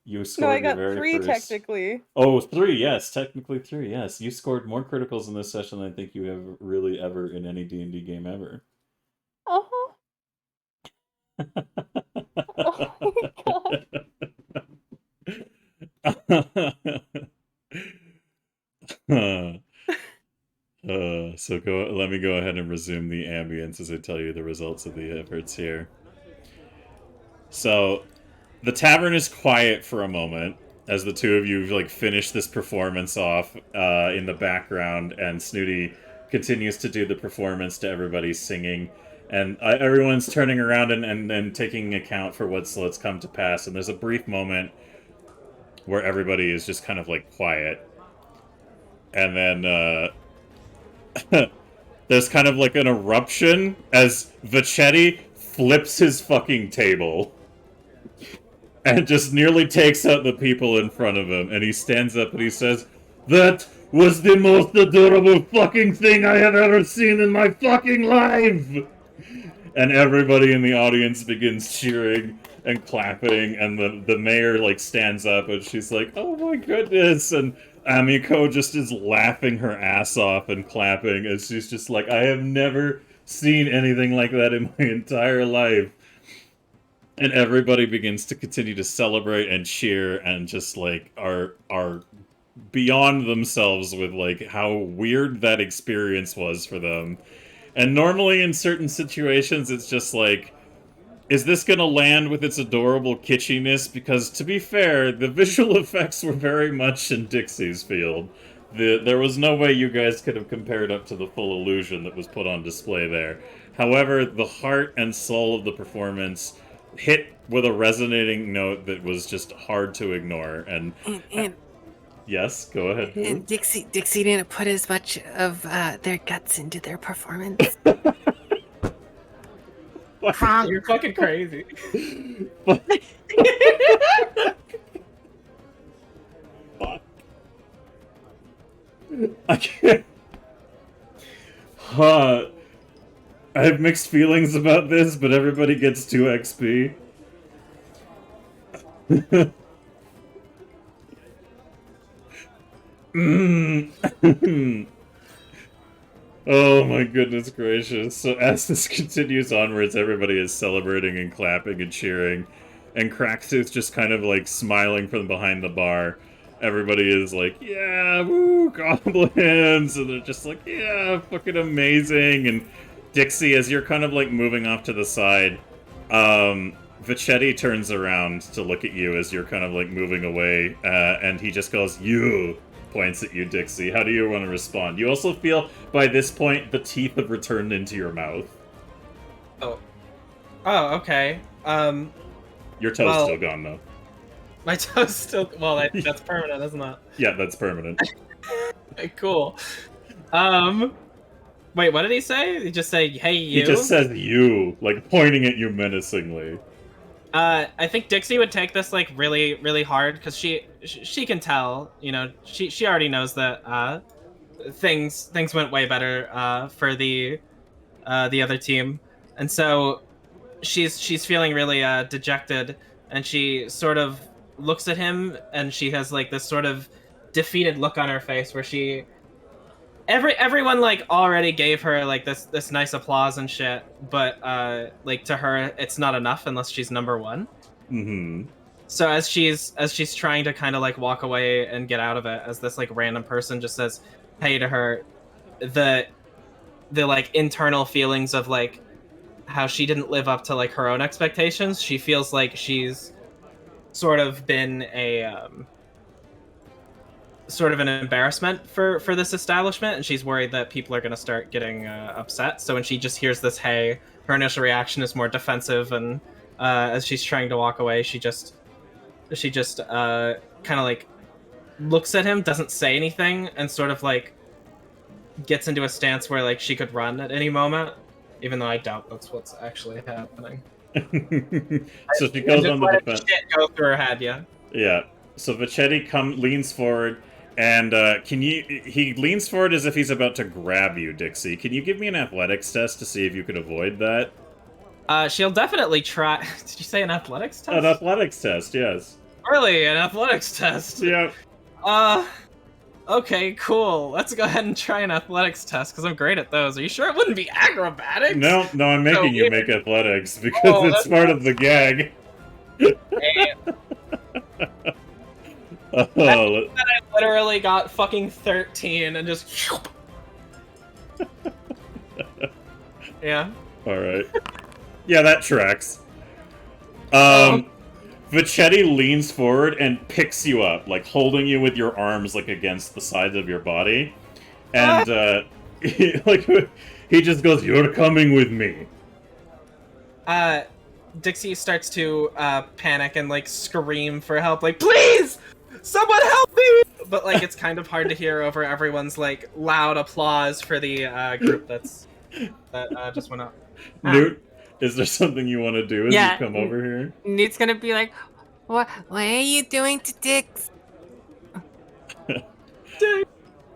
you scored No, I your got very 3 first... technically. Oh, 3, yes, technically 3, yes. You scored more criticals in this session than I think you have really ever in any D&D game ever. Oh. Oh my god. So let me go ahead and resume the ambience as I tell you the results of the efforts here. So, the tavern is quiet for a moment as the two of you like finish this performance off in the background, and Snooty continues to do the performance to everybody singing, and everyone's turning around and taking account for what's come to pass. And there's a brief moment where everybody is just kind of like quiet. And then there's kind of like an eruption as Vachetti flips his fucking table and just nearly takes out the people in front of him. And he stands up and he says, "That was the most adorable fucking thing I have ever seen in my fucking life!" And everybody in the audience begins cheering and clapping, and the mayor, like, stands up, and she's like, "Oh my goodness," and Amiko just is laughing her ass off and clapping, and she's just like, "I have never seen anything like that in my entire life." And everybody begins to continue to celebrate and cheer, and just, like, are beyond themselves with, like, how weird that experience was for them. And normally in certain situations, it's just like, is this gonna land with its adorable kitschiness? Because, to be fair, the visual effects were very much in Dixie's field. There was no way you guys could have compared up to the full illusion that was put on display there. However, the heart and soul of the performance hit with a resonating note that was just hard to ignore. And yes, go ahead. And Dixie didn't put as much of their guts into their performance. Kronk. You're fucking crazy. Fuck. I can't. I have mixed feelings about this, but everybody gets 2 XP. Oh my goodness gracious. So as this continues onwards, everybody is celebrating and clapping and cheering. And Craxtooth just kind of like smiling from behind the bar. Everybody is like, "Yeah, woo, goblins!" And they're just like, "Yeah, fucking amazing!" And Dixie, as you're kind of like moving off to the side, Vachetti turns around to look at you as you're kind of like moving away, and he just goes, "You!" Points at you, Dixie. How do you want to respond? You also feel, by this point, the teeth have returned into your mouth. Oh, okay. Your toe's still gone, though. My toe's still... Well, that's permanent, isn't it? Yeah, that's permanent. Okay, cool. Wait, what did he say? He just say, "Hey, you"? He just says "you," like pointing at you menacingly. I think Dixie would take this like really, really hard because she can tell, you know, she already knows that things went way better for the other team, and so she's feeling really dejected, and she sort of looks at him, and she has like this sort of defeated look on her face where everyone like already gave her like this nice applause and shit, but like to her it's not enough unless she's number one. Mm-hmm. So as she's trying to kind of like walk away and get out of it, as this like random person just says "hey" to her, the like internal feelings of like how she didn't live up to like her own expectations, she feels like she's sort of been a sort of an embarrassment for this establishment, and she's worried that people are going to start getting upset. So when she just hears this "hey," her initial reaction is more defensive, and as she's trying to walk away, she just kind of like looks at him, doesn't say anything, and sort of like gets into a stance where like she could run at any moment, even though I doubt that's what's actually happening. So she goes on the defense. Shit go through her head, yeah. Yeah. So Vachetti leans forward, and he leans forward as if he's about to grab you, Dixie. Can you give me an athletics test to see if you could avoid that? She'll definitely try. Did you say an athletics test? An athletics test, yes. Really, an athletics test? Yeah. Okay, cool. Let's go ahead and try an athletics test, because I'm great at those. Are you sure it wouldn't be acrobatics? No, I'm making you make athletics, because it's part of the gag. I literally got fucking 13 and just... Yeah. Alright. Yeah, that tracks. Vachetti leans forward and picks you up, like holding you with your arms like against the sides of your body. And he just goes, "You're coming with me." Dixie starts to panic and like scream for help, like, "Please! Someone help me! But like, it's kind of hard to hear over everyone's like loud applause for the group that just went up. Newt, is there something you want to do as Yeah. you come over here? Newt's gonna be like, What are you doing to Dix?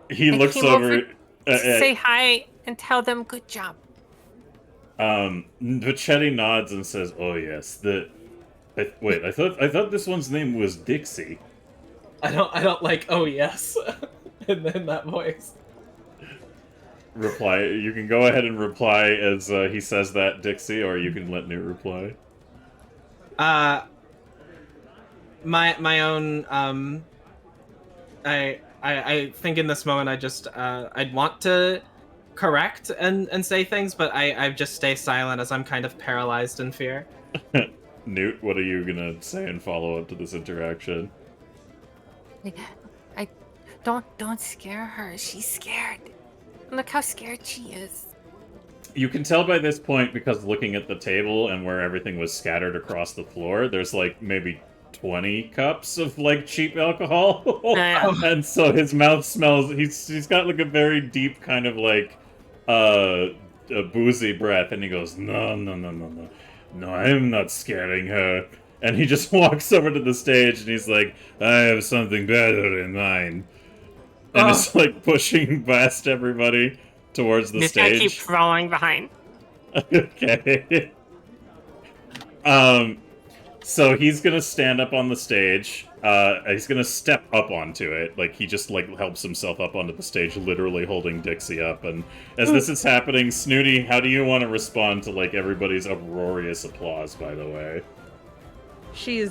He I looks came over. over say hi and tell them good job. Vachetti nods and says, "Oh yes, wait. I thought this one's name was Dixie." I don't like. Oh yes, and then that voice. Reply. You can go ahead and reply as he says that, Dixie, or you can let Newt reply. My own. I think in this moment I'd want to correct and say things, but I just stay silent as I'm kind of paralyzed in fear. Newt, what are you gonna say in follow up to this interaction? I don't scare her. She's scared. Look how scared she is. You can tell by this point, because looking at the table and where everything was scattered across the floor, there's like maybe 20 cups of like cheap alcohol. And so his mouth smells, he's got like a very deep kind of like a boozy breath, and he goes, no, I'm not scaring her. And he just walks over to the stage and he's like, I have something better in mind. And it's like pushing past everybody towards the This guy stage. keeps crawling behind. Okay. So he's gonna stand up on the stage. He's gonna step up onto it. Like, he just, like, helps himself up onto the stage, literally holding Dixie up. And as this is happening, Snooty, how do you want to respond to, like, everybody's uproarious applause, by the way? She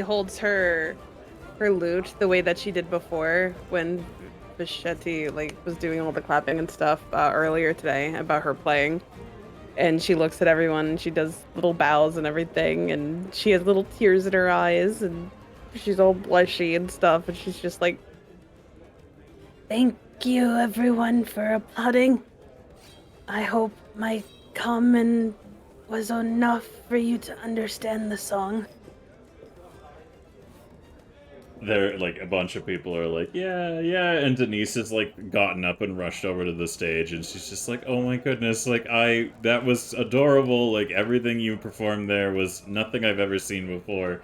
holds her lute the way that she did before when Bichetti like was doing all the clapping and stuff earlier today about her playing. And she looks at everyone and she does little bows and everything, and she has little tears in her eyes and she's all blushy and stuff, and she's just like, Thank you, everyone, for applauding. I hope my comment was enough for you to understand the song. There, like, a bunch of people are like, yeah, and Denise has, like, gotten up and rushed over to the stage, and she's just like, oh my goodness, like, that was adorable, like, everything you performed there was nothing I've ever seen before.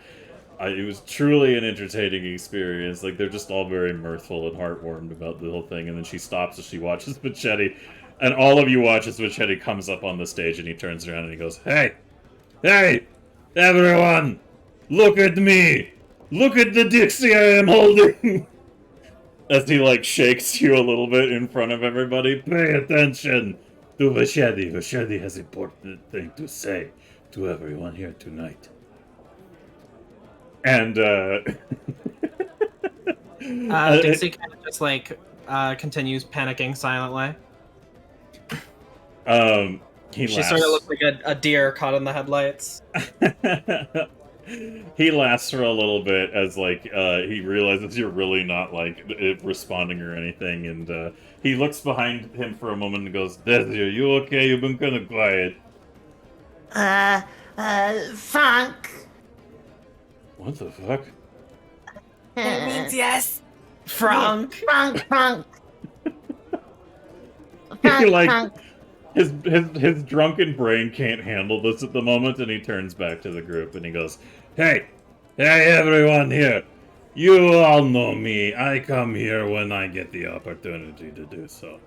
It was truly an entertaining experience. Like, they're just all very mirthful and heartwarmed about the whole thing, and then she stops as she watches Bichetti, and all of you watch as Bichetti comes up on the stage, and he turns around and he goes, Hey, everyone, look at me! Look at the Dixie I am holding! As he, like, shakes you a little bit in front of everybody. Pay attention to Bichetti. Bichetti has important thing to say to everyone here tonight. And, Dixie kind of just like continues panicking silently. He She laughs. sort of looks like a deer caught in the headlights. He laughs for a little bit as, like, he realizes you're really not, like, responding or anything, and he looks behind him for a moment and goes, Desi, are you okay? You've been kind of quiet. Frank. What the fuck? That means yes. Frank! Frank. He, like, Frank. his drunken brain can't handle this at the moment, and he turns back to the group and he goes, Hey, everyone here. You all know me. I come here when I get the opportunity to do so.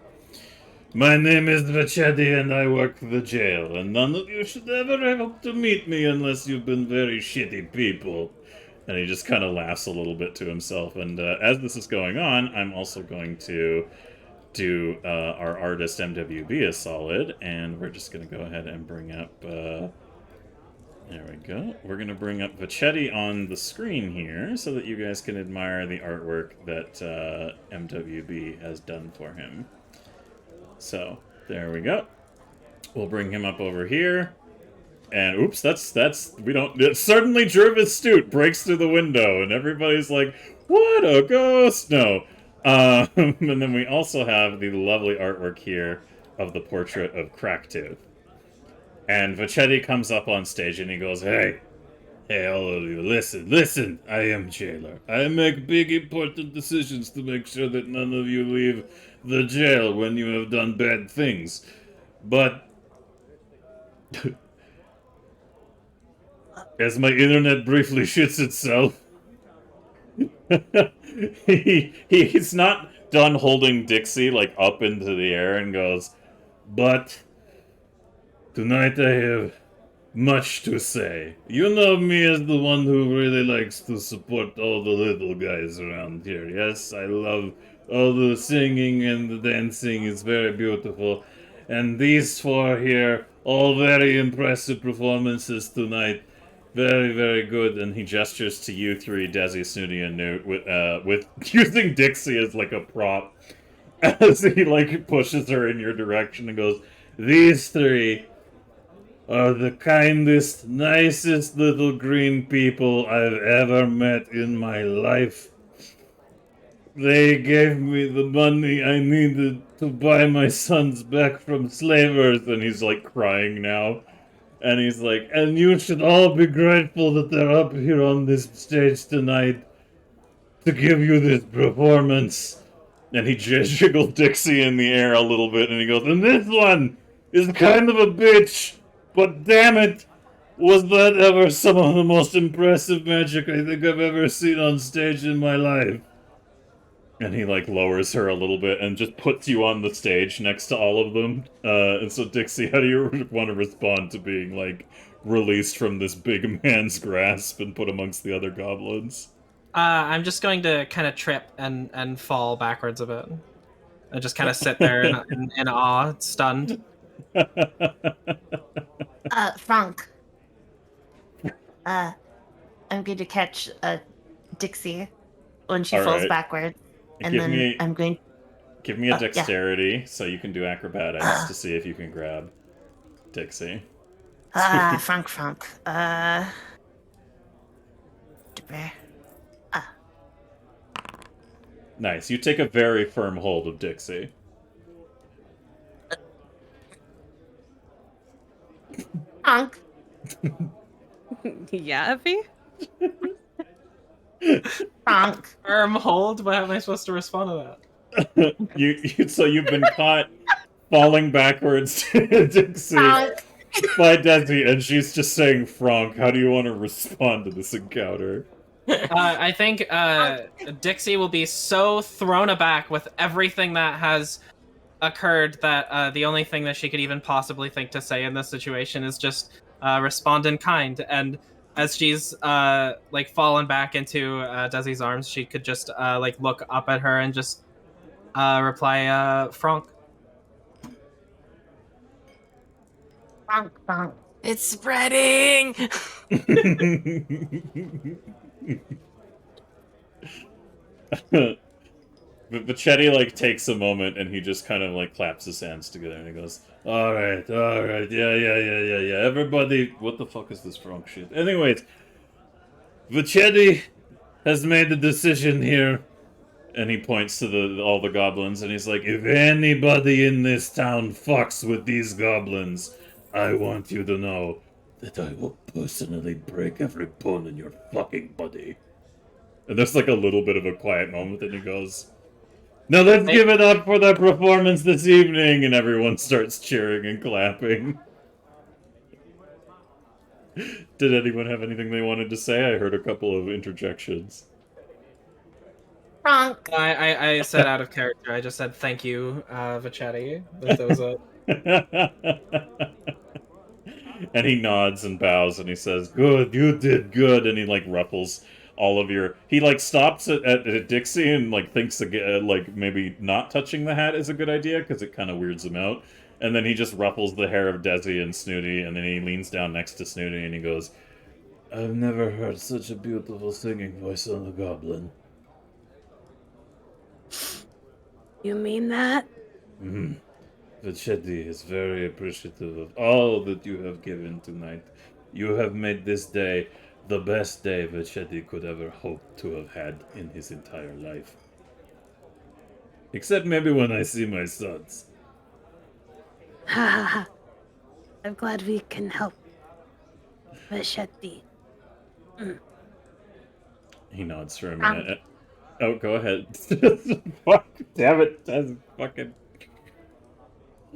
My name is Vachetti, and I work the jail, and none of you should ever hope to meet me unless you've been very shitty people. And he just kind of laughs a little bit to himself, and as this is going on, I'm also going to do our artist MWB a solid, and we're just going to go ahead and bring up, there we go. We're going to bring up Vachetti on the screen here so that you guys can admire the artwork that MWB has done for him. So, there we go. We'll bring him up over here. And oops, it suddenly Jervis Stute breaks through the window, and everybody's like, what a ghost! No. And then we also have the lovely artwork here of the portrait of Cracktooth. And Vachetti comes up on stage and he goes, Hey, Hey, all of you, listen. I am jailer. I make big, important decisions to make sure that none of you leave the jail when you have done bad things. But as my internet briefly shits itself, he's not done holding Dixie like up into the air and goes, but tonight I have much to say. You know me as the one who really likes to support all the little guys around here. Yes, I love all the singing and the dancing. It's very beautiful. And these four here, all very impressive performances tonight. Very, very good. And he gestures to you three, Desi, Snooty, and Newt, with using Dixie as like a prop. As he like pushes her in your direction and goes, these three are the kindest, nicest little green people I've ever met in my life. They gave me the money I needed to buy my sons back from slavers, and he's like crying now. And he's like, and you should all be grateful that they're up here on this stage tonight to give you this performance. And he jiggled Dixie in the air a little bit, and he goes, and this one is kind of a bitch, but damn it, was that ever some of the most impressive magic I think I've ever seen on stage in my life. And he, like, lowers her a little bit and just puts you on the stage next to all of them. And so, Dixie, how do you want to respond to being, like, released from this big man's grasp and put amongst the other goblins? I'm just going to kind of trip and fall backwards a bit. I just kind of sit there in awe, stunned. Frank. I'm going to catch Dixie when she All falls right. backwards. And Give then me- I'm going... Give me a yeah. dexterity so you can do acrobatics to see if you can grab Dixie. Frank. Nice. You take a very firm hold of Dixie. Frank. Yeah, Effie? Frank. Firm hold? How am I supposed to respond to that? So you've been caught falling backwards to Dixie Frank. by Desi, and she's just saying, Frank, how do you want to respond to this encounter? I think Dixie will be so thrown aback with everything that has occurred that the only thing that she could even possibly think to say in this situation is just respond in kind. And as she's like fallen back into Desi's arms, she could just like look up at her and just reply, Frank. Frank. It's spreading! Vachetti, like, takes a moment, and he just kind of, like, claps his hands together, and he goes, Alright, yeah, everybody, what the fuck is this Frank shit? Anyways, Vachetti has made the decision here, and he points to all the goblins, and he's like, if anybody in this town fucks with these goblins, I want you to know that I will personally break every bone in your fucking body. And there's like a little bit of a quiet moment, and he goes, now let's give it up for the performance this evening, and everyone starts cheering and clapping. Did anyone have anything they wanted to say? I heard a couple of interjections. Frank. I said out of character. I just said thank you, Vachetti. That was a... And he nods and bows and he says, good, you did good. And he like ruffles all of your... He like stops at Dixie and like thinks again, like maybe not touching the hat is a good idea because it kind of weirds him out. And then he just ruffles the hair of Desi and Snooty, and then he leans down next to Snooty and he goes, I've never heard such a beautiful singing voice on a goblin. You mean that? Mm-hmm. Vachetti is very appreciative of all that you have given tonight. You have made this day the best day Vachetti could ever hope to have had in his entire life. Except maybe when I see my sons. Ha ha ha. I'm glad we can help. Vachetti. He nods for a minute. Oh, go ahead. Fuck, damn it. That's fucking...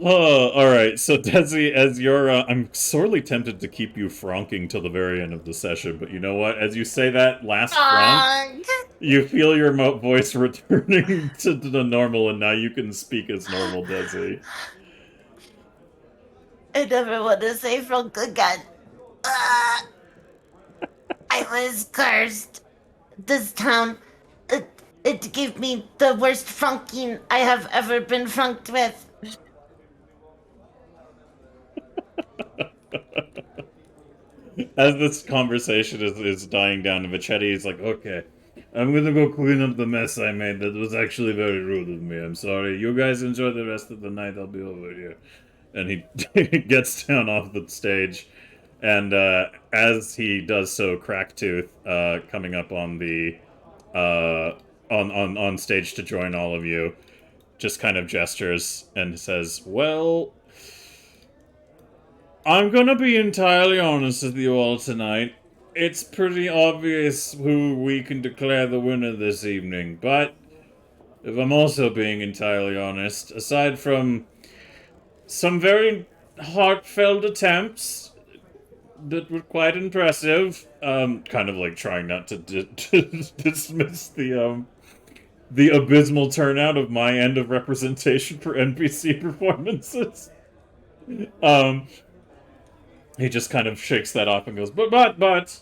Oh, alright. So, Desi, as you're... I'm sorely tempted to keep you franking till the very end of the session, but you know what? As you say that last frank, you feel your voice returning to the normal, and now you can speak as normal, Desi. I never want to say Frank again. I was cursed. This town, it gave me the worst franking I have ever been franked with. As this conversation is dying down, Vichetti is like, okay, I'm gonna go clean up the mess I made. That was actually very rude of me. I'm sorry. You guys enjoy the rest of the night. I'll be over here. And he gets down off the stage. And as he does so, Cracktooth, coming up on the on stage to join all of you, just kind of gestures and says, well, I'm gonna be entirely honest with you all tonight. It's pretty obvious who we can declare the winner this evening, but if I'm also being entirely honest, aside from some very heartfelt attempts that were quite impressive, kind of like trying not to dismiss the abysmal turnout of my end of representation for NPC performances. He just kind of shakes that off and goes, but,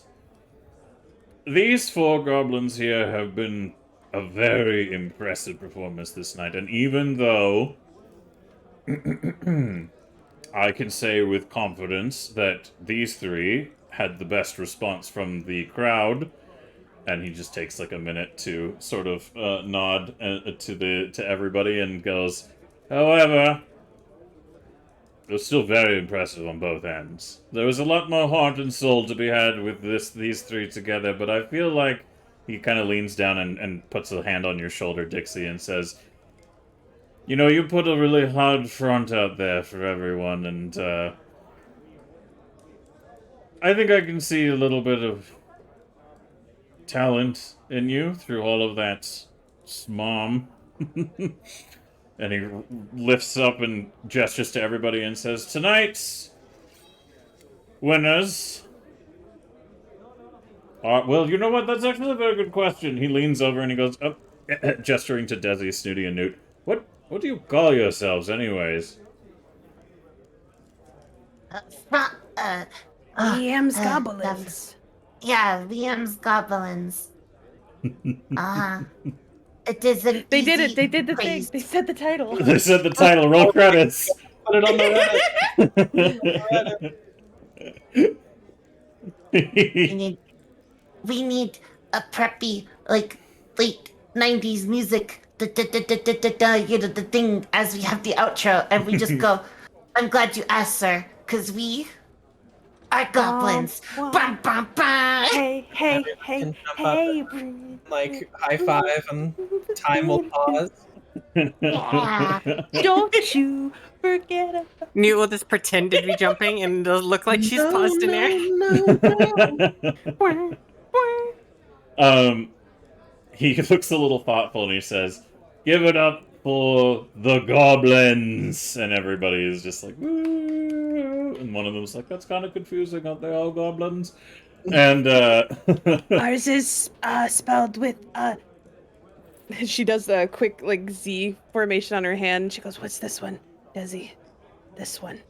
these 4 goblins here have been a very impressive performance this night, and even though I can say with confidence that these 3 had the best response from the crowd, and he just takes like a minute to sort of nod to everybody and goes, however, it was still very impressive on both ends. There was a lot more heart and soul to be had with these 3 together, but I feel like he kind of leans down and puts a hand on your shoulder, Dixie, and says, you know, you put a really hard front out there for everyone, and I think I can see a little bit of talent in you through all of that smom. And he lifts up and gestures to everybody and says, tonight's winners are... Well, you know what? That's actually a very good question. He leans over and he goes, oh, gesturing to Desi, Snooty, and Newt. What do you call yourselves, anyways? The Amz Goblinz. Yeah, the Amz Goblinz. It is an They did easy it. They did the thing. praise. They said the title. They said the title. Roll credits. Put it on the Reddit. We need a preppy, like, late 90s music. You know, the thing as we have the outro, and we just go, I'm glad you asked, sir, because we are goblins. Bum, bum, bum. Hey, hey, Can hey, jump up hey. Like, high five, and time will pause. Yeah. Don't you forget about Newt will just pretend to be jumping and it'll look like she's paused in there. He looks a little thoughtful and he says, give it up for the goblins. And everybody is just like, woo. And one of them's like, that's kind of confusing. Aren't they all goblins? And Ours is spelled with She does a quick like Z formation on her hand. She goes, what's this one, Desi? This one.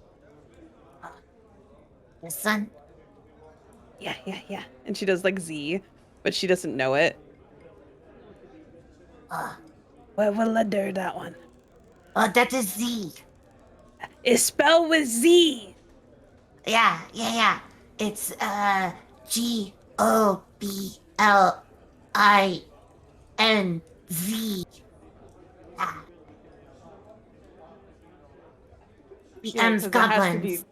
The sun. Yeah. and she does like Z, but she doesn't know it. What letter that one? Oh, that is Z. It's spelled with Z. Yeah. It's Goblin. The Yeah, Amz 'cause Goblinz.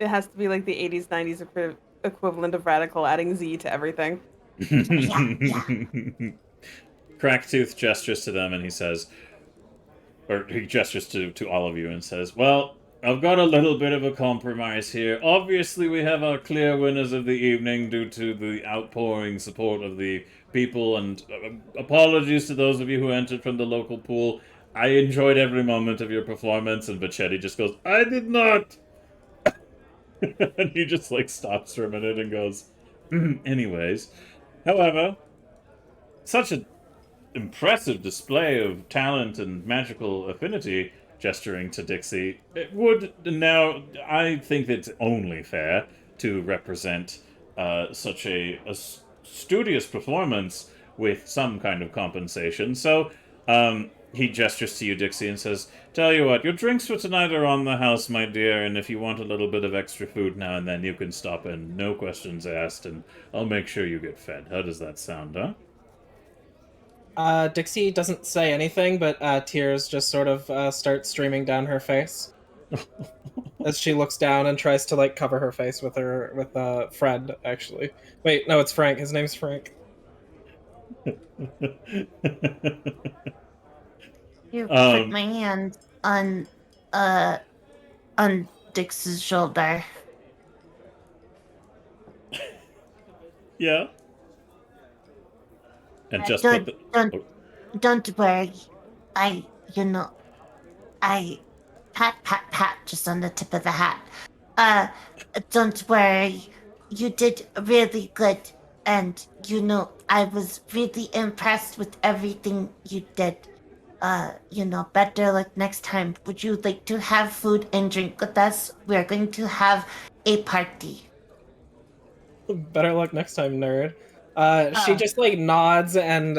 It has to be like the 80s, 90s equivalent of Radical adding Z to everything. Cracktooth gestures to them and he says, or he gestures to all of you and says, well, I've got a little bit of a compromise here. Obviously, we have our clear winners of the evening due to the outpouring support of the people, and apologies to those of you who entered from the local pool. I enjoyed every moment of your performance, and Bachetti just goes, I did not! And he just, like, stops for a minute and goes, anyways. However, such an impressive display of talent and magical affinity, gesturing to Dixie, it would now, I think it's only fair to represent such a studious performance with some kind of compensation. So he gestures to you, Dixie, and says, Tell you what, your drinks for tonight are on the house, my dear, and if you want a little bit of extra food now and then, you can stop in. No questions asked, and I'll make sure you get fed. How does that sound, huh? Dixie doesn't say anything, but tears just sort of start streaming down her face as she looks down and tries to like cover her face with Fred. Actually, wait, no, it's Frank. His name's Frank. You put my hand on Dix's shoulder. Yeah. And just don't, put the... don't worry. I pat just on the tip of the hat. Don't worry. You did really good, and I was really impressed with everything you did. Better luck next time. Would you like to have food and drink with us? We're going to have a party. Better luck next time, nerd. She just like nods and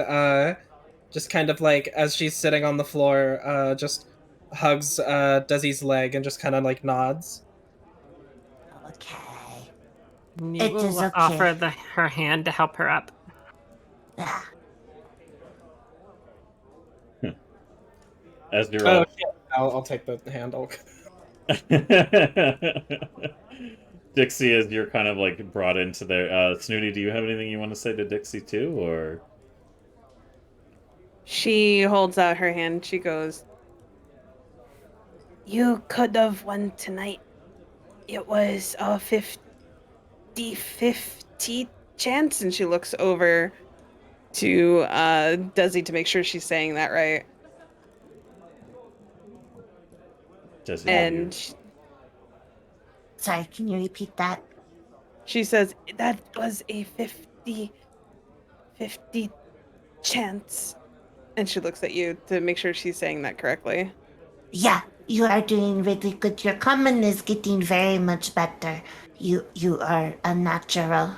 just kind of like as she's sitting on the floor, just hugs Desi's leg and just kind of like nods. Okay. You It will is okay. offer her hand to help her up. Yeah. As you're Oh, all... yeah, I'll take the hand. Dixie, as you're kind of like brought into there. Snooty, do you have anything you want to say to Dixie too, or? She holds out her hand. She goes, You could have won tonight. It was a 50-50 chance, and she looks over to Desi to make sure she's saying that right. Desi, And Sorry, can you repeat that? she says, that was a 50-50 chance. and she looks at you to make sure she's saying that correctly. Yeah, you are doing really good. Your common is getting very much better. You are a natural.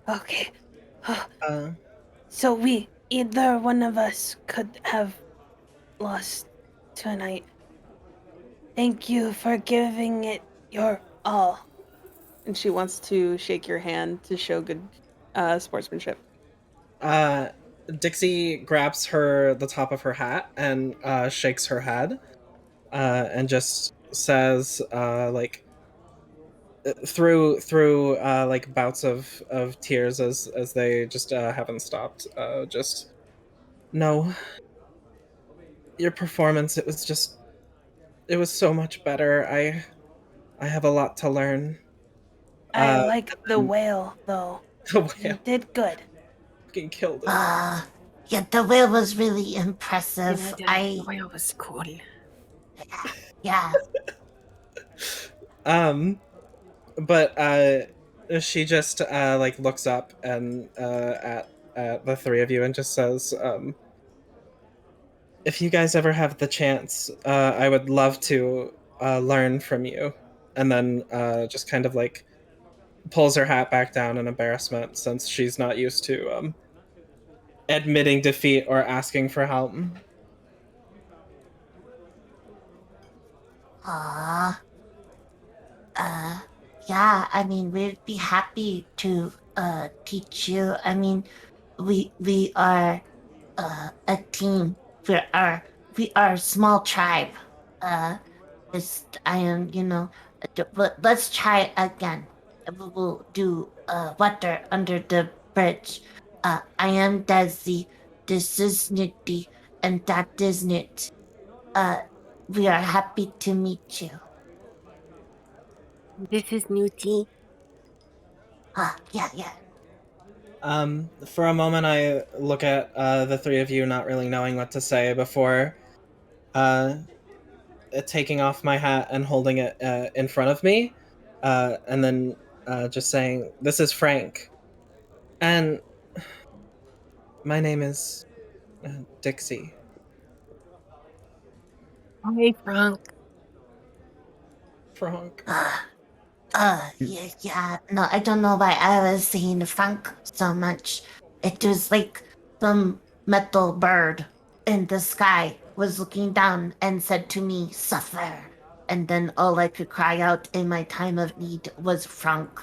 Okay. Uh, So either one of us could have lost tonight. Thank you for giving it your all. And she wants to shake your hand to show good sportsmanship. Dixie grabs the top of her hat and shakes her head and just says like through like bouts of tears as they just haven't stopped, just no, your performance, it was so much better. I have a lot to learn. I like the whale though. The You whale did good. fucking killed it. Yeah, the whale was really impressive. The whale was cool. Yeah. But she just like looks up and at the three of you and just says, if you guys ever have the chance, I would love to learn from you. And then just kind of like pulls her hat back down in embarrassment, since she's not used to admitting defeat or asking for help. Yeah, I mean, we'd be happy to teach you. I mean, we are a team. We are a small tribe. Let's try again. We will do water under the bridge. I am Desi. This is Nitty, and that is Nit. We are happy to meet you. This is Newty. Yeah. For a moment, I look at the three of you, not really knowing what to say, before taking off my hat and holding it in front of me, and then just saying, "This is Frank, and my name is Dixie." Hey, Frank. Frank. Yeah. No, I don't know why I was saying Frank so much. It was like some metal bird in the sky was looking down and said to me, suffer. And then all I could cry out in my time of need was Frank.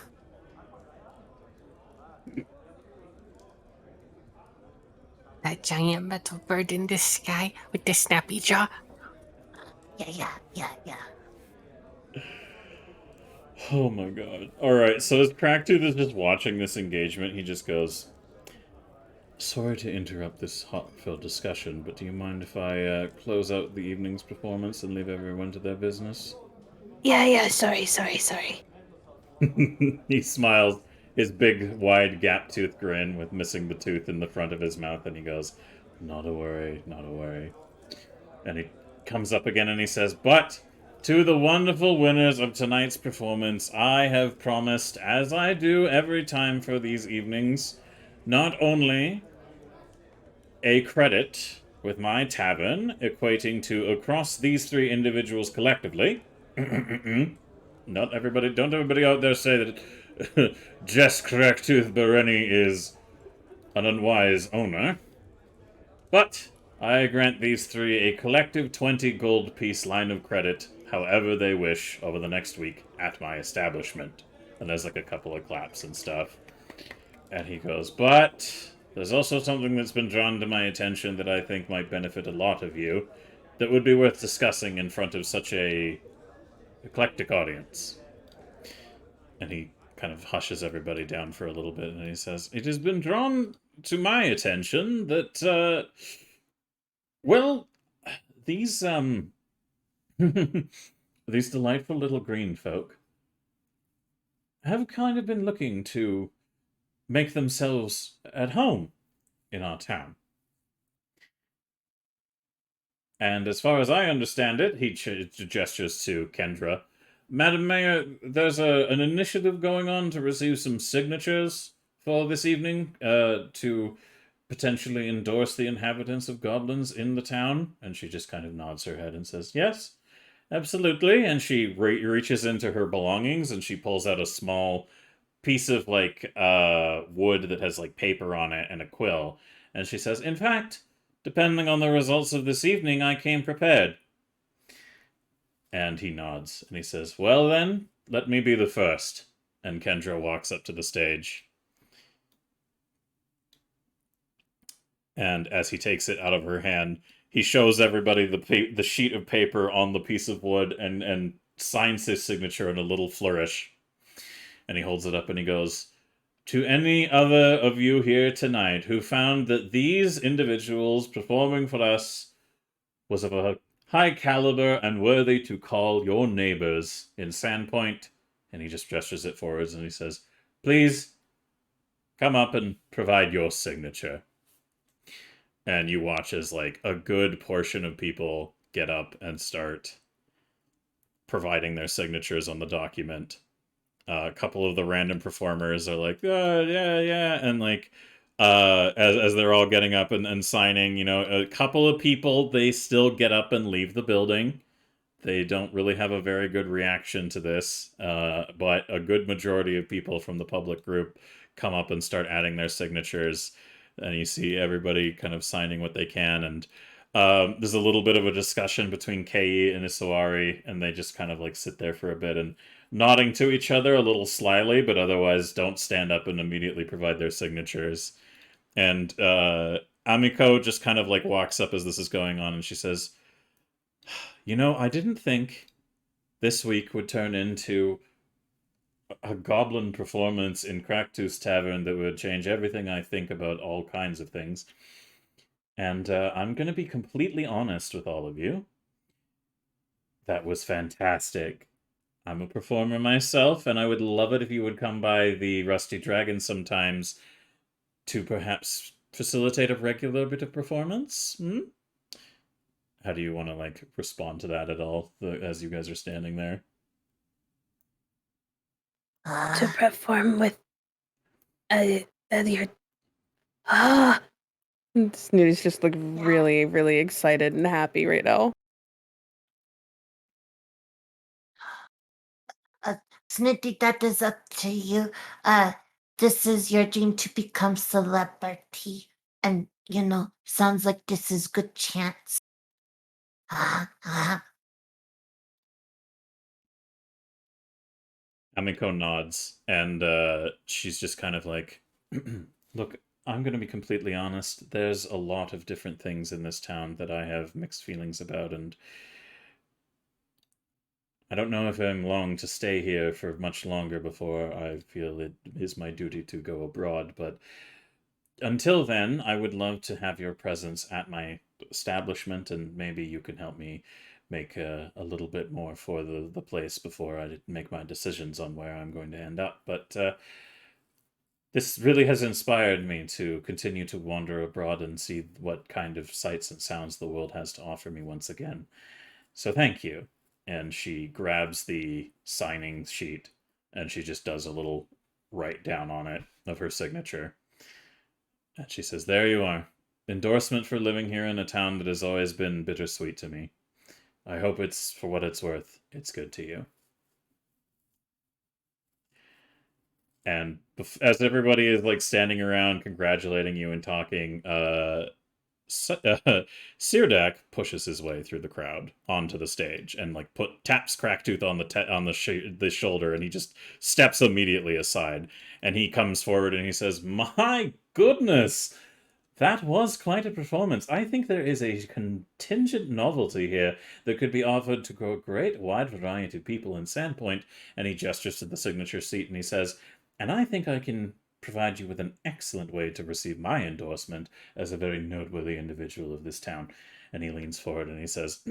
That giant metal bird in the sky with the snappy jaw. Yeah. Oh my god. Alright, so as Cracktooth is just watching this engagement, he just goes, sorry to interrupt this hot-filled discussion, but do you mind if I close out the evening's performance and leave everyone to their business? Yeah, sorry. He smiles, his big, wide, gap-toothed grin with missing the tooth in the front of his mouth, and he goes, not a worry. And he comes up again and he says, but to the wonderful winners of tonight's performance, I have promised, as I do every time for these evenings, not only a credit with my tavern, equating to across these three individuals collectively. Don't everybody out there say that Jess Cracktooth Bereni is an unwise owner. But I grant these three a collective 20 gold piece line of credit, however they wish, over the next week at my establishment. And there's like a couple of claps and stuff. And he goes, but there's also something that's been drawn to my attention that I think might benefit a lot of you, that would be worth discussing in front of such a eclectic audience. And he kind of hushes everybody down for a little bit, and he says, it has been drawn to my attention that, well, these, these delightful little green folk have kind of been looking to make themselves at home in our town. And as far as I understand it, he gestures to Kendra, Madam Mayor, there's an initiative going on to receive some signatures for this evening, to potentially endorse the inhabitants of Goblinz in the town. And she just kind of nods her head and says, yes, absolutely. And she reaches into her belongings and she pulls out a small piece of, like, wood that has, like, paper on it and a quill. And she says, in fact, depending on the results of this evening, I came prepared. And he nods, and he says, well then, let me be the first. And Kendra walks up to the stage. And as he takes it out of her hand, he shows everybody the sheet of paper on the piece of wood and signs his signature in a little flourish. And he holds it up and he goes, to any other of you here tonight who found that these individuals performing for us was of a high caliber and worthy to call your neighbors in Sandpoint, and he just gestures it forwards and he says, please come up and provide your signature. And you watch as, like, a good portion of people get up and start providing their signatures on the document. A couple of the random performers are like, yeah, and, like, as they're all getting up and signing, you know, a couple of people, they still get up and leave the building. They don't really have a very good reaction to this, but a good majority of people from the public group come up and start adding their signatures, and you see everybody kind of signing what they can, and there's a little bit of a discussion between Kei and Isawari, and they just kind of, like, sit there for a bit and nodding to each other a little slyly, but otherwise don't stand up and immediately provide their signatures. And Amiko just kind of, like, walks up as this is going on, and she says, you know, I didn't think this week would turn into a goblin performance in Cracktooth's Tavern that would change everything I think about all kinds of things. And I'm going to be completely honest with all of you. That was fantastic. I'm a performer myself, and I would love it if you would come by the Rusty Dragon sometimes to perhaps facilitate a regular bit of performance. How do you want to like respond to that at all as you guys are standing there? To perform with your ah. Snooty's just like really, really excited and happy right now. Snitty, that is up to you. This is your dream to become celebrity. And, sounds like this is good chance. Amiko nods, and she's just kind of like, look, I'm going to be completely honest. There's a lot of different things in this town that I have mixed feelings about, and I don't know if I'm long to stay here for much longer before I feel it is my duty to go abroad, but until then, I would love to have your presence at my establishment, and maybe you can help me make a little bit more for the place before I make my decisions on where I'm going to end up. But this really has inspired me to continue to wander abroad and see what kind of sights and sounds the world has to offer me once again. So thank you. And she grabs the signing sheet and she just does a little write down on it of her signature. And she says, there you are. Endorsement for living here in a town that has always been bittersweet to me. I hope it's, for what it's worth, it's good to you. And as everybody is like standing around congratulating you and talking, Seardak pushes his way through the crowd onto the stage and like taps Cracktooth on the shoulder, and he just steps immediately aside. And he comes forward and he says, "My goodness, that was quite a performance. I think there is a contingent novelty here that could be offered to a great wide variety of people in Sandpoint." And he gestures to the signature seat and he says, "And I think I can provide you with an excellent way to receive my endorsement as a very noteworthy individual of this town." And he leans forward and he says,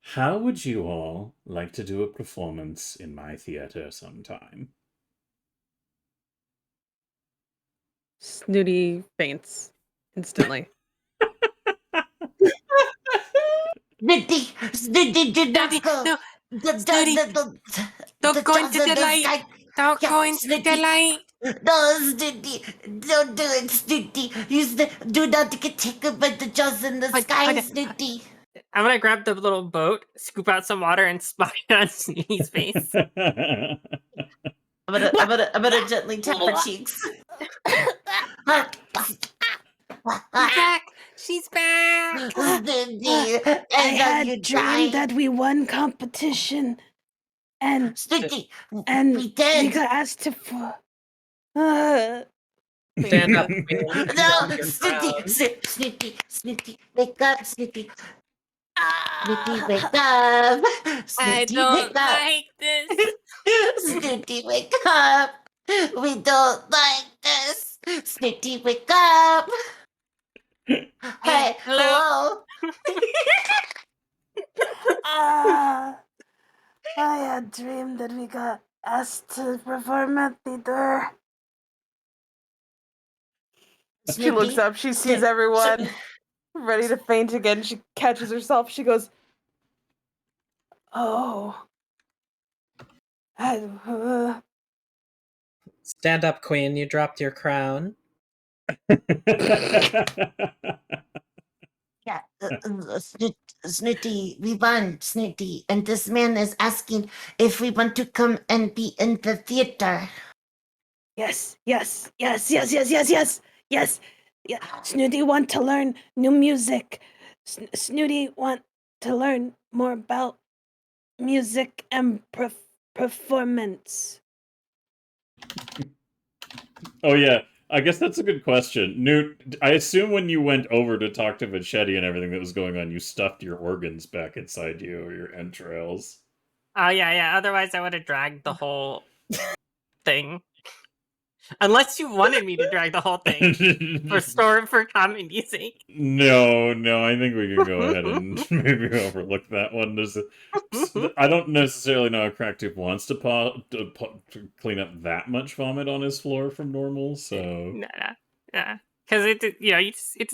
"How would you all like to do a performance in my theater sometime?" Snooty faints instantly. Snitty, do not Snooty, go. no, Snooty, don't go into the light. Don't go into the light. No, Snitty, don't do it, Snitty. Do not get taken by the jaws in the sky, Snitty. I'm gonna grab the little boat, scoop out some water, and splash it on Snooty's face. I'm gonna gently tap her cheeks. She's back. Snitty, I had dreamed that we won competition, and Snitty, and we did. we got asked to. Stand up. No, Snitty, wake up, Snitty. Snitty, wake up. I Snitty, don't wake up. like this. Snitty, wake up. We don't like this. Snitty, wake up. Hey, hello. I had dreamed that we got asked to perform at the door. She looks up, she sees everyone ready to faint again. She catches herself. She goes, Oh. Stand up, queen. You dropped your crown. Yeah, Snitty, we won, Snitty. And this man is asking if we want to come and be in the theater. Yes. Yeah. Snooty want to learn new music. Snooty want to learn more about music and performance. Oh yeah, I guess that's a good question. Newt, I assume when you went over to talk to Vanchetti and everything that was going on, you stuffed your organs back inside you, or your entrails. Oh, yeah. Otherwise, I would have dragged the whole thing. Unless you wanted me to drag the whole thing for common sake. No, I think we can go ahead and maybe overlook that one. I don't necessarily know if Cracktooth wants to clean up that much vomit on his floor from normal, so... Nah. Because it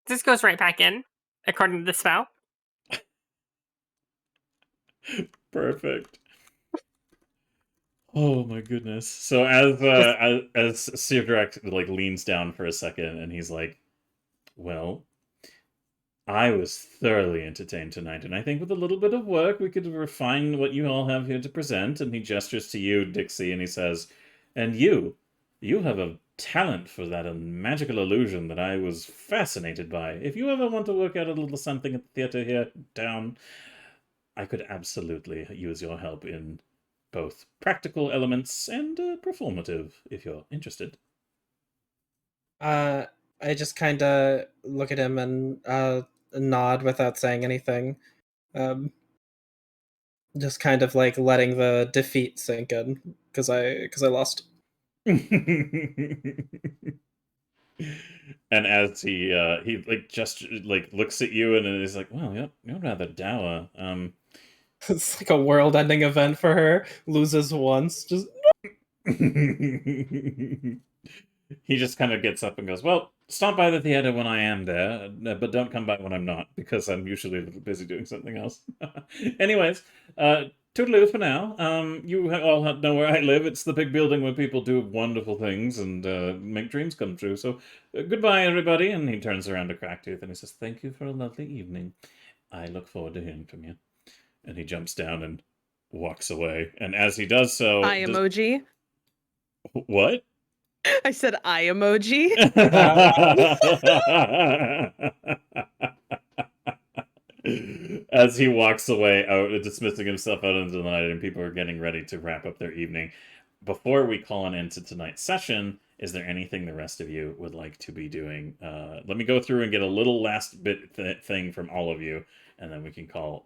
just goes right back in, according to the spell. Perfect. Oh my goodness. So as Sivrak leans down for a second and he's like, well, I was thoroughly entertained tonight, and I think with a little bit of work we could refine what you all have here to present. And he gestures to you, Dixie, and he says, and you have a talent for that magical illusion that I was fascinated by. If you ever want to work out a little something at the theater here down, I could absolutely use your help in both practical elements and performative, if you're interested. I just kind of look at him and nod without saying anything. Just kind of like letting the defeat sink in because I lost. And as he just looks at you and is like, well, you're rather dour. It's like a world-ending event for her. Loses once, just. He just kind of gets up and goes, well, stop by the theater when I am there, but don't come by when I'm not, because I'm usually a little busy doing something else. Anyways, toodaloo for now. You all know where I live. It's the big building where people do wonderful things and make dreams come true. So goodbye, everybody. And he turns around to Cracktooth and he says, thank you for a lovely evening. I look forward to hearing from you. And he jumps down and walks away. And as he does so... Eye emoji. What? I said eye emoji. As he walks away, out dismissing himself out into the night, and people are getting ready to wrap up their evening. Before we call an end to tonight's session, is there anything the rest of you would like to be doing? Let me go through and get a little last bit thing from all of you, and then we can call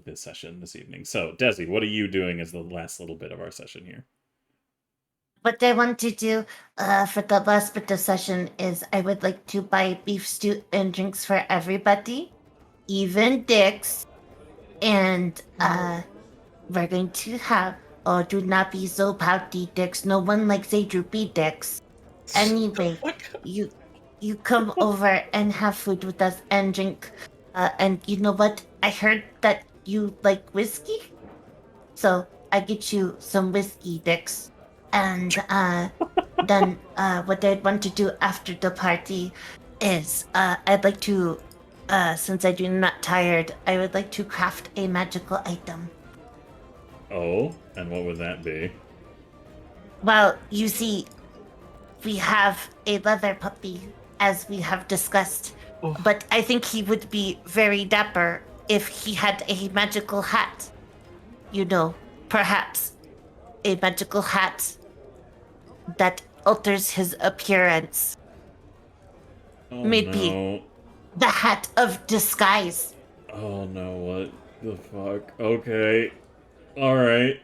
this session this evening. So, Desi, what are you doing as the last little bit of our session here? What I want to do for the last bit of session is I would like to buy beef stew and drinks for everybody, even Dix. And we're going to have, oh, do not be so pouty, Dix. No one likes a droopy Dix. Anyway, you come over and have food with us and drink. And you know what? I heard that you like whiskey. So I get you some whiskey, Dix. And then what I'd want to do after the party is I'd like to, since I'm not tired, I would like to craft a magical item. Oh, and what would that be? Well, you see, we have a leather puppy, as we have discussed, but I think he would be very dapper if he had a magical hat. You know, perhaps a magical hat that alters his appearance. Oh, Maybe no. the hat of disguise. Oh no, what the fuck? Okay. Alright.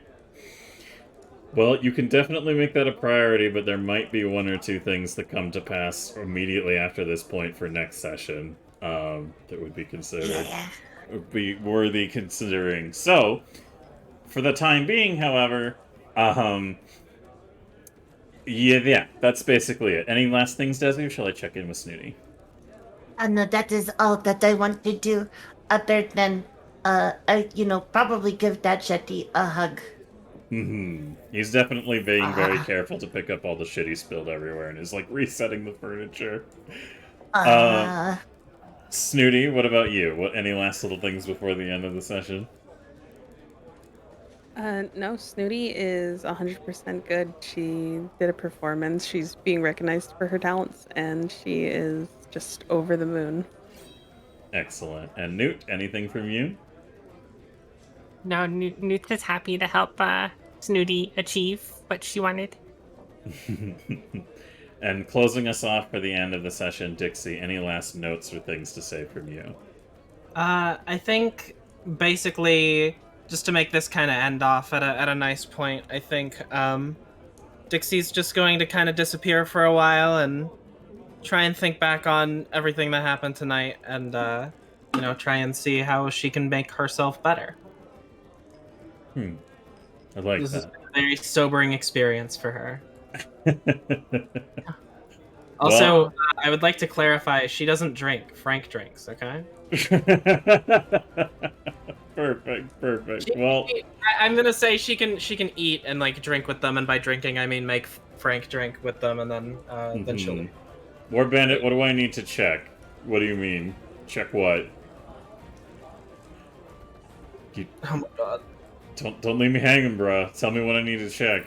Well, you can definitely make that a priority, but there might be one or two things that come to pass immediately after this point for next session that would be considered. Yeah. Would be worthy considering. So, for the time being, however, yeah, that's basically it. Any last things, Desi, or shall I check in with Snooty? No, that is all that I want to do, other than, probably give Dad Shetty a hug. He's definitely being very careful to pick up all the shit he spilled everywhere and is, resetting the furniture. Snooty, what about you? Any last little things before the end of the session? No, Snooty is 100% good. She did a performance. She's being recognized for her talents, and she is just over the moon. Excellent. And Newt, anything from you? No, Newt is happy to help Snooty achieve what she wanted. And closing us off for the end of the session, Dixie, any last notes or things to say from you? I think basically, just to make this kind of end off at a nice point, I think Dixie's just going to kind of disappear for a while and try and think back on everything that happened tonight and, try and see how she can make herself better. I like This that. has been a very sobering experience for her. Also, I would like to clarify, she doesn't drink. Frank drinks, okay? Perfect. Well, I'm gonna say she can eat and like drink with them, and by drinking I mean make Frank drink with them, and then she'll leave. War Bandit, what do I need to check? What do you mean? Check what? Oh my god. Don't leave me hanging, bruh. Tell me what I need to check.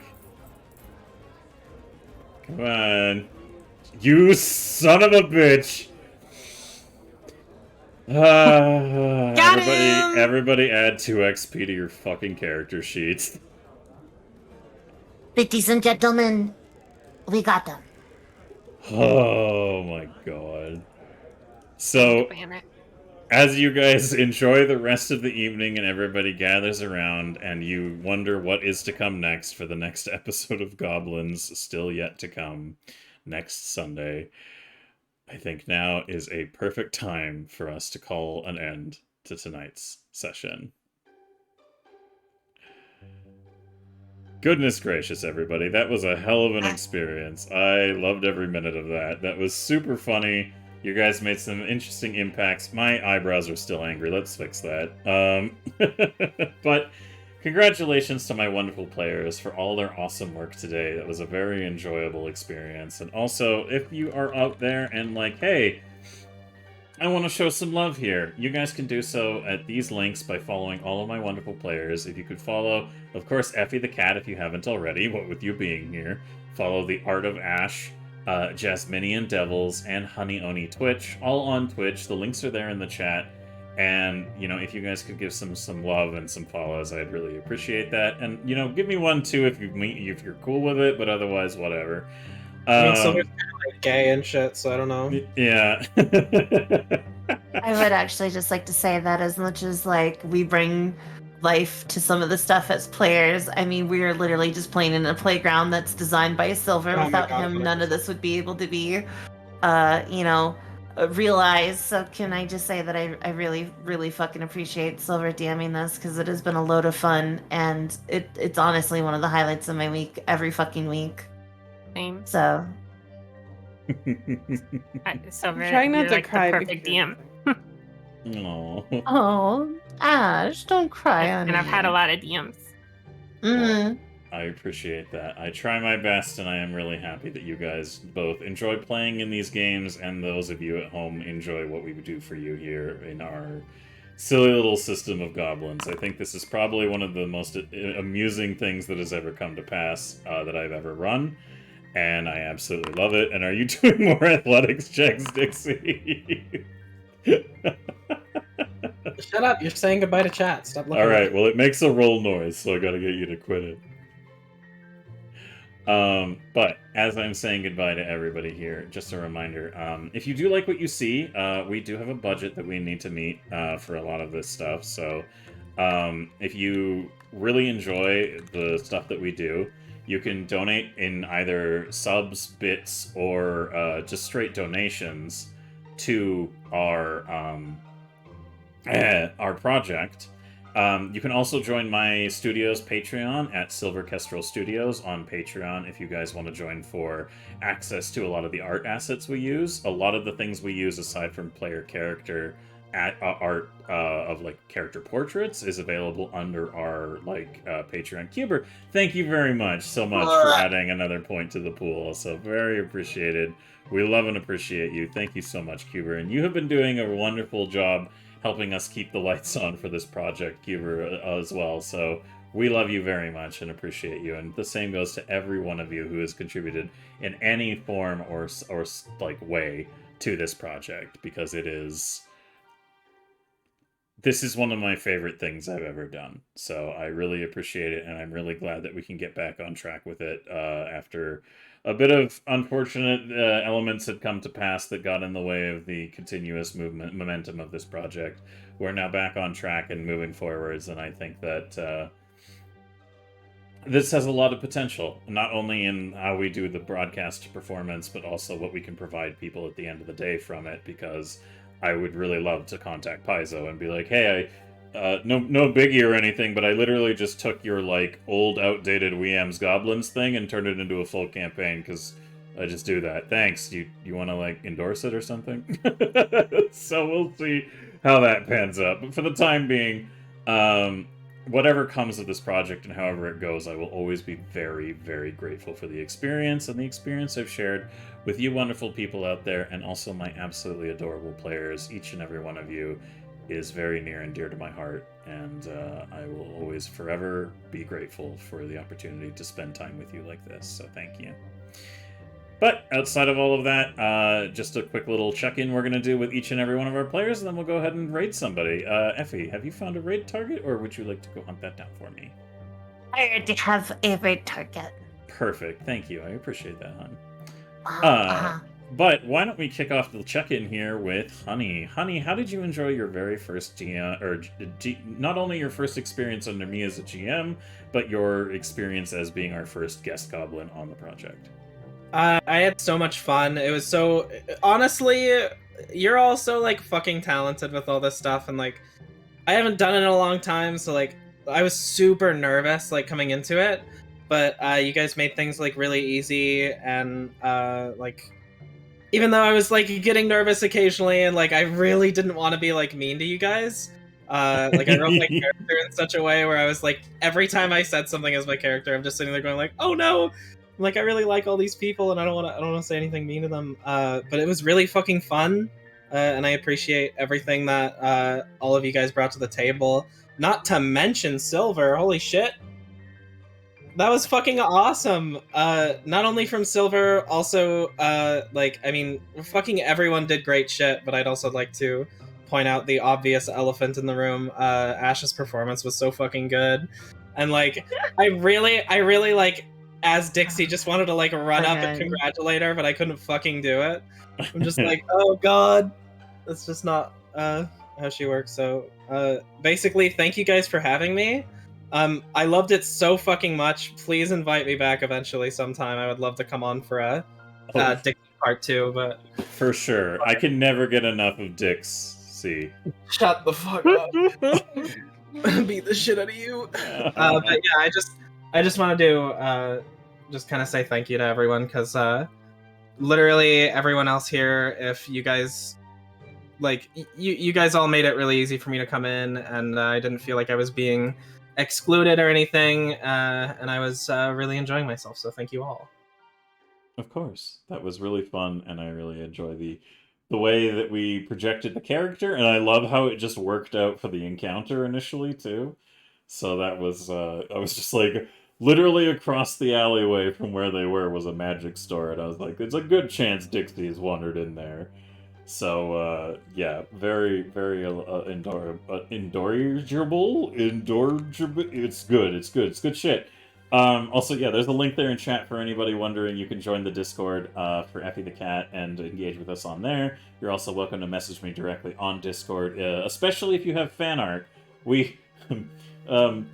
Come on. You son of a bitch! Everybody add 2 XP to your fucking character sheets. Ladies and gentlemen, we got them. Oh my god. So, as you guys enjoy the rest of the evening and everybody gathers around and you wonder what is to come next for the next episode of Goblins, still yet to come, next Sunday, I think now is a perfect time for us to call an end to tonight's session. Goodness gracious, everybody. That was a hell of an experience. I loved every minute of that. That was super funny. You guys made some interesting impacts. My eyebrows are still angry. Let's fix that. But congratulations to my wonderful players for all their awesome work today. That was a very enjoyable experience. And also, if you are out there and like, hey, I want to show some love here, you guys can do so at these links by following all of my wonderful players. If you could follow, of course, Effie the Cat if you haven't already, what with you being here. Follow the Art of Ash, Jasminian Devils, and Honey Oni Twitch, all on Twitch. The links are there in the chat. And, if you guys could give some love and some follows, I'd really appreciate that. And, give me one, too, if you're cool with it, but otherwise, whatever. I mean, Silver's kind of like gay and shit, so I don't know. Yeah. I would actually just like to say that as much as, we bring life to some of the stuff as players, I mean, we are literally just playing in a playground that's designed by Silver. Oh Without God, him, none of this would be able to be, realized. So can I just say that I really, really fucking appreciate Silver DMing this, because it has been a load of fun, and it's honestly one of the highlights of my week every fucking week. Same. So Silver, trying not you're to like cry the perfect because- DM. Aww. oh, Ash, don't cry on And I've had a me. lot of DMs. Mm. I appreciate that. I try my best, and I am really happy that you guys both enjoy playing in these games, and those of you at home enjoy what we do for you here in our silly little system of goblins. I think this is probably one of the most amusing things that has ever come to pass that I've ever run, and I absolutely love it. And are you doing more athletics checks, Dixie? Shut up! You're saying goodbye to chat. Stop looking. Alright, well, it makes a roll noise, so I gotta get you to quit it. But as I'm saying goodbye to everybody here, just a reminder, if you do like what you see, we do have a budget that we need to meet for a lot of this stuff. So if you really enjoy the stuff that we do, you can donate in either subs, bits, or just straight donations to our project. You can also join my studio's Patreon at Silver Kestrel Studios on Patreon if you guys want to join for access to a lot of the art assets we use. A lot of the things we use aside from player character art of character portraits is available under our Patreon. Cuber, thank you very much so much for adding another point to the pool. So very appreciated. We love and appreciate you. Thank you so much, Cuber. And you have been doing a wonderful job helping us keep the lights on for this project, Cuber, as well. So we love you very much and appreciate you. And the same goes to every one of you who has contributed in any form or way to this project, because this is one of my favorite things I've ever done. So I really appreciate it, and I'm really glad that we can get back on track with it after a bit of unfortunate elements had come to pass that got in the way of the continuous momentum of this project. We're now back on track and moving forwards, and I think that this has a lot of potential, not only in how we do the broadcast performance, but also what we can provide people at the end of the day from it, because I would really love to contact Paizo and be like, hey, no biggie or anything, but I literally just took your, like, old, outdated Amz Goblinz thing and turned it into a full campaign, because I just do that. Thanks. You want to, like, endorse it or something? So we'll see how that pans out. But for the time being, whatever comes of this project and however it goes, I will always be very, very grateful for the experience and the experience I've shared with you wonderful people out there, and also my absolutely adorable players. Each and every one of you is very near and dear to my heart, and I will always forever be grateful for the opportunity to spend time with you like this, so thank you. But outside of all of that, just a quick little check-in we're going to do with each and every one of our players, and then we'll go ahead and raid somebody. Effie, have you found a raid target, or would you like to go hunt that down for me? I already have a raid target. Perfect. Thank you. I appreciate that, hon. Uh-huh. But why don't we kick off the check-in here with Honey. Honey, how did you enjoy your very first GM, or not only your first experience under me as a GM, but your experience as being our first guest goblin on the project? I had so much fun. It was so... Honestly, you're all so, like, fucking talented with all this stuff, and, like, I haven't done it in a long time, so, like, I was super nervous, like, coming into it, but you guys made things, like, really easy, and, like... Even though I was, like, getting nervous occasionally, and, like, I really didn't want to be, like, mean to you guys, like, I wrote my character in such a way where I was, like, every time I said something as my character, I'm just sitting there going, like, oh no! Like, I really like all these people, and I don't want to say anything mean to them. But it was really fucking fun, and I appreciate everything that all of you guys brought to the table. Not to mention Silver. Holy shit, that was fucking awesome. Not only from Silver, also like, I mean, fucking everyone did great shit. But I'd also like to point out the obvious elephant in the room. Ash's performance was so fucking good, and like, I really like. As Dixie just wanted to like run up and congratulate her, but I couldn't fucking do it. I'm just like, oh god, that's just not how she works. So basically, thank you guys for having me. I loved it so fucking much. Please invite me back eventually sometime. I would love to come on for a Dixie part 2, but for sure. I can never get enough of Dixie. Shut the fuck up. Beat the shit out of you. But yeah, I just want to do just kind of say thank you to everyone, because literally everyone else here, if you guys like, you guys all made it really easy for me to come in, and I didn't feel like I was being excluded or anything, and I was really enjoying myself, so thank you all. Of course, that was really fun, and I really enjoy the way that we projected the character, and I love how it just worked out for the encounter initially too. So that was I was just like, literally across the alleyway from where they were was a magic store, and I was like, there's a good chance Dixie's wandered in there. So yeah, very, very endurable. It's good. It's good shit. Also, yeah, there's a link there in chat for anybody wondering. You can join the Discord for Effie the Cat and engage with us on there. You're also welcome to message me directly on Discord, especially if you have fan art. We have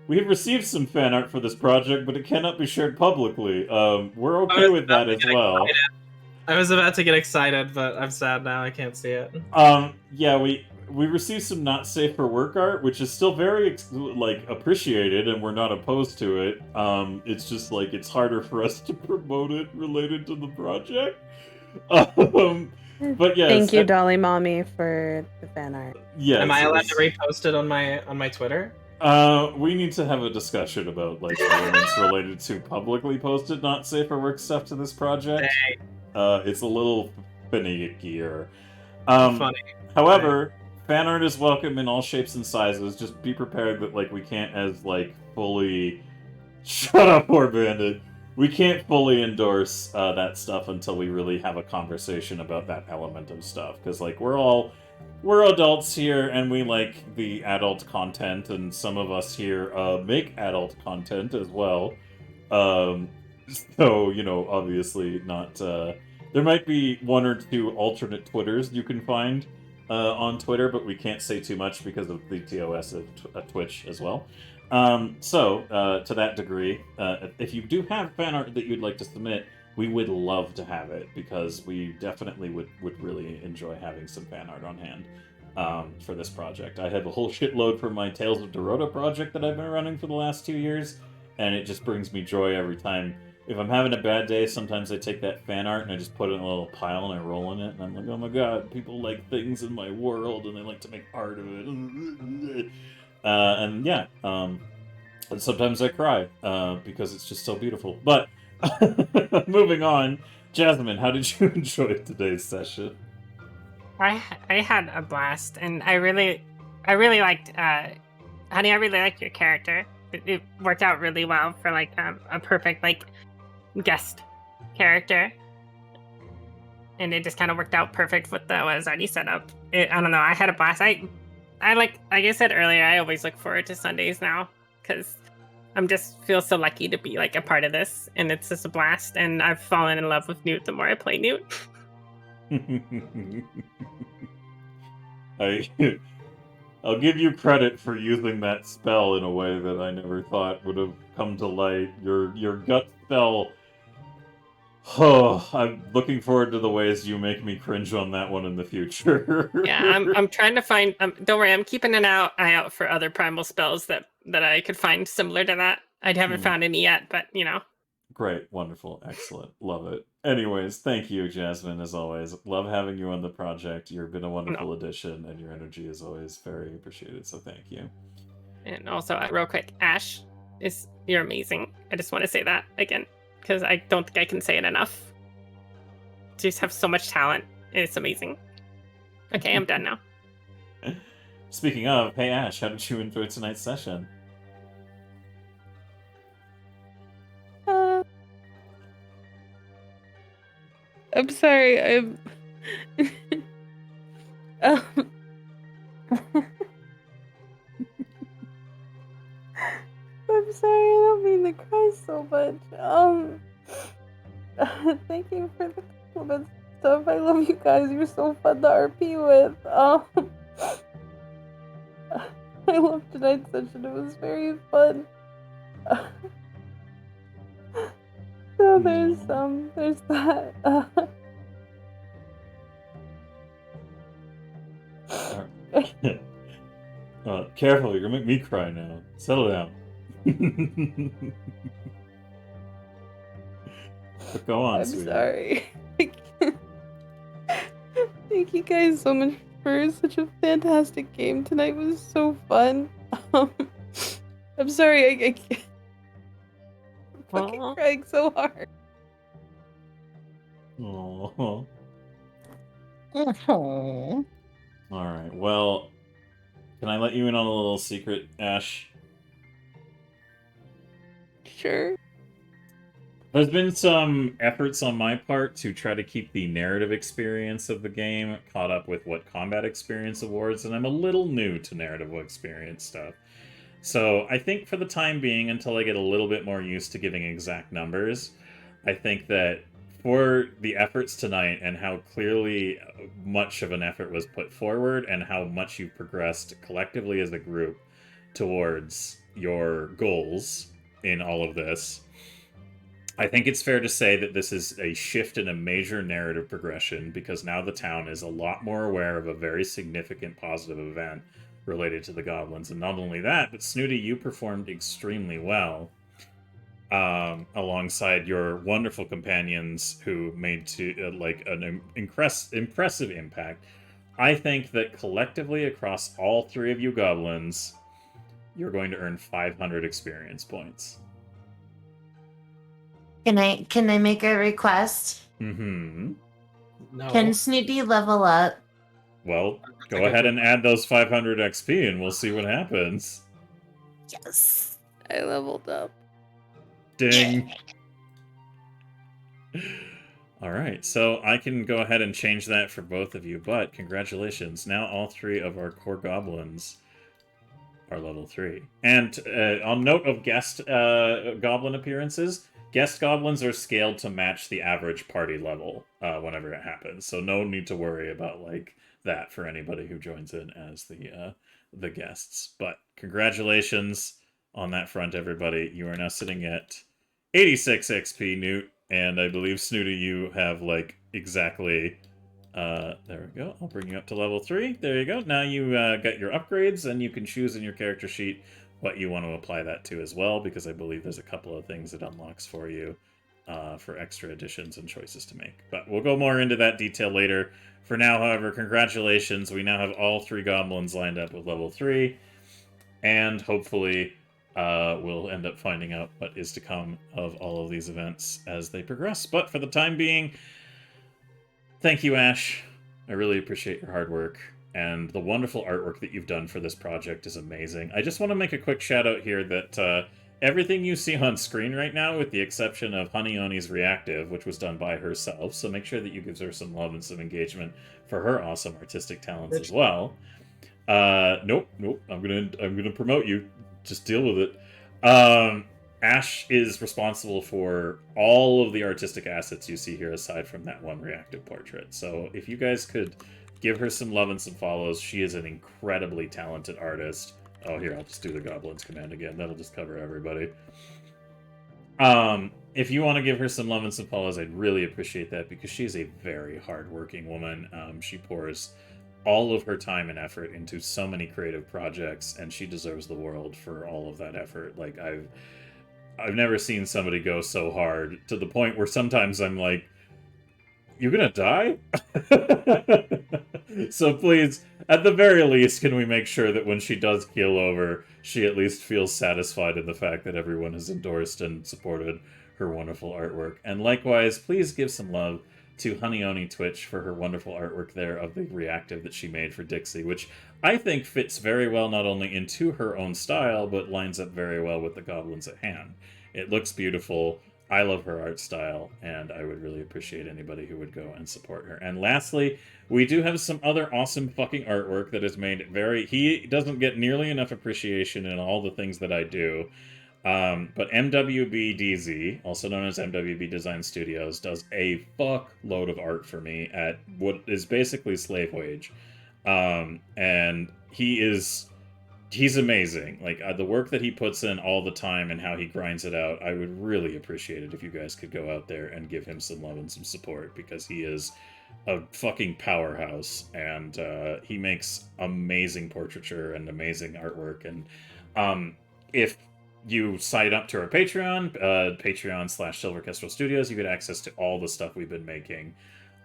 received some fan art for this project, but it cannot be shared publicly. We're okay with that as well. I was about to get excited, but I'm sad now. I can't see it. Yeah, we received some not safe for work art, which is still very like appreciated, and we're not opposed to it. It's just like it's harder for us to promote it related to the project. But yes, thank you, Dolly Mommy, for the fan art. Yeah, am I allowed to repost it on my Twitter? We need to have a discussion about like elements related to publicly posted not safe for work stuff to this project. It's a little finickier. Funny. However, fan art is welcome in all shapes and sizes. Just be prepared that like we can't as like fully shut up, poor bandit. We can't fully endorse that stuff until we really have a conversation about that element of stuff, because like we're adults here and we like the adult content, and some of us here make adult content as well. So, you know, obviously not... there might be one or two alternate Twitters you can find on Twitter, but we can't say too much because of the TOS of Twitch as well. To that degree, if you do have fan art that you'd like to submit, we would love to have it because we definitely would really enjoy having some fan art on hand for this project. I have a whole shitload for my Tales of Dorota project that I've been running for the last 2 years, and it just brings me joy every time. If I'm having a bad day, sometimes I take that fan art and I just put it in a little pile and I roll in it, and I'm like, oh my god, people like things in my world and they like to make art of it. And yeah, and sometimes I cry because it's just so beautiful. But moving on, Jasmine, how did you enjoy today's session? I had a blast, and I really liked Honey. I really liked your character. It worked out really well for like a perfect like guest character, and it just kind of worked out perfect with what was already set up. I don't know. I had a blast. I like I said earlier. I always look forward to Sundays now because I'm just feel so lucky to be like a part of this, and it's just a blast. And I've fallen in love with Newt the more I play Newt. I'll give you credit for using that spell in a way that I never thought would have come to light. Your gut spell. Oh, I'm looking forward to the ways you make me cringe on that one in the future. Yeah, I'm trying to find. Don't worry, I'm keeping an eye out for other primal spells that I could find similar to that. I haven't found any yet, but you know. Great, wonderful, excellent, love it. Anyways, thank you, Jasmine, as always. Love having you on the project. You've been a wonderful addition, and your energy is always very appreciated, so thank you. And also, real quick, Ash, you're amazing. I just want to say that again, because I don't think I can say it enough. You just have so much talent, and it's amazing. Okay, I'm done now. Speaking of, hey Ash, how did you enjoy tonight's session? I'm sorry. Um, I'm sorry. I don't mean to cry so much. Thank you for the compliments and stuff. I love you guys. You're so fun to RP with. I loved tonight's session. It was very fun. So there's that. Careful, you're gonna make me cry now. Settle down. But go on, I'm sweetie. sorry. Thank you guys so much for such a fantastic game. Tonight was so fun. I'm sorry, I can't. I'm fucking crying so hard. Aww. Oh. Alright, well, can I let you in on a little secret, Ash? Sure. There's been some efforts on my part to try to keep the narrative experience of the game caught up with what combat experience awards, and I'm a little new to narrative experience stuff. So I think for the time being, until I get a little bit more used to giving exact numbers, I think that for the efforts tonight and how clearly much of an effort was put forward and how much you've progressed collectively as a group towards your goals in all of this, I think it's fair to say that this is a shift in a major narrative progression because now the town is a lot more aware of a very significant positive event related to the goblins. And not only that, but Snooty, you performed extremely well alongside your wonderful companions who made an impressive impact. I think that collectively across all three of you goblins, you're going to earn 500 experience points. Can I make a request? Mm-hmm. No. Can Snooty level up? Well, go ahead and add those 500 XP and we'll see what happens. Yes. I leveled up. Ding. Alright, so I can go ahead and change that for both of you, but congratulations. Now all three of our core goblins are level 3. And on note of guest goblin appearances, guest goblins are scaled to match the average party level whenever it happens. So no need to worry about that for anybody who joins in as the guests. But congratulations on that front, everybody. You are now sitting at 86 XP, Newt, and I believe Snooty, you have like exactly. There we go. I'll bring you up to level 3. There you go. Now you got your upgrades, and you can choose in your character sheet what you want to apply that to as well, because I believe there's a couple of things it unlocks for you for extra additions and choices to make. But we'll go more into that detail later. For now, however, congratulations. We now have all 3 goblins lined up with level 3, and hopefully we'll end up finding out what is to come of all of these events as they progress. But for the time being, thank you, Ash. I really appreciate your hard work, and the wonderful artwork that you've done for this project is amazing. I just want to make a quick shout out here that everything you see on screen right now, with the exception of Honey Oni's reactive, which was done by herself, so make sure that you give her some love and some engagement for her awesome artistic talents as well. Nope. I'm gonna promote you. Just deal with it. Ash is responsible for all of the artistic assets you see here, aside from that one reactive portrait. So if you guys could give her some love and some follows, she is an incredibly talented artist. Oh, here, I'll just do the Goblinz command again. That'll just cover everybody. If you want to give her some love and some follows, I'd really appreciate that, because she's a very hardworking woman. She pours all of her time and effort into so many creative projects, and she deserves the world for all of that effort. Like, I've never seen somebody go so hard, to the point where sometimes I'm like, you gonna die? So please, at the very least, can we make sure that when she does keel over, she at least feels satisfied in the fact that everyone has endorsed and supported her wonderful artwork. And likewise, please give some love to Honey Oni Twitch for her wonderful artwork there of the reactive that she made for Dixie, which I think fits very well not only into her own style, but lines up very well with the goblins at hand. It looks beautiful. I love her art style, and I would really appreciate anybody who would go and support her. And lastly, we do have some other awesome fucking artwork that is made very... He doesn't get nearly enough appreciation in all the things that I do. But MWBDZ, also known as MWB Design Studios, does a fuckload of art for me at what is basically slave wage. And he's amazing. Like, the work that he puts in all the time and how he grinds it out, I would really appreciate it if you guys could go out there and give him some love and some support, because he is a fucking powerhouse, and he makes amazing portraiture and amazing artwork. And if you sign up to our Patreon, Patreon/Silver Kestrel Studios, you get access to all the stuff we've been making.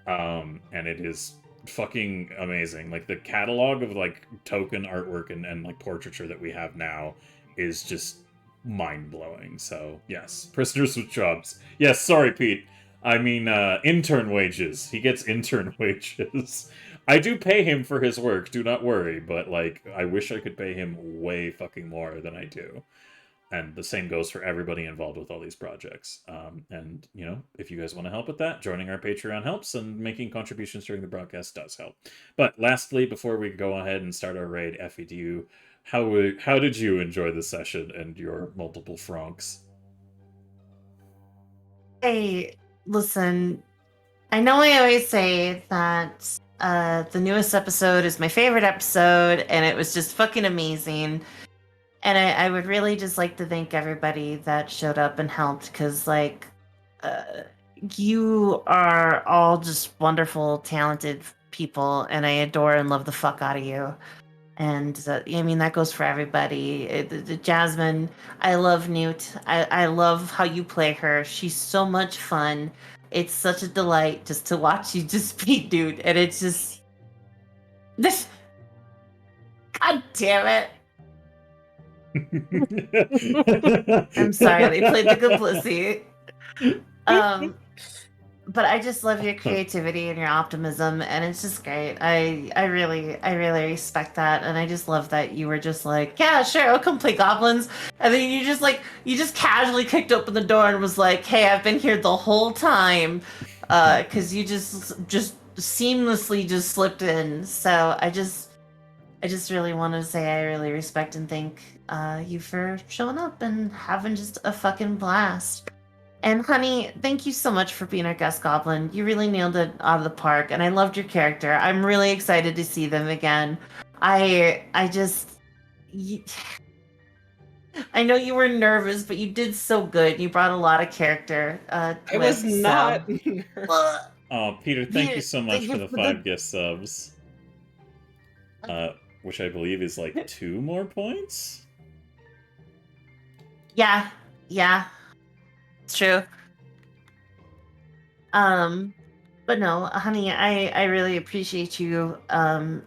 And it is fucking amazing. Like, the catalog of like token artwork and like portraiture that we have now is just mind-blowing. So yes, prisoners with jobs. Yes, sorry, Pete. I mean, intern wages. He gets intern wages. I do pay him for his work, do not worry, but like, I wish I could pay him way fucking more than I do. And the same goes for everybody involved with all these projects. And, you know, if you guys want to help with that, joining our Patreon helps, and making contributions during the broadcast does help. But lastly, before we go ahead and start our raid, Effie, how did you enjoy the session and your multiple francs? Hey, listen, I know I always say that the newest episode is my favorite episode, and it was just fucking amazing. And I would really just like to thank everybody that showed up and helped, because, like, you are all just wonderful, talented people, and I adore and love the fuck out of you. And, I mean, that goes for everybody. Jasmine, I love Newt. I love how you play her. She's so much fun. It's such a delight just to watch you just be Newt, and it's just... this... God damn it. I'm sorry, they played the complicity. But I just love your creativity and your optimism, and it's just great. I really respect that, and I just love that you were just like, yeah, sure, I'll come play goblins, and then you just casually kicked open the door and was like, hey, I've been here the whole time, because you just seamlessly just slipped in. So I just really want to say I really respect and thank you for showing up and having just a fucking blast. And Honey, thank you so much for being our guest goblin. You really nailed it out of the park, and I loved your character. I'm really excited to see them again. I know you were nervous, but you did so good. You brought a lot of character. I To was it, so- not. Oh, Peter, thank you Peter, so much thank for you the for 5 gift subs. Which I believe is like 2 more points? Yeah, it's true. But no, honey, I really appreciate you.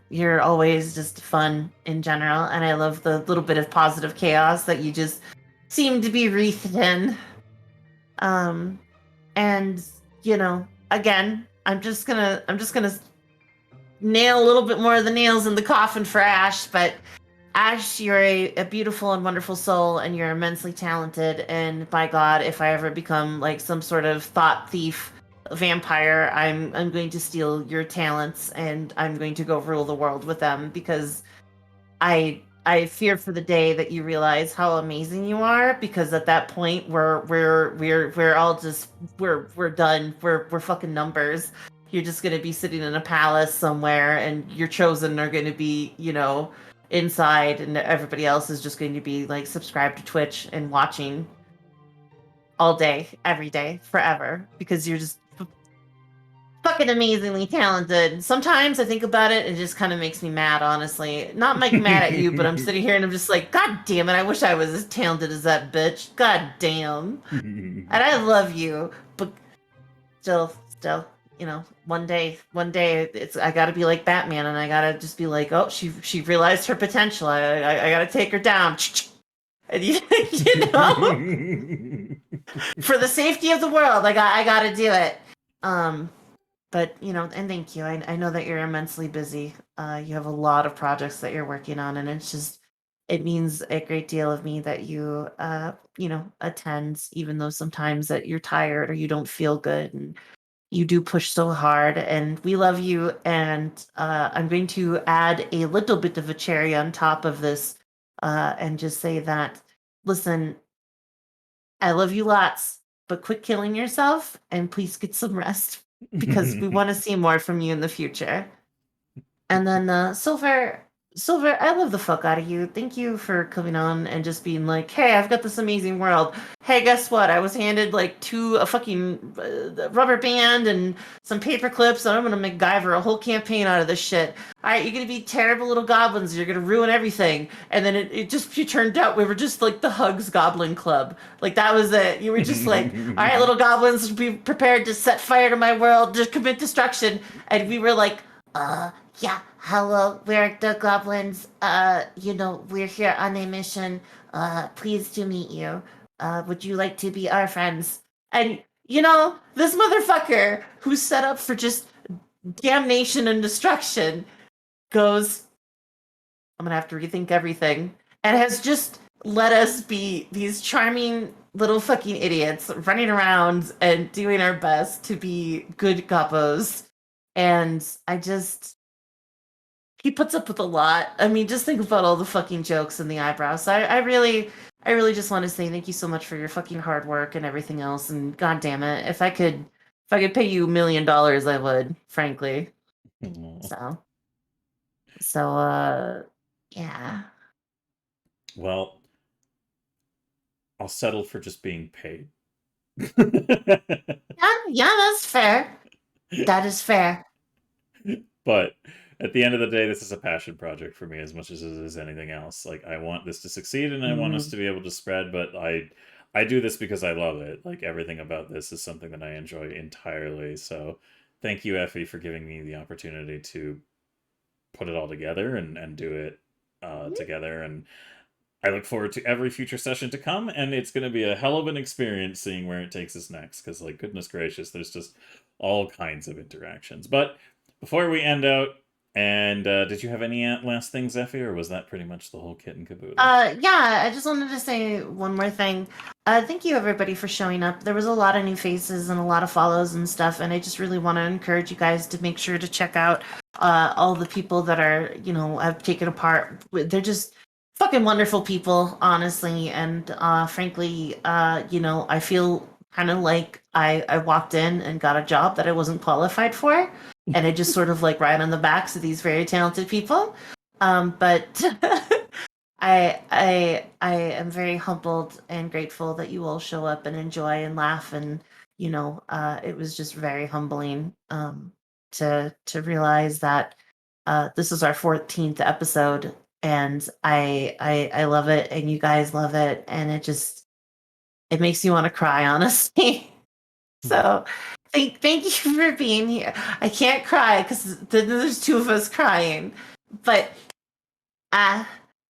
You're always just fun in general, and I love the little bit of positive chaos that you just seem to be wreathed in. And again, I'm just gonna nail a little bit more of the nails in the coffin for Ash, but Ash, you're a beautiful and wonderful soul, and you're immensely talented. And by God, if I ever become like some sort of thought thief vampire, I'm going to steal your talents, and I'm going to go rule the world with them because I fear for the day that you realize how amazing you are. Because at that point, we're all just we're done. We're fucking numbers. You're just gonna be sitting in a palace somewhere, and your chosen are gonna be, inside, and everybody else is just going to be like subscribed to Twitch and watching all day, every day, forever, because you're just fucking amazingly talented. Sometimes I think about it, it just kind of makes me mad, honestly. Not like mad at you, but I'm sitting here and I'm just like, God damn it, I wish I was as talented as that bitch. God damn. And I love you, but still, one day I gotta be like Batman, and I gotta just be like, oh, she realized her potential. I gotta take her down. And for the safety of the world, I gotta do it. But and thank you. I know that you're immensely busy. You have a lot of projects that you're working on, and it means a great deal of me that you attend, even though sometimes that you're tired or you don't feel good, and you do push so hard, and we love you. And I'm going to add a little bit of a cherry on top of this, and just say that, listen, I love you lots, but quit killing yourself and please get some rest because we want to see more from you in the future. And then Silver, I love the fuck out of you. Thank you for coming on and just being like, hey, I've got this amazing world. Hey, guess what? I was handed like a fucking rubber band and some paper clips, and I'm gonna MacGyver a whole campaign out of this shit. All right, you're gonna be terrible little goblins. You're gonna ruin everything. And then it turned out we were just like the Hugs Goblin Club. Like that was it. You were just like, all right, little goblins, be prepared to set fire to my world, to commit destruction. And we were like, yeah, hello, we're the goblins. We're here on a mission. Pleased to meet you. Would you like to be our friends? And, this motherfucker who's set up for just damnation and destruction goes, I'm gonna have to rethink everything, and has just let us be these charming little fucking idiots running around and doing our best to be good gobbos. And he puts up with a lot. I mean, just think about all the fucking jokes and the eyebrows. So I really just want to say thank you so much for your fucking hard work and everything else. And god damn it, if I could pay you $1 million, I would, frankly. So yeah. Well, I'll settle for just being paid. Yeah, that's fair. That is fair. But at the end of the day, this is a passion project for me as much as it is anything else. Like, I want this to succeed, and I want us to be able to spread, but I do this because I love it. Like, everything about this is something that I enjoy entirely. So thank you, Effie, for giving me the opportunity to put it all together and do it together. And I look forward to every future session to come, and it's going to be a hell of an experience seeing where it takes us next, because, like, goodness gracious, there's just all kinds of interactions. But before we end out, and did you have any last things, Effie, or was that pretty much the whole kit and caboodle? Yeah, I just wanted to say one more thing. Thank you, everybody, for showing up. There was a lot of new faces and a lot of follows and stuff, and I just really want to encourage you guys to make sure to check out all the people that are, have taken a part. They're just fucking wonderful people, honestly, and frankly, I feel kind of like I walked in and got a job that I wasn't qualified for, and I just sort of like ride on the backs of these very talented people. But I am very humbled and grateful that you all show up and enjoy and laugh, and it was just very humbling to realize that this is our 14th episode, and I love it, and you guys love it, and it makes me want to cry, honestly. So thank you for being here. I can't cry because there's two of us crying, but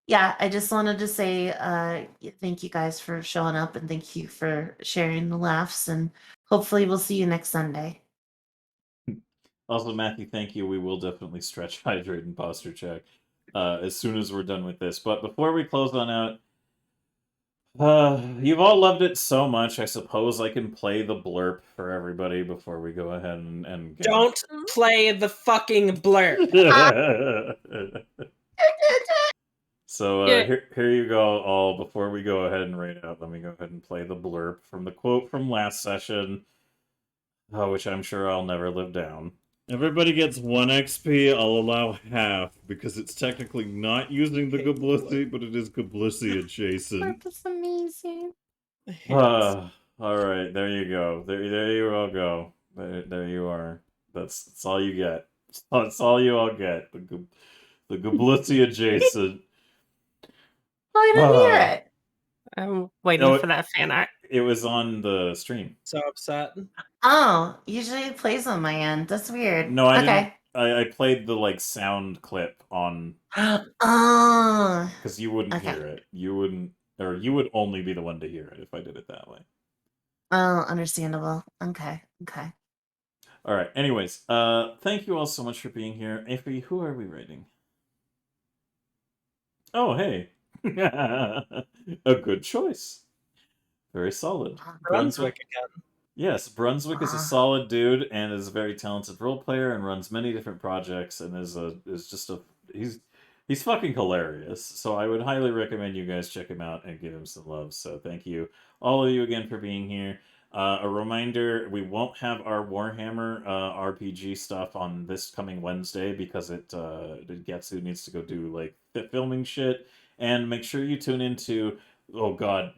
yeah, I just wanted to say thank you guys for showing up, and thank you for sharing the laughs, and hopefully we'll see you next Sunday. Also, Matthew, thank you. We will definitely stretch, hydrate, and posture check as soon as we're done with this. But before we close on out, you've all loved it so much. I suppose I can play the blurb for everybody before we go ahead and get Don't play the fucking blurb. So Yeah. here you go, all. Before we go ahead and rate out, let me go ahead and play the blurb from the quote from last session, which I'm sure I'll never live down. Everybody gets 1 XP. I'll allow half because it's technically not using the Goblissi, but it is Goblissi adjacent. That's amazing. All right, there you go. There you all go. There you are. That's all you get. That's all you all get. The Goblissi adjacent. I didn't hear it. I'm waiting for that fan art. It was on the stream. So upset. Oh, usually it plays on my end. That's weird. No, I didn't. Okay. I played the sound clip on Oh. because you wouldn't Okay. hear it. You wouldn't, or you would only be the one to hear it if I did it that way. Oh, understandable. Okay. All right. Anyways, thank you all so much for being here. Avery, who are we rating? Oh, hey. A good choice. Very solid. Brunswick again. Yes, Brunswick is a solid dude and is a very talented role player and runs many different projects and he's fucking hilarious. So I would highly recommend you guys check him out and give him some love. So thank you all of you again for being here. A reminder, we won't have our Warhammer RPG stuff on this coming Wednesday because Getsu needs to go do filming shit. And make sure you tune into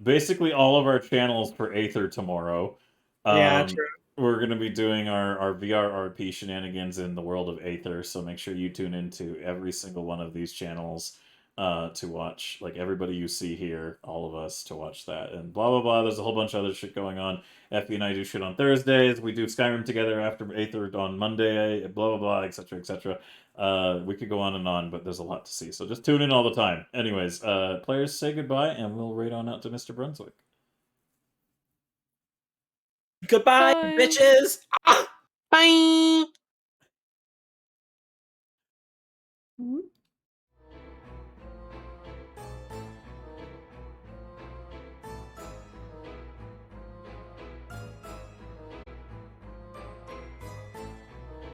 basically all of our channels for Aether tomorrow. Yeah, true. We're going to be doing our VRRP shenanigans in the world of Aether, so make sure you tune into every single one of these channels to watch, everybody you see here, all of us, to watch that. And blah, blah, blah. There's a whole bunch of other shit going on. Effie and I do shit on Thursdays. We do Skyrim together after Aether on Monday, blah, blah, blah, etc., etc. We could go on and on, but there's a lot to see. So just tune in all the time. Anyways, players, say goodbye, and we'll raid on out to Mr. Brunswick. Goodbye, Bye. bitches. Bye.